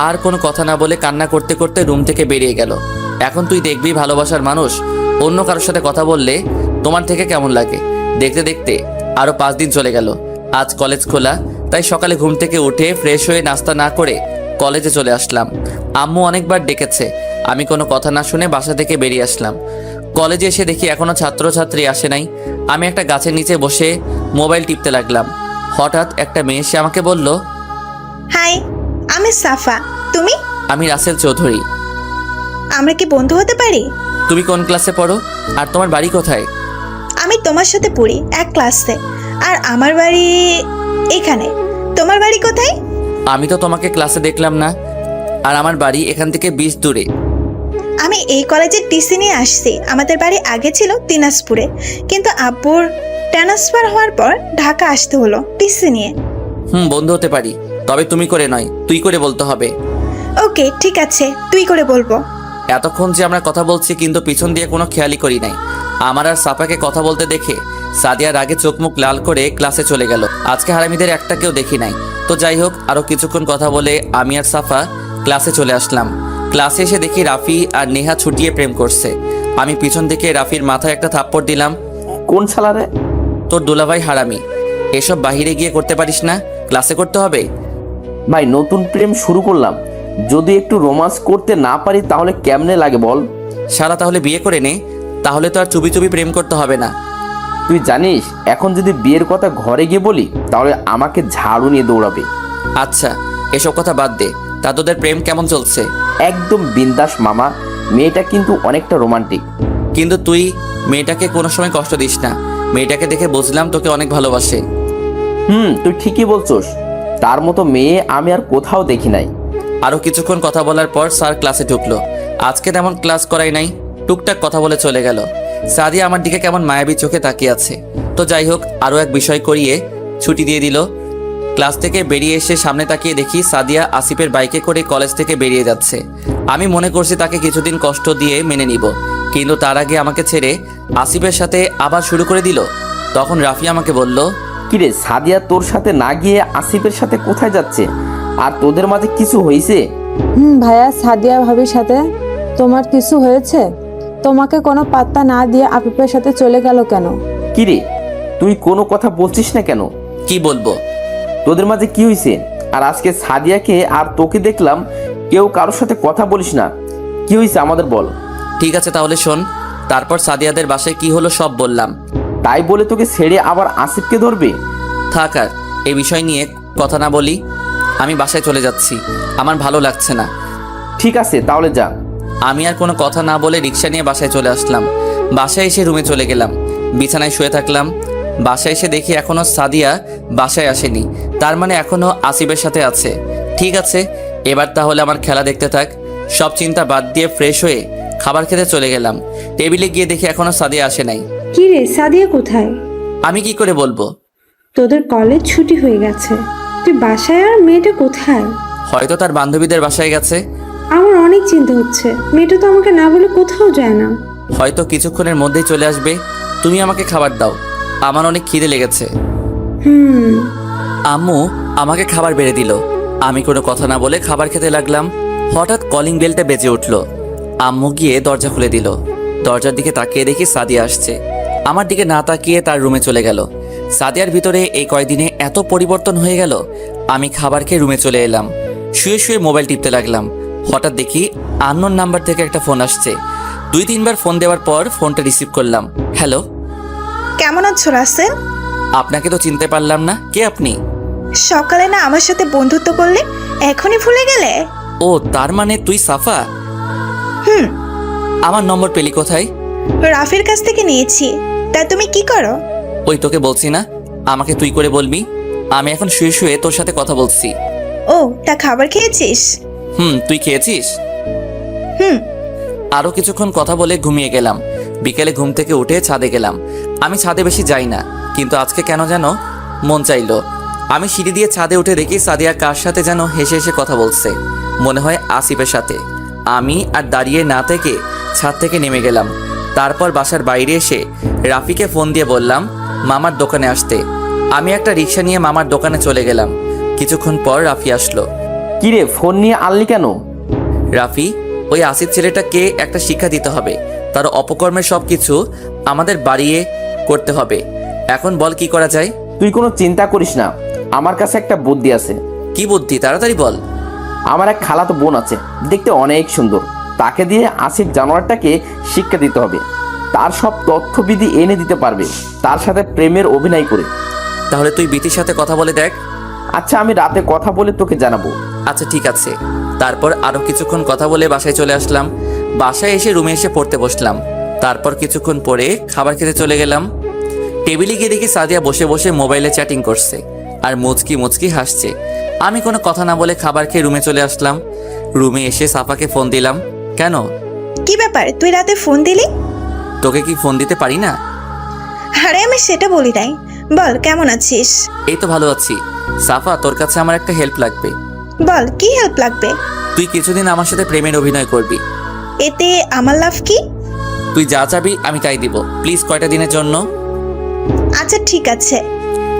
আর কোনো কথা না বলে কান্না করতে করতে রুম থেকে বেরিয়ে গেল। এখন তুই দেখবি ভালোবাসার মানুষ অন্য কারোর সাথে কথা বললে তোমার থেকে কেমন লাগে। দেখতে দেখতে আরো 5 দিন চলে গেল। আজ কলেজ খোলা, তাই সকালে ঘুম থেকে উঠে ফ্রেশ হয়ে নাস্তা না করে কলেজে চলে আসলাম। আম্মু অনেকবার ডেকেছে, আমি কোনো কথা না শুনে বাসা থেকে বেরিয়ে আসলাম। কলেজে এসে দেখি এখনো ছাত্রছাত্রী আসে নাই। আমি একটা গাছের নিচে বসে মোবাইল টিপতে লাগলাম। হঠাৎ একটা মেয়ে এসে আমাকে বলল, হাই, আমি সাফা। তুমি? আমি রাসেল চৌধুরী। আমরা কি বন্ধু হতে পারি? তুমি কোন ক্লাসে পড়ো আর তোমার বাড়ি কোথায়? আমি তোমার সাথে পড়ি এক ক্লাসে, আর আমার বাড়ি এখানে। তোমার বাড়ি কোথায়? আমি তো তোমাকে ক্লাসে দেখলাম না, আর আমার বাড়ি এখান থেকে 20 দূরে। আমি এই কলেজের টিসি নিয়ে আসছি। আমাদের বাড়ি আগে ছিল দিনাজপুরে, কিন্তু আব্বুর ট্রান্সফার হওয়ার পর ঢাকা আসতে হলো টিসি নিয়ে। বন্ধু হতে পারি, তবে তুমি করে নয়, তুই করে বলতে হবে। ওকে ঠিক আছে, তুই করে বলবো। এতক্ষণ যে আমরা কথা বলছি কিন্তু পিছন দিয়ে কোনো খেয়ালই করি নাই। আমার আর সাফাকে কথা বলতে দেখে সাদিয়ার আগে চোখ মুখ লাল করে ক্লাসে চলে গেল। আজকে হারামিদের একটা কেউ দেখি নাই। তো যাই হোক, আরো কিছুক্ষণ কথা বলে আমি আর সাফা ক্লাসে চলে আসলাম। ক্লাসে এসে দেখি রাফি আর নেহা ছুটিয়ে প্রেম করছে। আমি পিছন থেকে রাফির মাথায় একটা থাপ্পড় দিলাম। কোন শালারে? তোর দুলাভাই হারামি। এসব বাহিরে গিয়ে করতে পারিস না, ক্লাসে করতে হবে। ভাই নতুন প্রেম শুরু করলাম, যদি একটু রোমান্স করতে না পারি তাহলে কেমনে লাগে বল? শালা তাহলে বিয়ে করে নে, তাহলে তো আর চুপি চুপি প্রেম করতে হবে না। তুই জানিস এখন যদি বিয়ের কথা ঘরে গিয়ে বলি তাহলে আমাকে ঝাড়ু নিয়ে দৌড়াবে। আচ্ছা এসব কথা বাদ দে, তা তোদের প্রেম কেমন চলছে? একদম বিন্দাস মামা, মেয়েটা কিন্তু অনেকটা রোমান্টিক। কিন্তু তুই মেয়েটাকে কোনো সময় কষ্ট দিস না। মেয়েটাকে দেখে বুঝলাম তোকে অনেক ভালোবাসে। তুই ঠিকই বলছস, তার মতো মেয়ে আমি আর কোথাও দেখি নাই। আরো কিছুক্ষণ কথা বলার পর স্যার ক্লাসে ঢুকলো। আজকে তেমন ক্লাস করাই নাই, টুকটাক কথা বলে চলে গেল। সাদিয়া আমার দিকে কেমন মায়াবী চোখে তাকিয়ে আছে। তো যাই হোক, আরো এক বিষয় করিয়ে ছুটি দিয়ে দিল। ক্লাস থেকে বেরিয়ে এসে সামনে তাকিয়ে দেখি সাদিয়া আসিফের বাইকে করে কলেজ থেকে বেরিয়ে যাচ্ছে। আমি মনে করছি তাকে কিছুদিন কষ্ট দিয়ে মেনে নিব, কিন্তু তার আগে আমাকে ছেড়ে আসিফের সাথে আবার শুরু করে দিল। তখন রাফি আমাকে বলল, কিরে সাদিয়া তোর সাথে না গিয়ে আসিফের সাথে কোথায় যাচ্ছে? আর তোদের মাঝে কিছু হয়েছে? ভাইয়া, সাদিয়া ভাবির সাথে তোমার কিছু হয়েছে? তোমাকে কোনো পাত্তা না দিয়ে আফিফের সাথে চলে গেল কেন? কিরে তুই কোনো কথা বলছিস না কেন? কি বলবো? তোদের মাঝে কি হয়েছে? আর আজকে সাদিয়াকে আর তোকে দেখলাম কেউ কারোর সাথে কথা বলিস না, কি হয়েছে আমাদের বল। ঠিক আছে তাহলে শোন। তারপর সাদিয়াদের বাসায় কি হলো সব বললাম। তাই বলে তোকে ছেড়ে আবার আসিফকে ধরবে? থাক আর এই বিষয় নিয়ে কথা না বলি। আমি বাসায় চলে যাচ্ছি, আমার ভালো লাগছে না। ঠিক আছে তাহলে যা। আমি আর কোনো কথা না বলে রিক্সা নিয়ে বাসায় চলে আসলাম। বাসায় এসে রুমে চলে গেলাম, বিছানায় শুয়ে থাকলাম। বাসায় এসে দেখি এখনো সাদিয়া বাসায় আসেনি, তার মানে এখনো আসিফের সাথে আছে। ঠিক আছে, এবার তাহলে আমার খেলা দেখতে থাক। সব চিন্তা বাদ দিয়ে ফ্রেশ হয়ে খাবার খেতে চলে গেলাম। টেবিলে গিয়ে দেখি এখনো সাদিয়া আসে নাই। কি রে, সাদিয়া কোথায়? আমি কি করে বলবো? তোদের কলেজ ছুটি হয়ে গেছে, তুই বাসায়, আর মেয়েটা কোথায়? হয়তো তার বান্ধবীদের বাসায় গেছে। আমার অনেক চিন্তা হচ্ছে, মেয়েটা তো আমাকে না বলে কোথাও যায় না। হয়তো কিছুক্ষণের মধ্যেই চলে আসবে। তুমি আমাকে খাবার দাও, আমার অনেক খিদে লেগেছে। আম্মু আমাকে খাবার বেড়ে দিল। আমি কোনো কথা না বলে খাবার খেতে লাগলাম। হঠাৎ কলিং বেলটা বেজে উঠল। আম্মু গিয়ে দরজা খুলে দিল। দরজার দিকে তাকিয়ে দেখি সাদিয়া আসছে। আমার দিকে না তাকিয়ে তার রুমে চলে গেল। সাদিয়ার ভিতরে এই কয়দিনে এত পরিবর্তন হয়ে গেল। আমি খাবার খেয়ে রুমে চলে এলাম। শুয়ে শুয়ে মোবাইল টিপতে লাগলাম। হঠাৎ দেখি আননোন নাম্বার থেকে একটা ফোন আসছে। 2-3 বার ফোন দেওয়ার পর ফোনটা রিসিভ করলাম। হ্যালো, কেমন আছো রাসেল? আপনাকে তো চিনতে পারলাম না, কে আপনি? সকালে না আমার সাথে বন্ধুত্ব করলে, এখনই ভুলে গেলে? ও তার মানে তুই সাফা? হুম। আমার নম্বর পেলি কোথায়? রাফির কাছ থেকে নিয়েছি। তা তুমি কি করো? ওই তোকে বলছি না আমাকে তুই করে বলবি। আমি এখন শুয়ে শুয়ে তোর সাথে কথা বলছি। ও, তা খাবার খেয়েছিস? তুই খেয়েছিস? হুম। আরও কিছুক্ষণ কথা বলে ঘুমিয়ে গেলাম। বিকেলে ঘুম থেকে উঠে ছাদে গেলাম। আমি ছাদে বেশি যাই না, কিন্তু আজকে কেন যেন মন চাইলো। আমি সিঁড়ি দিয়ে ছাদে উঠে দেখি সাদিয়া কার সাথে যেন হেসে হেসে কথা বলছে, মনে হয় আসিফের সাথে। আমি আর দাঁড়িয়ে না থেকে ছাদ থেকে নেমে গেলাম। তারপর বাসার বাইরে এসে রাফিকে ফোন দিয়ে বললাম মামার দোকানে আসতে। আমি একটা রিক্সা নিয়ে মামার দোকানে চলে গেলাম। কিছুক্ষণ পর রাফি আসলো। কিরে, ফোন নিয়ে আনলি কেন? রাফি, ওই আসিফ ছেলেটাকে একটা শিক্ষা দিতে হবে। তার অপকর্মের সব কিছু আমাদের বাড়িয়ে করতে হবে। এখন বল কি করা যায়? তুই কোনো চিন্তা করিস না, আমার কাছে একটা বুদ্ধি আছে। কি বুদ্ধি, তাড়াতাড়ি বল। আমার এক খালাতো বোন আছে, দেখতে অনেক সুন্দর। তাকে দিয়ে আসিফ জানোয়ারটাকে শিক্ষা দিতে হবে। তার সব তথ্যবিধি এনে দিতে পারবে, তার সাথে প্রেমের অভিনয় করে। তাহলে তুই বিতির সাথে কথা বলে দেখ। আচ্ছা, আমি রাতে কথা বলে তোকে জানাবো। আচ্ছা ঠিক আছে। তারপর আরও কিছুক্ষণ কথা বলে বাসায় চলে আসলাম। বাসায় এসে রুমে এসে পড়তে বসলাম। তারপর কিছুক্ষণ পরে খাবার খেতে চলে গেলাম। টেবিলে গিয়ে দেখি সাদিয়া বসে বসে মোবাইলে চ্যাটিং করছে আর মুচকি মুচকি হাসছে। আমি কোনো কথা না বলে খাবার খেয়ে রুমে চলে আসলাম। রুমে এসে সাফাকে ফোন দিলাম। কেন? কি ব্যাপার, তুই রাতে ফোন দিলি? তোকে কি ফোন দিতে পারি না? আরে আমি সেটা বলি নাই। বল, কেমন আছিস? এই তো ভালো আছি। সাফা, তোর কাছে আমার একটা হেল্প লাগবে। বল, কি হেল্প লাগবে? তুই কিছুদিন আমার সাথে প্রেমের অভিনয় করবি। এতে আমার লাভ কি? তুই যা চাবি আমি তাই দিব, প্লিজ কয়টা দিনের জন্য। আচ্ছা ঠিক আছে।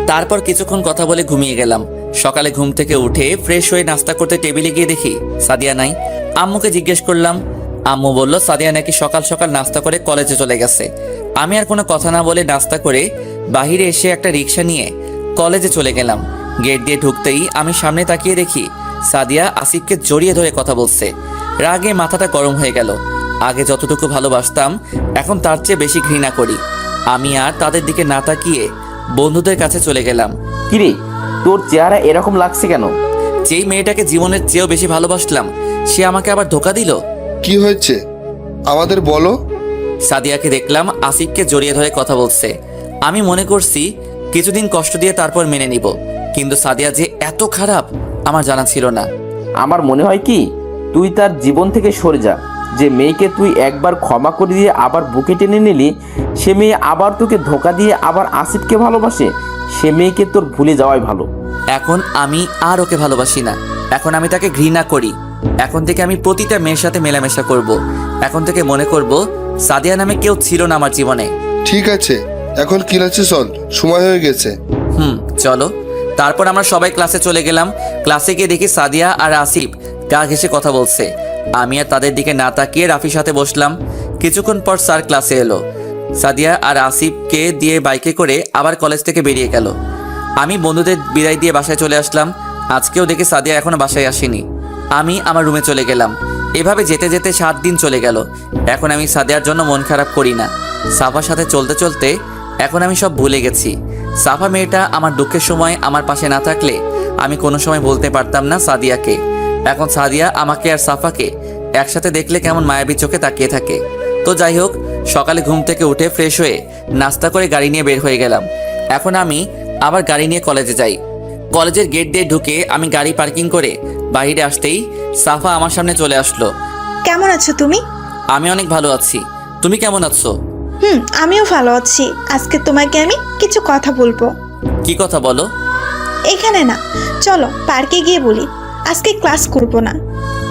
তারপর কিছুক্ষণ কথা বলে ঘুমিয়ে গেলাম। সকালে ঘুম থেকে উঠে ফ্রেশ হয়ে নাস্তা করতে টেবিলে গিয়ে দেখি সাদিয়া নাই। আম্মুকে জিজ্ঞেস করলাম। আম্মু বলল সাদিয়া নাকি সকাল সকাল নাস্তা করে কলেজে চলে গেছে। আমি আর কোনো কথা না বলে নাস্তা করে বাহিরে এসে একটা রিক্সা নিয়ে কলেজে চলে গেলাম। গেট দিয়ে ঢুকতেই আমি সামনে তাকিয়ে দেখি সাদিয়া আসিফকে জড়িয়ে ধরে কথা বলছে। রাগে মাথাটা গরম হয়ে গেল। আগে যতটুকু ভালোবাসতাম এখন তার চেয়ে বেশি ঘৃণা করি। আমি আর তাদের দিকে না তাকিয়ে বন্ধুদের কাছে চলে গেলাম। কিরে, তোর চেহারা এরকম লাগছে কেন? যেই মেয়েটাকে জীবনের চেয়েও বেশি ভালোবাসলাম সে আমাকে আবার ধোকা দিল। কি হয়েছে আমাদের বলো? সাদিয়াকে দেখলাম আসিফকে জড়িয়ে ধরে কথা বলছে। আমি মনে করছি কিছুদিন কষ্ট দিয়ে তারপর মেনে নিব, কিন্তু সাদিয়া যে এত খারাপ আমার জানা ছিল না। আমার মনে হয় কি, তুই তার জীবন থেকে সরে যা। যে মেয়েকে তুই একবার ক্ষমা করে দিয়ে আবার বুকে টেনে নিলি, সে মেয়ে আবার তোকে ধোকা দিয়ে আবার আসিফকে ভালোবাসে। সে মেয়েকে তোর ভুলে যাওয়াই ভালো। এখন আমি আর ওকে ভালোবাসি না, এখন আমি তাকে ঘৃণা করি। এখন থেকে আমি প্রতিটা মেয়ের সাথে মেলামেশা করব। এখন থেকে মনে করব সাদিয়া নামে কেউ ছিল না আমার জীবনে। ঠিক আছে, এখন ক্লাসে চল, সময় হয়ে গেছে। চলো। তারপর আমরা সবাই ক্লাসে চলে গেলাম। ক্লাসে গিয়ে দেখি সাদিয়া আর আসিফ গা ঘেঁষে কথা বলছে। আমি আর তাদের দিকে না তাকিয়ে রাফির সাথে বসলাম। কিছুক্ষণ পর স্যার ক্লাসে এলো। সাদিয়া আর আসিফকে দিয়ে বাইকে করে আবার কলেজ থেকে বেরিয়ে গেল। আমি বন্ধুদের বিদায় দিয়ে বাসায় চলে আসলাম। আজকেও দেখি সাদিয়া এখনো বাসায় আসেনি। আমি আমার রুমে চলে গেলাম। এভাবে যেতে যেতে 7 দিন চলে গেল। এখন আমি সাদিয়ার জন্য মন খারাপ করি না। সাফার সাথে চলতে চলতে এখন আমি সব ভুলে গেছি। সাফা মেয়েটা আমার দুঃখের সময় আমার পাশে না থাকলে আমি কোনো সময় বলতে পারতাম না সাদিয়াকে। এখন সাদিয়া আমাকে আর সাফাকে একসাথে দেখলে কেমন মায়াবী চোখে তাকিয়ে থাকে। তো যাই হোক, সকালে ঘুম থেকে উঠে ফ্রেশ হয়ে নাস্তা করে গাড়ি নিয়ে বের হয়ে গেলাম। এখন আমি আবার গাড়ি নিয়ে কলেজে যাই। কলেজের গেট দিয়ে ঢুকে আমি গাড়ি পার্কিং করে বাইরে আসতেই সাফা আমার সামনে চলে আসলো। কেমন আছো তুমি? আমি অনেক ভালো আছি, তুমি কেমন আছো? আমিও ভালো আছি। আজকে তোমাকে আমি কিছু কথা বলবো। কি কথা বলো? এখানে না, চলো পার্কে গিয়ে বলি। আজকে ক্লাস করব না।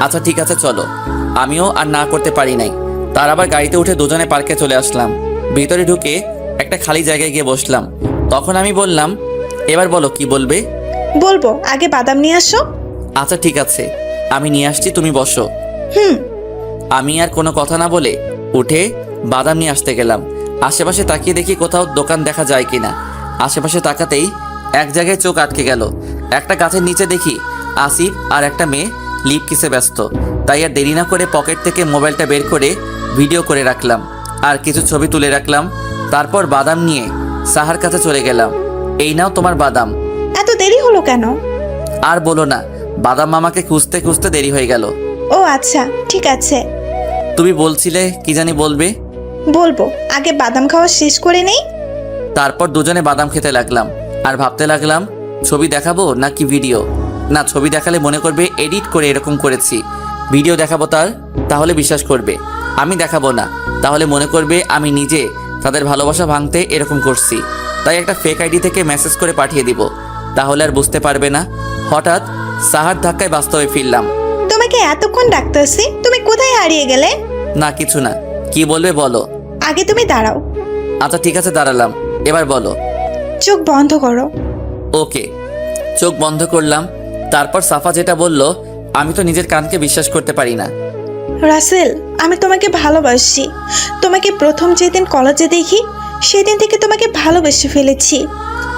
আচ্ছা ঠিক আছে চলো। আমিও আর না করতে পারি নাই। তার আবার গাড়িতে উঠে দুজনে পার্কে চলে আসলাম। ভিতরে ঢুকে একটা খালি জায়গায় গিয়ে বসলাম। তখন আমি বললাম, এবার বলো কি বলবে? বলবো, আগে বাদাম নিয়ে আসো। আচ্ছা ঠিক আছে, আমি নিয়ে আসছি, তুমি বসো। আমি আর কোনো কথা না বলে উঠে বাদাম নিয়ে আসতে গেলাম। আশেপাশে তাকিয়ে দেখি কোথাও দোকান দেখা যায় কিনা। আশেপাশে তাকাতেই এক জায়গায় চোখ আটকে গেল। একটা গাছের নিচে দেখি আসিফ আর একটা মেয়ে লিপ কিসে ব্যস্ত। তাই আর দেরি না করে পকেট থেকে মোবাইলটা বের করে ভিডিও করে রাখলাম আর কিছু ছবি তুলে রাখলাম। তারপর বাদাম নিয়ে সাহার কাছে চলে গেলাম। এই নাও তোমার বাদাম। এত দেরি হলো কেন? আর বলো না, বাদাম মামাকে খুঁজতে খুঁজতে দেরি হয়ে গেল। ও আচ্ছা, ঠিক আছে, তুমি বলছিলে কি জানি বলবে। বলবো, আগে বাদাম খাওয়া শেষ করে নেই। তারপর দুজনে বাদাম খেতে লাগলাম আর ভাবতে লাগলাম ছবি দেখাবো নাকি ভিডিও। না, ছবি দেখালে মনে করবে এডিট করে এরকম করেছি। ভিডিও দেখাবো তাহলে বিশ্বাস করবে। আমি দেখাবো না, তাহলে মনে করবে আমি নিজে তাদের ভালোবাসা ভাঙতে এরকম করছি। তাই একটা ফেক আইডি থেকে মেসেজ করে পাঠিয়ে দিব, তাহলে আর বুঝতে পারবে না। হঠাৎ সাহার ধাক্কায় বাস্তবে ফিরলাম। তোমাকে এতক্ষণ ডাকতেছি, তুমি কোথায় হারিয়ে গেলে? না কিছু না, কি বলবে বলো। আগে তুমি দাঁড়াও। আচ্ছা ঠিক আছে, দাঁড়ালাম, এবার বলো। চোখ বন্ধ করো। ওকে, চোখ বন্ধ করলাম। তারপর সাফা যেটা বলল আমি তো নিজের কানকে বিশ্বাস করতে পারি না। রাসেল, আমি তোমাকে ভালোবাসি। তোমাকে প্রথম যেদিন কলেজে দেখি সেদিন থেকে তোমাকে ভালোবেসে ফেলেছি।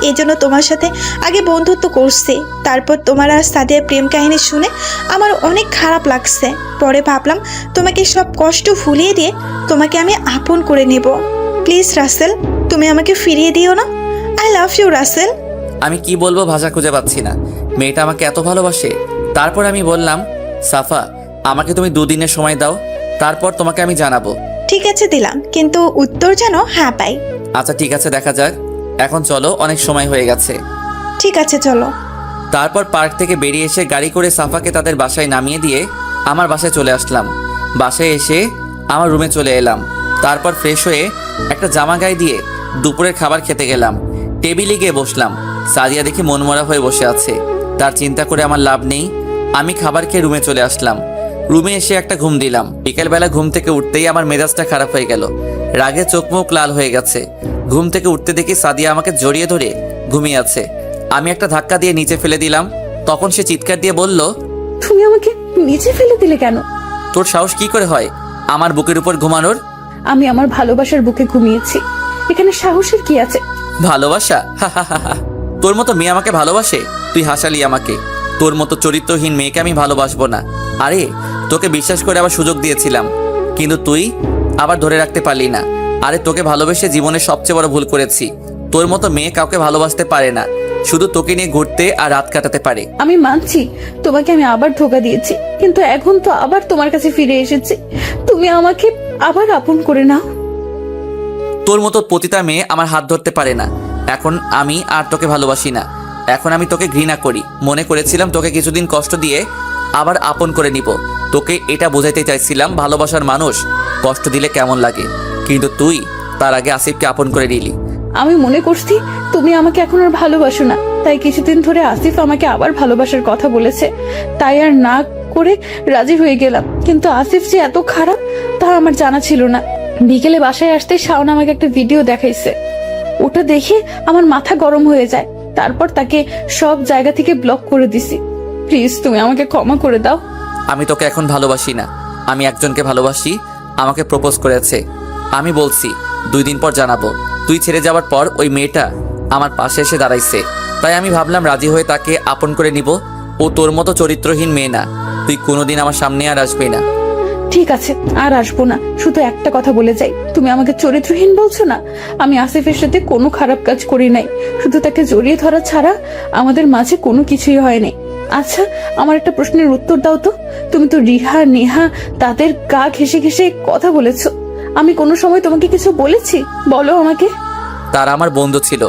এই জন্য তোমার সাথে আগে বন্ধুত্ব করছি। তারপর তোমার আর সাদিয়ার প্রেম কাহিনী শুনে আমার অনেক খারাপ লাগছে। পরে ভাবলাম তোমাকে সব কষ্ট ভুলিয়ে দিয়ে তোমাকে আমি আপন করে নেব। প্লিজ রাসেল, তুমি আমাকে ফিরিয়ে দিও না। I love you Rasel. আমি কি বলবো, ভাষা খুঁজে পাচ্ছি না। মেয়েটা আমাকে এত ভালোবাসে। তারপর আমি বললাম, সাফা আমাকে তুমি 2 দিনের সময় দাও, তারপর তোমাকে আমি জানাবো। ঠিক আছে, দিলাম, কিন্তু উত্তর যেন হ্যাঁ পাই। আচ্ছা ঠিক আছে, দেখা যাক। এখন চলো, অনেক সময় হয়ে গেছে। ঠিক আছে, চলো। তারপর পার্ক থেকে বেরিয়ে এসে গাড়ি করে সাফাকে তাদের বাসায় নামিয়ে দিয়ে আমার বাসায় চলে আসলাম। বাসায় এসে আমার রুমে চলে এলাম। তারপর ফ্রেশ হয়ে একটা জামা গায়ে দিয়ে দুপুরের খাবার খেতে গেলাম। টেবিলে গিয়ে বসলাম। সাদিয়া দেখি মনমরা হয়ে বসে আছে। তার চিন্তা করে আমার লাভ নেই। আমি খাবার খেয়ে রুমে চলে আসলাম। রুমে এসে একটা ঘুম দিলাম। বিকেলবেলা ঘুম থেকে উঠতেই আমার মেজাজটা খারাপ হয়ে গেল। রাগে চোখ মুখ লাল হয়ে গেছে। ঘুম থেকে উঠতে দেখি সাদিয়া আমাকে জড়িয়ে ধরে ঘুমিয়ে আছে। আমি একটা ধাক্কা দিয়ে নিচে ফেলে দিলাম। তখন সে চিৎকার দিয়ে বলল, তুমি আমাকে নিচে ফেলে দিলে কেন? তোর সাহস কি করে হয় আমার বুকের উপর ঘুমানোর? আমি আমার ভালোবাসার বুকে ঘুমিয়েছি, এখানে সাহসের কি আছে? ভালোবাসা? তোর মতো মেয়ে আমাকে ভালোবাসে? তুই হাসালি আমাকে। তোর মতো চরিত্রহীন মেয়েকে আমি ভালোবাসবো না। আরে তোকে বিশ্বাস করে আবার সুযোগ দিয়েছিলাম, কিন্তু তুই আবার ধরে রাখতে পারলি না। আরে তোকে ভালোবেসে জীবনের সবচেয়ে বড় ভুল করেছি। তোর মতো মেয়ে কাউকে ভালোবাসতে পারে না, শুধু তোকে নিয়ে ঘুরতে আর রাত কাটাতে পারে। আমি মানছি তোমাকে আমি আবার ধোকা দিয়েছি, কিন্তু এখন তো আবার তোমার কাছে ফিরে এসেছি। তুমি আমাকে আবার আপন করে নাও। তোর মতো পতিতা মেয়ে আমার হাত ধরতে পারে না। এখন আমি আর তোকে ভালোবাসি না। এখন আমি তোকে ঘৃণা করি। মনে করেছিলাম তোকে কিছুদিন কষ্ট দিয়ে আবার আপন করে নিব। তোকে এটা বোঝাইতে চাইছিলাম ভালোবাসার মানুষ কষ্ট দিলে কেমন লাগে, কিন্তু তুই তার আগে আসিফকে আপন করে নিলি। আমি মনে করছি তুমি আমাকে এখন আর ভালোবাসো না, তাই কিছুদিন ধরে আসিফ আমাকে আবার ভালোবাসার কথা বলেছে, তাই আর না করে রাজি হয়ে গেলাম। কিন্তু আসিফ যে এত খারাপ তা আমার জানা ছিল না। বিকেলে বাসায় আসতে শাওন আমাকে একটা ভিডিও দেখাইছে। ওটা দেখে আমার মাথা গরম হয়ে যায়। তারপর তাকে সব জায়গা থেকে ব্লক করে দিছি। প্লিজ তুমি আমাকে ক্ষমা করে দাও। আমি তোকে এখন ভালোবাসি না। আমি একজনকে ভালোবাসি, আমাকে প্রপোজ করেছে। আমি বলছি 2 দিন পর জানাবো। তুই ছেড়ে যাওয়ার পর ওই মেয়েটা আমার পাশে এসে দাঁড়াইছে, তাই আমি ভাবলাম রাজি হয়ে তাকে আপন করে নিব। ও তোর মতো চরিত্রহীন মেয়ে না। তুই কোনোদিন আমার সামনে আর আসবি না। ঠিক আছে, আর আসবো না। শুধু একটা কথা বলে যাই, তুমি আমাকে চরিত্রহীন বলছো না? আমি আসিফের সাথে কোনো খারাপ কাজ করি নাই, শুধু তাকে জড়িয়ে ধরা ছাড়া আমাদের মাঝে কোনো কিছুই হয়নি। আচ্ছা, আমার একটা প্রশ্নের উত্তর দাও তো। তুমি তো রিহা নেহা তাদের গা ঘেঁষে ঘেঁষে কথা বলেছো, আমি কোনো সময় তোমাকে কিছু বলেছি? বলো আমাকে। তারা আমার বন্ধু ছিল।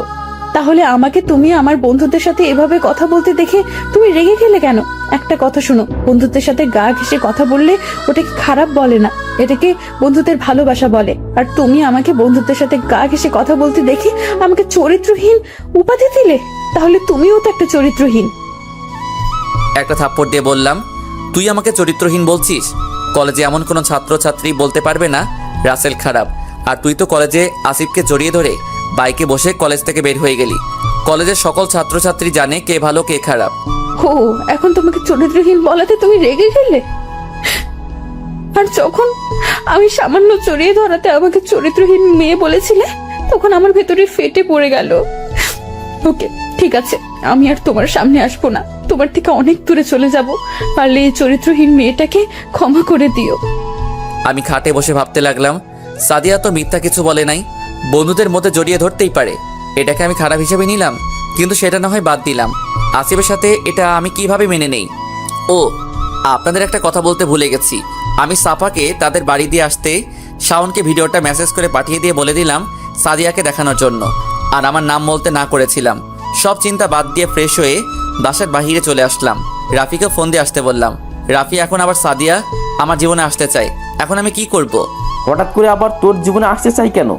তাহলে আমাকে তুমি আমার বন্ধুদের সাথে এভাবে কথা বলতে দেখে তুমি রেগে গেলে কেন? একটা কথা শোনো, বন্ধুদের সাথে গা ঘেঁষে কথা বললে ওটাকে খারাপ বলে না, এটাকে বন্ধুদের ভালোবাসা বলে। আর তুমি আমাকে বন্ধুদের সাথে গা ঘেঁষে কথা বলতে দেখে আমাকে চরিত্রহীন উপাধি দিলে, তাহলে তুমিও তো একটা চরিত্রহীন। একটা থাপ্পড় দিয়ে বললাম, তুই আমাকে চরিত্রহীন বলছিস? কলেজে এমন কোনো ছাত্রছাত্রী বলতে পারবে না রাসেল খারাপ। আর তুই তো কলেজে আসিফকে জড়িয়ে ধরে বাইকে বসে কলেজ থেকে বের হয়ে গেলি। কলেজের সকল ছাত্রছাত্রী জানে কে ভালো কে খারাপ। ও, এখন তোমাকে চরিত্রহীন বলাতে তুমি রেগে গেলে? আর যখন আমি সামান্য জড়িয়ে ধরাতে আমাকে চরিত্রহীন মেয়ে বলেছিলে, তখন আমার ভেতরে ফেটে পড়ে গেল। ওকে, ঠিক আছে, আমি আর তোমার সামনে আসবো না, তোমার থেকে অনেক দূরে চলে যাব। পারলে এই চরিত্রহীন মেয়েটাকে ক্ষমা করে দিও। আমি খাটে বসে ভাবতে লাগলাম, সাদিয়া তো মিথ্যা কিছু বলে নাই। বন্ধুদের মধ্যে জড়িয়ে ধরতেই পারে, এটাকে আমি খারাপ হিসেবে নিলাম। কিন্তু সেটা না হয় বাদ দিলাম, আসিফের সাথে এটা আমি কিভাবে মেনে নেই? ও, আপনাদের একটা কথা বলতে ভুলে গেছি। আমি সাফাকে তাদের বাড়ি দিয়ে আসতে শাওনকে ভিডিওটা মেসেজ করে পাঠিয়ে দিয়ে বলে দিলাম সাদিয়াকে দেখানোর জন্য, আর আমার নাম বলতে না করেছিলাম। সব চিন্তা বাদ দিয়ে ফ্রেশ হয়ে বাসার বাহিরে চলে আসলাম। রাফিকে ফোন দিয়ে আসতে বললাম। রাফি এখন আবার সাদিয়া আমার জীবনে আসতে চায়। এখন আমি কি করব? হঠাৎ করে আবার তোর জীবনে আসতে চাই কেন?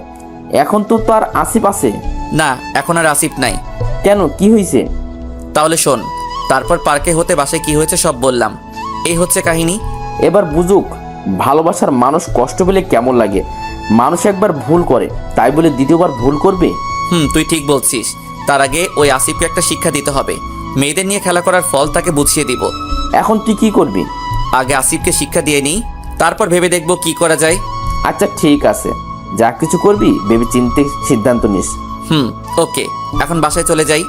এখন তো তার আসিফ আছে। না, এখন আর আসিফ নাই। কেন, কি হয়েছে? তাহলে শোন। তারপর পার্কে হতে বাসায় কি হয়েছে সব বললাম। এই হচ্ছে কাহিনী। এবার বুঝুক ভালোবাসার মানুষ কষ্ট পেলে কেমন লাগে। মানুষ একবার ভুল করে, তাই বলে দ্বিতীয়বার ভুল করবে? তুই ঠিক বলছিস। তার আগে ওই আসিফকে একটা শিক্ষা দিতে হবে। মেয়েদের নিয়ে খেলা করার ফল তাকে বুঝিয়ে দিব। এখন তুই কি করবি? আগে আসিফকে শিক্ষা দিয়ে নিই, তারপর ভেবে দেখব কি করা যায়। আচ্ছা ঠিক আছে, যা কিছু করবি ভেবে চিন্তে সিদ্ধান্ত নিস। ওকে, এখন বাসায় চলে যাই,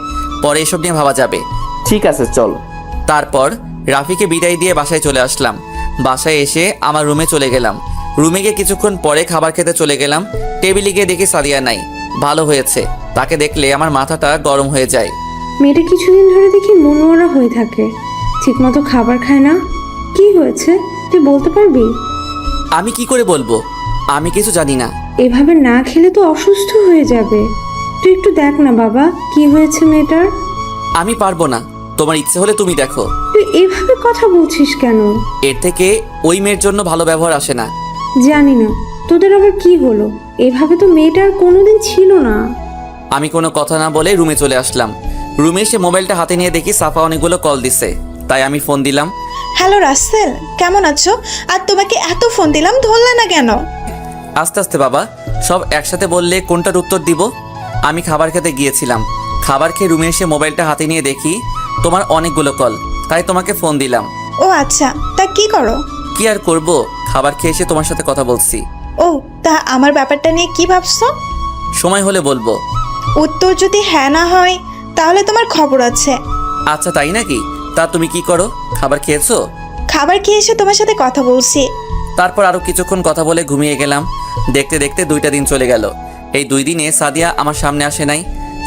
পরে এসব নিয়ে ভাবা যাবে। ঠিক আছে, চল। তারপর রাফিকে বিদায় দিয়ে বাসায় চলে আসলাম। বাসায় এসে আমার রুমে চলে গেলাম। রুমে গিয়ে কিছুক্ষণ পরে খাবার খেতে চলে গেলাম। টেবিলে গিয়ে দেখি সাদিয়া নাই। ভালো হয়েছে, তাকে দেখলে আমার মাথাটা গরম হয়ে যায়। মেয়েটা কিছুদিন ধরে দেখি মনমরা হয়ে থাকে, ঠিকমতো খাবার খায় না। কি হয়েছে তুই বলতে পারবি? আমি কি করে বলবো? আমি কিছু জানি না। এভাবে না খেলে তো অসুস্থ হয়ে যাবে। তুই একটু দেখ না বাবা, কি হয়েছে মেয়েটার। আমি পারবো না, তোমার ইচ্ছে হলে তুমি দেখো। তুই এভাবে কথা বলছিস কেন? এর থেকে ওই মেয়ের জন্য ভালো ব্যবহার আসে না। জানি না তোদের আবার কি হলো, এভাবে তো মেয়েটার কোনোদিন ছিল না। আমি কোনো কথা না বলে রুমে চলে আসলাম। রুমে এসে মোবাইলটা হাতে নিয়ে দেখি সাফা অনেকগুলো কল দিছে, তাই আমি ফোন দিলাম। হ্যালো রাসেল, কেমন আছো? আর তোমাকে এত ফোন দিলাম, ধরলে না কেন? আস্তে আস্তে বাবা, সব একসাথে বললে কোনটার উত্তর দিব? আমি খাবার খেতে গিয়েছিলাম। খাবার খেয়ে রুমে এসে মোবাইলটা হাতে নিয়ে দেখি তোমার অনেকগুলো কল, তাই তোমাকে ফোন দিলাম। ও আচ্ছা, তা কি করো? কি আর করব, খাবার খেয়ে এসে তোমার সাথে কথা বলছি। ও, তা আমার ব্যাপারটা নিয়ে কি ভাবছো? সময় হলে বলবো। উত্তর যদি হ্যাঁ না হয় তাহলে তোমার খবর আছে। আচ্ছা তাই নাকি? তা তুমি কি করো? খাবার খেয়েছো? খাবার খেয়ে এসে তোমার সাথে কথা বলছি। তারপর আরো কিছুক্ষণ কথা বলে ঘুমিয়ে গেলাম। দেখতে দেখতে 2টা দিন চলে গেল। এই 2 দিনে সাদিয়া আমার সামনে আসে নাই।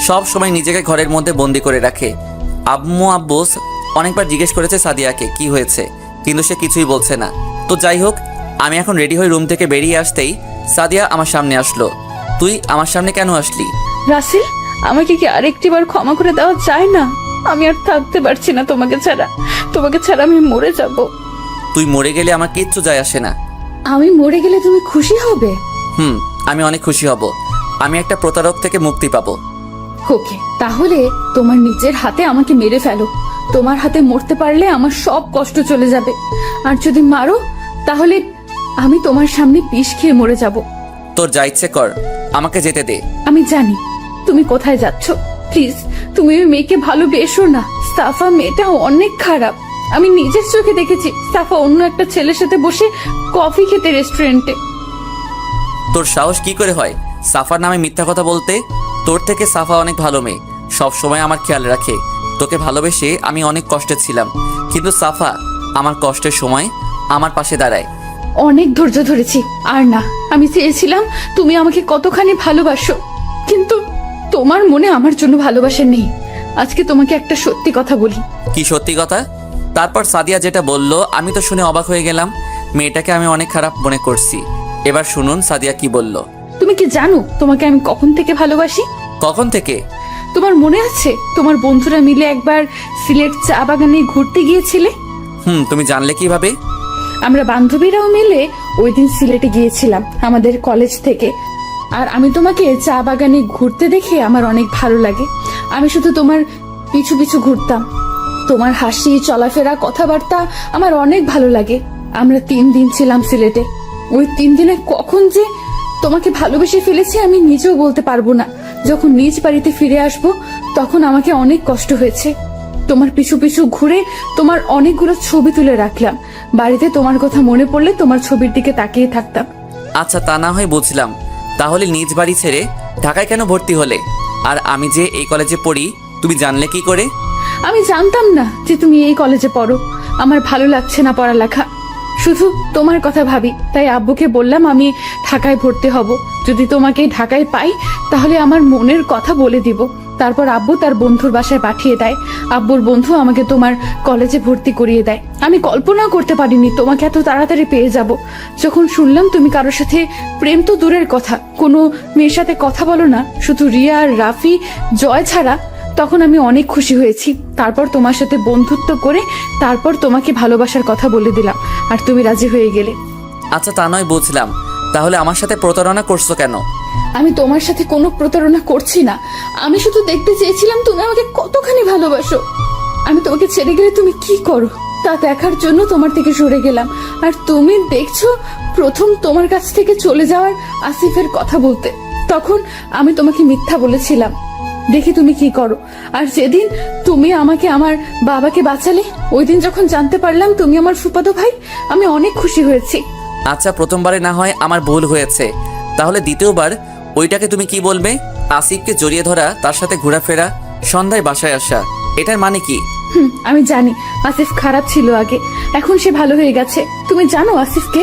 সব সময় নিজেকে ঘরের মধ্যে বন্দি করে রাখে। আব্বু অনেকবার জিজ্ঞেস করেছে সাদিয়াকে কি হয়েছে, কিন্তু সে কিছুই বলছে না। তো যাই হোক, আমি এখন রেডি হয়ে রুম থেকে বেরিয়ে আসতেই সাদিয়া আমার সামনে আসলো। তুই আমার সামনে কেন আসলি? রাসেল, আমাকে কি আরেকটিবার ক্ষমা করে দেওয়া যায় না? আমি আর থাকতে পারছি না তোমাকে ছাড়া। তোমাকে ছাড়া আমি মরে যাব। তুই মরে গেলে আমার কিচ্ছু যায় আসে না। আমি মরে গেলে তুমি খুশি হবে? আমি অনেক খুশি হব। আমি একটা প্রতারক থেকে মুক্তি পাবো। ওকে, তাহলে তোমার নিজের হাতে আমাকে মেরে ফেলো। তোমার হাতে মরতে পারলে আমার সব কষ্ট চলে যাবে। আর যদি মারো তাহলে আমি তোমার সামনে বিষ খেয়ে মরে যাব। তোর যা ইচ্ছে কর, আমাকে যেতে দে। আমি জানি তুমি কোথায় যাচ্ছ। প্লিজ, তুমি ওই মেয়েকে ভালোবেসো না। সাফা মেয়েটা অনেক খারাপ। আমি নিজের চোখে দেখেছি সাফা অন্য একটা ছেলের সাথে বসে কফি খেতে রেস্টুরেন্টে। তোর সাহস কি করে হয় সাফার নামে মিথ্যা কথা বলতে? তোর থেকে সাফা অনেক ভালো মেয়ে, সব সময় আমার খেয়াল রাখে। তোকে ভালোবেসে আমি অনেক কষ্টে ছিলাম, কিন্তু সাফা আমার কষ্টের সময় আমার পাশে দাঁড়ায়। অনেক ধৈর্য ধরেছি, আর না। আমি চেয়েছিলাম তুমি আমাকে কতখানি ভালোবাসো, কিন্তু তোমার মনে আমার জন্য ভালোবাসা নেই। আজকে তোমাকে একটা সত্যি কথা বলি। কি সত্যি কথা? তারপর সাদিয়া যেটা বলল আমি তো শুনে অবাক হয়ে গেলাম। মেয়েটাকে আমি অনেক খারাপ মনে করছি। এবার শুনুন সাদিয়া কি বলল। তুমি কি জানো তোমাকে আমি কখন থেকে ভালোবাসি? কখন থেকে? তোমার মনে আছে তোমার বন্ধুরা মিলে একবার সিলেট চা বাগানে ঘুরতে গিয়েছিলে? তুমি জানলে কিভাবে? আমরা বান্ধবীরাও মিলে ওই দিন সিলেটে গিয়েছিলাম আমাদের কলেজ থেকে। আর আমি তোমাকে চা বাগানে ঘুরতে দেখে আমার অনেক ভালো লাগে। আমি শুধু তোমার পিছু পিছু ঘুরতাম। তোমার হাসি, চলাফেরা, কথাবার্তা আমার অনেক ভালো লাগে। আমরা 3 দিন ছিলাম সিলেটে। ওই 3 দিনে কখন যে তোমাকে ভালোবেসে ফেলেছি আমি নিজেও বলতে পারবো না। যখন নিজ বাড়িতে ফিরে আসবো তখন আমাকে অনেক কষ্ট হয়েছে। তোমার পিছু পিছু ঘুরে তোমার অনেকগুলো ছবি তুলে রাখলাম। বাড়িতে তোমার কথা মনে পড়লে তোমার ছবির দিকে তাকিয়ে থাকতাম। আচ্ছা, তা না হয় বুঝলাম। তাহলে নিজ বাড়ি ছেড়ে ঢাকায় কেন ভর্তি হলে? আর আমি যে এই কলেজে পড়ি তুমি জানলে কি করে? আমি জানতাম না যে তুমি এই কলেজে পড়ো। আমার ভালো লাগছে না পড়ালেখা, শুধু তোমার কথা ভাবি। তাই আব্বুকে বললাম আমি ঢাকায় ভর্তি হব। যদি তোমাকে ঢাকায় পাই তাহলে আমার মনের কথা বলে দিব, তারপর আব্বু তার বন্ধুর বাসায় পাঠিয়ে দেয়। আব্বুর বন্ধু আমাকে তোমার কলেজে ভর্তি করিয়ে দেয়। আমি কল্পনাও করতে পারিনি তোমাকে এত তাড়াতাড়ি পেয়ে যাব। যখন শুনলাম তুমি কারোর সাথে, প্রেম তো দূরের কথা, কোনো মেয়ের সাথে কথা বলো না, শুধু রিয়া আর রাফি, জয় ছাড়া, তখন আমি অনেক খুশি হয়েছি। তারপর তোমার সাথে বন্ধুত্ব করে তারপর তোমাকে ভালোবাসার কথা বলে দিলাম, আর তুমি রাজি হয়ে গেলে। আচ্ছা তা নয় বুঝলাম, তাহলে আমার সাথে প্রতারণা করছো কেন? আমি তোমার সাথে কোনো প্রতারণা করছি না, আমি শুধু দেখতে চেয়েছিলাম তুমি আমাকে কতখানি ভালোবাসো। আমি তোমাকে ছেড়ে গেলে তুমি কি করো তা দেখার জন্য তোমার থেকে সরে গেলাম। আর তুমি দেখছো প্রথম তোমার কাছ থেকে চলে যাওয়ার আসিফের কথা বলতে, তখন আমি তোমাকে মিথ্যা বলেছিলাম, দেখি তুমি কি করো। আর যেদিন তুমি আমাকে আমার বাবাকে বাঁচালে, ওই দিন যখন জানতে পারলাম তুমি আমার ফুফাতো ভাই, আমি অনেক খুশি হয়েছি। আচ্ছা প্রথমবারে না হয় আমার ভুল হয়েছে, তাহলে দ্বিতীয়বার ওইটাকে তুমি কি বলবে? আসিফকে জড়িয়ে ধরা, তার সাথে ঘোরাফেরা, সন্ধ্যায় বাসায় আসা, এটার মানে কি? আমি জানি আসিফ খারাপ ছিল আগে, এখন সে ভালো হয়ে গেছে। তুমি জানো আসিফকে?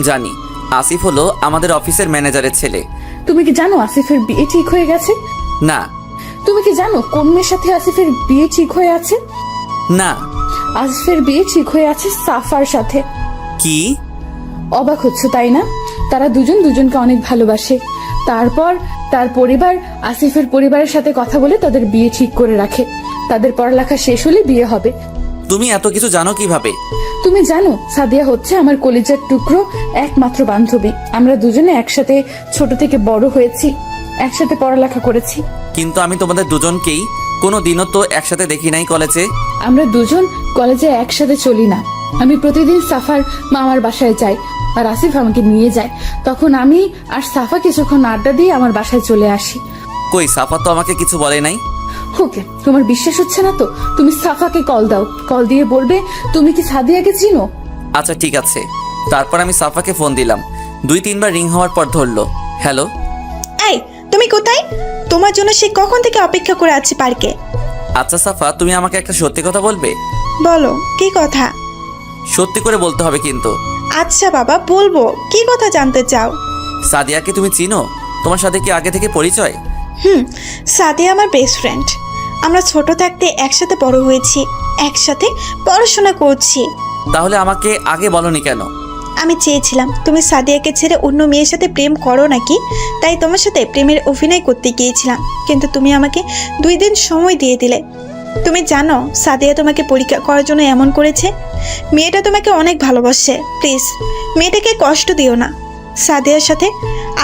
জানি। আসিফ হলো আমাদের অফিসের ম্যানেজারের ছেলে। তুমি কি জানো আসিফের বিয়ে ঠিক হয়ে গেছে? না। তুমি কি জানো কোন মেয়ের সাথে আসিফের বিয়ে ঠিক হয়ে আছে? না। আসিফের বিয়ে ঠিক হয়ে আছে সাফার সাথে। কি? অবাক হচ্ছ তাই না? তারা দুজন দুজনকে অনেক ভালোবাসে। তারপর তার পরিবার আসিফের পরিবারের সাথে কথা বলে তাদের বিয়ে ঠিক করে রাখে। তাদের পড়ালেখা শেষ হলে বিয়ে হবে। তুমি এত কিছু জানো কিভাবে? তুমি জানো সাদিয়া হচ্ছে আমার কলিজার টুকরো একমাত্র বান্ধবী। আমরা দুজনে একসাথে ছোট থেকে বড় হয়েছি, একসাথে পড়ালেখা করেছি। কিন্তু আমি তোমাদের দুজনকেই কোনো দিনও তো একসাথে দেখি নাই কলেজে। আমরা দুজন কলেজে একসাথে চলি না। আমি প্রতিদিন সাফার মামার বাসায় যাই, আর আসিফ আমাকে নিয়ে যায়। তখন আমি আর সাফা কিছুক্ষণ আড্ডা দিয়ে আমার বাসায় চলে আসি। কই সাফা তো আমাকে কিছু বলে নাই। ওকে, তোমার বিশ্বাস হচ্ছে না তো তুমি সাফাকে কল দাও, কল দিয়ে বলবে তুমি কি সাদিয়াকে চিনো। আচ্ছা ঠিক আছে। তারপর আমি সাফাকে ফোন দিলাম, 2-3বার রিং হওয়ার পর ধরলো। হ্যালো। এই তুমি কোথায়? তোমার জন্য সে কখন থেকে অপেক্ষা করে আছে পার্কে। আচ্ছা সাফা, তুমি আমাকে একটা সত্যি কথা বলবে? বলো কি কথা? সত্যি করে বলতে হবে কিন্তু। আচ্ছা বাবা বলবো, কি কথা জানতে চাও? সাদিয়াকে তুমি চিনো? তোমার সাথে কি আগে থেকে পরিচয়? সাদিয়া আমার বেস্ট ফ্রেন্ড। আমরা ছোট থাকতে একসাথে বড় হয়েছি, একসাথে পড়াশোনা করছি। তাহলে আমাকে আগে বলনি কেন? আমি চেয়েছিলাম তুমি সাদিয়াকে ছেড়ে অন্য মেয়ের সাথে প্রেম করো নাকি, তাই তোমার সাথে প্রেমের অভিনয় করতে গিয়েছিলাম। কিন্তু তুমি আমাকে 2 দিন সময় দিয়ে দিলে। তুমি জানো সাদিয়া তোমাকে পরীক্ষা করার জন্য এমন করেছে। মেয়েটা তোমাকে অনেক ভালোবাসে, প্লিজ মেয়েটাকে কষ্ট দিও না। সাদিয়ার সাথে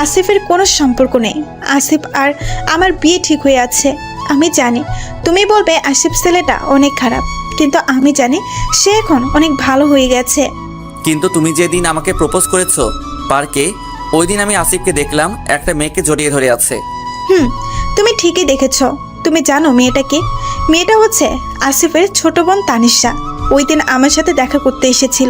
আসিফের কোনো সম্পর্ক নেই। আসিফ আর আমার বিয়ে ঠিক হয়ে আছে। আমি জানি তুমি বলবে আসিফ ছেলেটা অনেক খারাপ, কিন্তু আমি জানি সে এখন অনেক ভালো হয়ে গেছে। কিন্তু তুমি যেদিন আমাকে প্রপোজ করেছো পার্কে, ওই দিন আমি আসিফকে দেখলাম একটা মেয়েকে জড়িয়ে ধরে আছে। তুমি ঠিকই দেখেছো। তুমি জানো মেয়েটা কে? মেয়েটা হচ্ছে আসিফের ছোট বোন তানিশা। ওই দিন আমার সাথে দেখা করতে এসেছিল,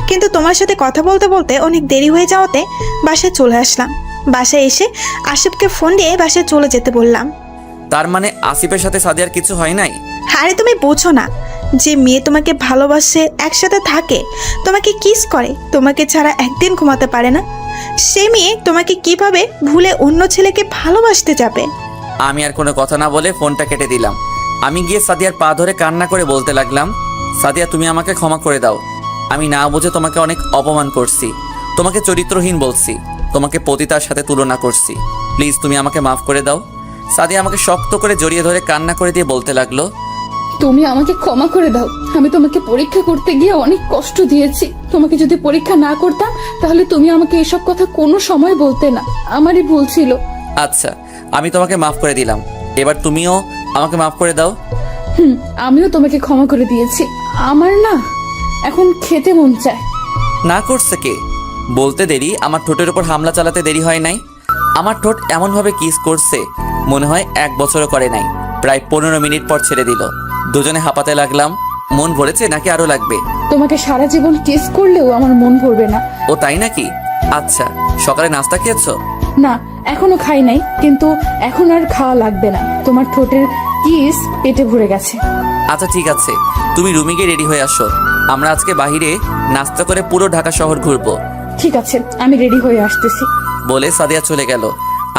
কিন্তু তোমার সাথে কথা বলতে বলতে অনেক দেরি হয়ে যাওয়াতে বাসায় চলে আসলাম। বাসায় এসে আসিফকে ফোন দিয়ে বাসায় চলে যেতে বললাম। তার মানে আসিফের সাথে সাদিয়ার কিছু হয় নাই? আরে তুমি বোঝো না, যে মেয়ে তোমাকে ভালোবাসে, একসাথে থাকে, তোমাকে কিস করে, তোমাকে ছাড়া একদিন ঘুমাতে পারে না, সে মেয়ে তোমাকে কিভাবে ভুলে অন্য ছেলেকে ভালোবাসতে যাবে? আমি আর কোনো কথা না বলে ফোনটা কেটে দিলাম। আমি গিয়ে সাদিয়ার পা ধরে কান্না করে বলতে লাগলাম, সাদিয়া তুমি আমাকে ক্ষমা করে দাও। আমি না বুঝে তোমাকে অনেক অপমান করছি, তোমাকে চরিত্রহীন বলছি, তোমাকে পতিতার সাথে তুলনা করছি। প্লিজ তুমি আমাকে মাফ করে দাও। সাদিয়া আমাকে শক্ত করে জড়িয়ে ধরে কান্না করে দিয়ে বলতে লাগলো, তুমি আমাকে ক্ষমা করে দাও। আমি তোমাকে পরীক্ষা করতে গিয়ে অনেক কষ্ট দিয়েছি। তোমাকে যদি পরীক্ষা না করতাম তাহলে তুমি আমাকে এসব কথা কোনো সময় বলতে না। আমারই ভুল ছিল। আচ্ছা আমি তোমাকে মাফ করে দিলাম, এবার তুমিও আমাকে মাফ করে দাও। আমিও তোমাকে ক্ষমা করে দিয়েছি। আমার না এখন খেতে মন চায়। না করছে কে? বলতে দেরি, আমার ঠোঁটের উপর হামলা চালাতে দেরি হয় নাই। আমার ঠোঁট এমনভাবে কিস করছে মনে হয় 1 বছরও করে নাই। প্রায় 15 মিনিট পর ছেড়ে দিল। দুজনে হাঁপাতে লাগলাম। মন ভরেছে নাকি আরো লাগবে? তোমাকে সারা জীবন কিস করলেও আমার মন ভরবে না। ও তাই নাকি? আচ্ছা সকালে নাস্তা খেয়েছো? না এখনো খাই নাই, কিন্তু এখন আর খাওয়া লাগবে না। তোমার ঠোঁটের কিস পেটে ভরে গেছে। আচ্ছা ঠিক আছে, তুমি রুমে গিয়ে রেডি হয়ে আসো। আমরা আজকে বাহিরে নাস্তা করে পুরো ঢাকা শহর ঘুরবো। ঠিক আছে, আমি রেডি হয়ে আসতেছি। বলে সাদিয়া চলে গেল।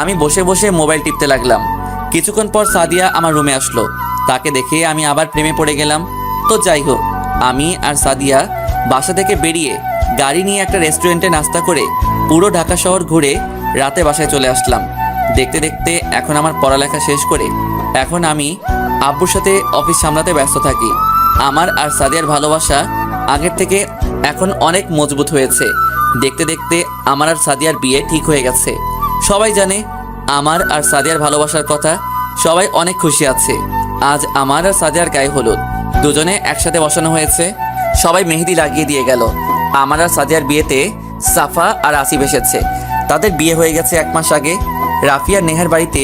আমি বসে বসে মোবাইল টিপতে লাগলাম। কিছুক্ষণ পর সাদিয়া আমার রুমে আসলো। তাকে দেখে আমি আবার প্রেমে পড়ে গেলাম। তো যাই হোক, আমি আর সাদিয়া বাসা থেকে বেরিয়ে গাড়ি নিয়ে একটা রেস্টুরেন্টে নাস্তা করে পুরো ঢাকা শহর ঘুরে রাতে বাসায় চলে আসলাম। দেখতে দেখতে এখন আমার পড়ালেখা শেষ করে এখন আমি আব্বুর সাথে অফিস সামলাতে ব্যস্ত থাকি। আমার আর সাদিয়ার ভালোবাসা আগের থেকে এখন অনেক মজবুত হয়েছে। দেখতে দেখতে আমার আর সাদিয়ার বিয়ে ঠিক হয়ে গেছে। সবাই জানে আমার আর সাদিয়ার ভালোবাসার কথা, সবাই অনেক খুশি আছে। আজ আমার আর সাদিয়ার গায়ে হলুদ, দুজনে একসাথে বসানো হয়েছে। সবাই মেহেদি লাগিয়ে দিয়ে গেল। আমার আর সাদিয়ার বিয়েতে সাফা আর আসিফ এসেছে। তাদের বিয়ে হয়ে গেছে 1 মাস আগে। রাফিয়া নেহার বাড়িতে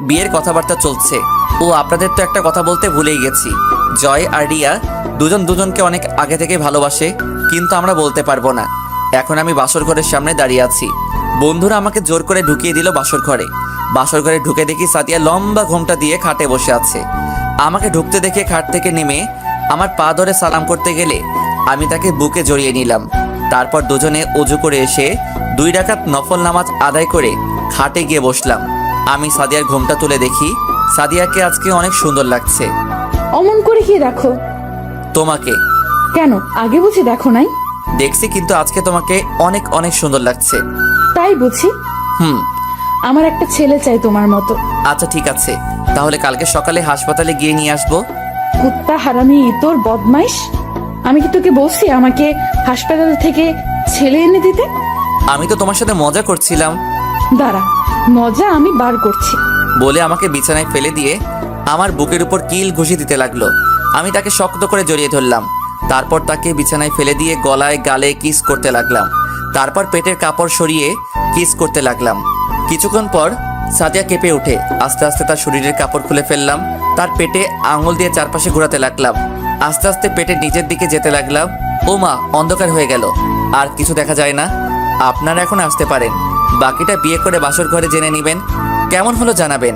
বিয়ের কথাবার্তা চলছে। ও আপনাদের তো একটা কথা বলতে ভুলেই গেছি, জয় আর রিয়া দুজন দুজনকে অনেক আগে থেকে ভালোবাসে, কিন্তু আমরা বলতে পারবো না। এখন আমি বাসর ঘরের সামনে দাঁড়িয়ে আছি। বন্ধুরা আমাকে জোর করে ঢুকিয়ে দিল বাসর ঘরে। বাসর ঘরে ঢুকে দেখি সাদিয়া লম্বা ঘোমটা দিয়ে খাটে বসে আছে। আমাকে ঢুকতে দেখে খাট থেকে নেমে আমার পা ধরে সালাম করতে গেলে আমি তাকে বুকে জড়িয়ে নিলাম। তারপর দুজনে অজু করে এসে 2 রাকাত নফল নামাজ আদায় করে খাটে গিয়ে বসলাম। আমি সাদিয়ার ঘোমটা তুলে দেখি সাদিয়াকে আজকে অনেক সুন্দর লাগছে। অমন করে কি দেখো? তোমাকে। কেন, আগে বুঝি দেখো নাই? দেখছি, কিন্তু আজকে তোমাকে অনেক অনেক সুন্দর লাগছে। তাই বুঝি? হুম। আমার একটা ছেলে চাই তোমার মতো। আচ্ছা ঠিক আছে, তাহলে কালকে সকালে হাসপাতালে গিয়ে নিয়ে আসবো। কুত্তা, হারামি, ইতর, বদমাইশ, আমি কি তোকে বলছি আমাকে হাসপাতাল থেকে ছেলে এনে দিতে? আমি তো তোমার সাথে মজা করছিলাম। দাঁড়া, মজা আমি বার করছি। বলে আমাকে বিছানায় ফেলে দিয়ে আমার বুকের উপর কিল ঘুষি দিতে লাগলো। আমি তাকে শক্ত করে জড়িয়ে ধরলাম। তারপর তাকে বিছানায় ফেলে দিয়ে গলায় গালে কিস করতে লাগলাম। তারপর পেটের কাপড় সরিয়ে কিস করতে লাগলাম। কিছুক্ষণ পর সাদিয়া কেঁপে ওঠে। আস্তে আস্তে তার শরীরের কাপড় খুলে ফেললাম। তার পেটে আঙুল দিয়ে চারপাশে ঘোরাতে লাগলাম। আস্তে আস্তে পেটের নিচের দিকে যেতে লাগলাম। ও মা, অন্ধকার হয়ে গেল, আর কিছু দেখা যায় না। আপনারা এখন আসতে পারেন। বাকিটা বিয়ে করে বাসর ঘরে জেনে নেবেন। কেমন হলো জানাবেন।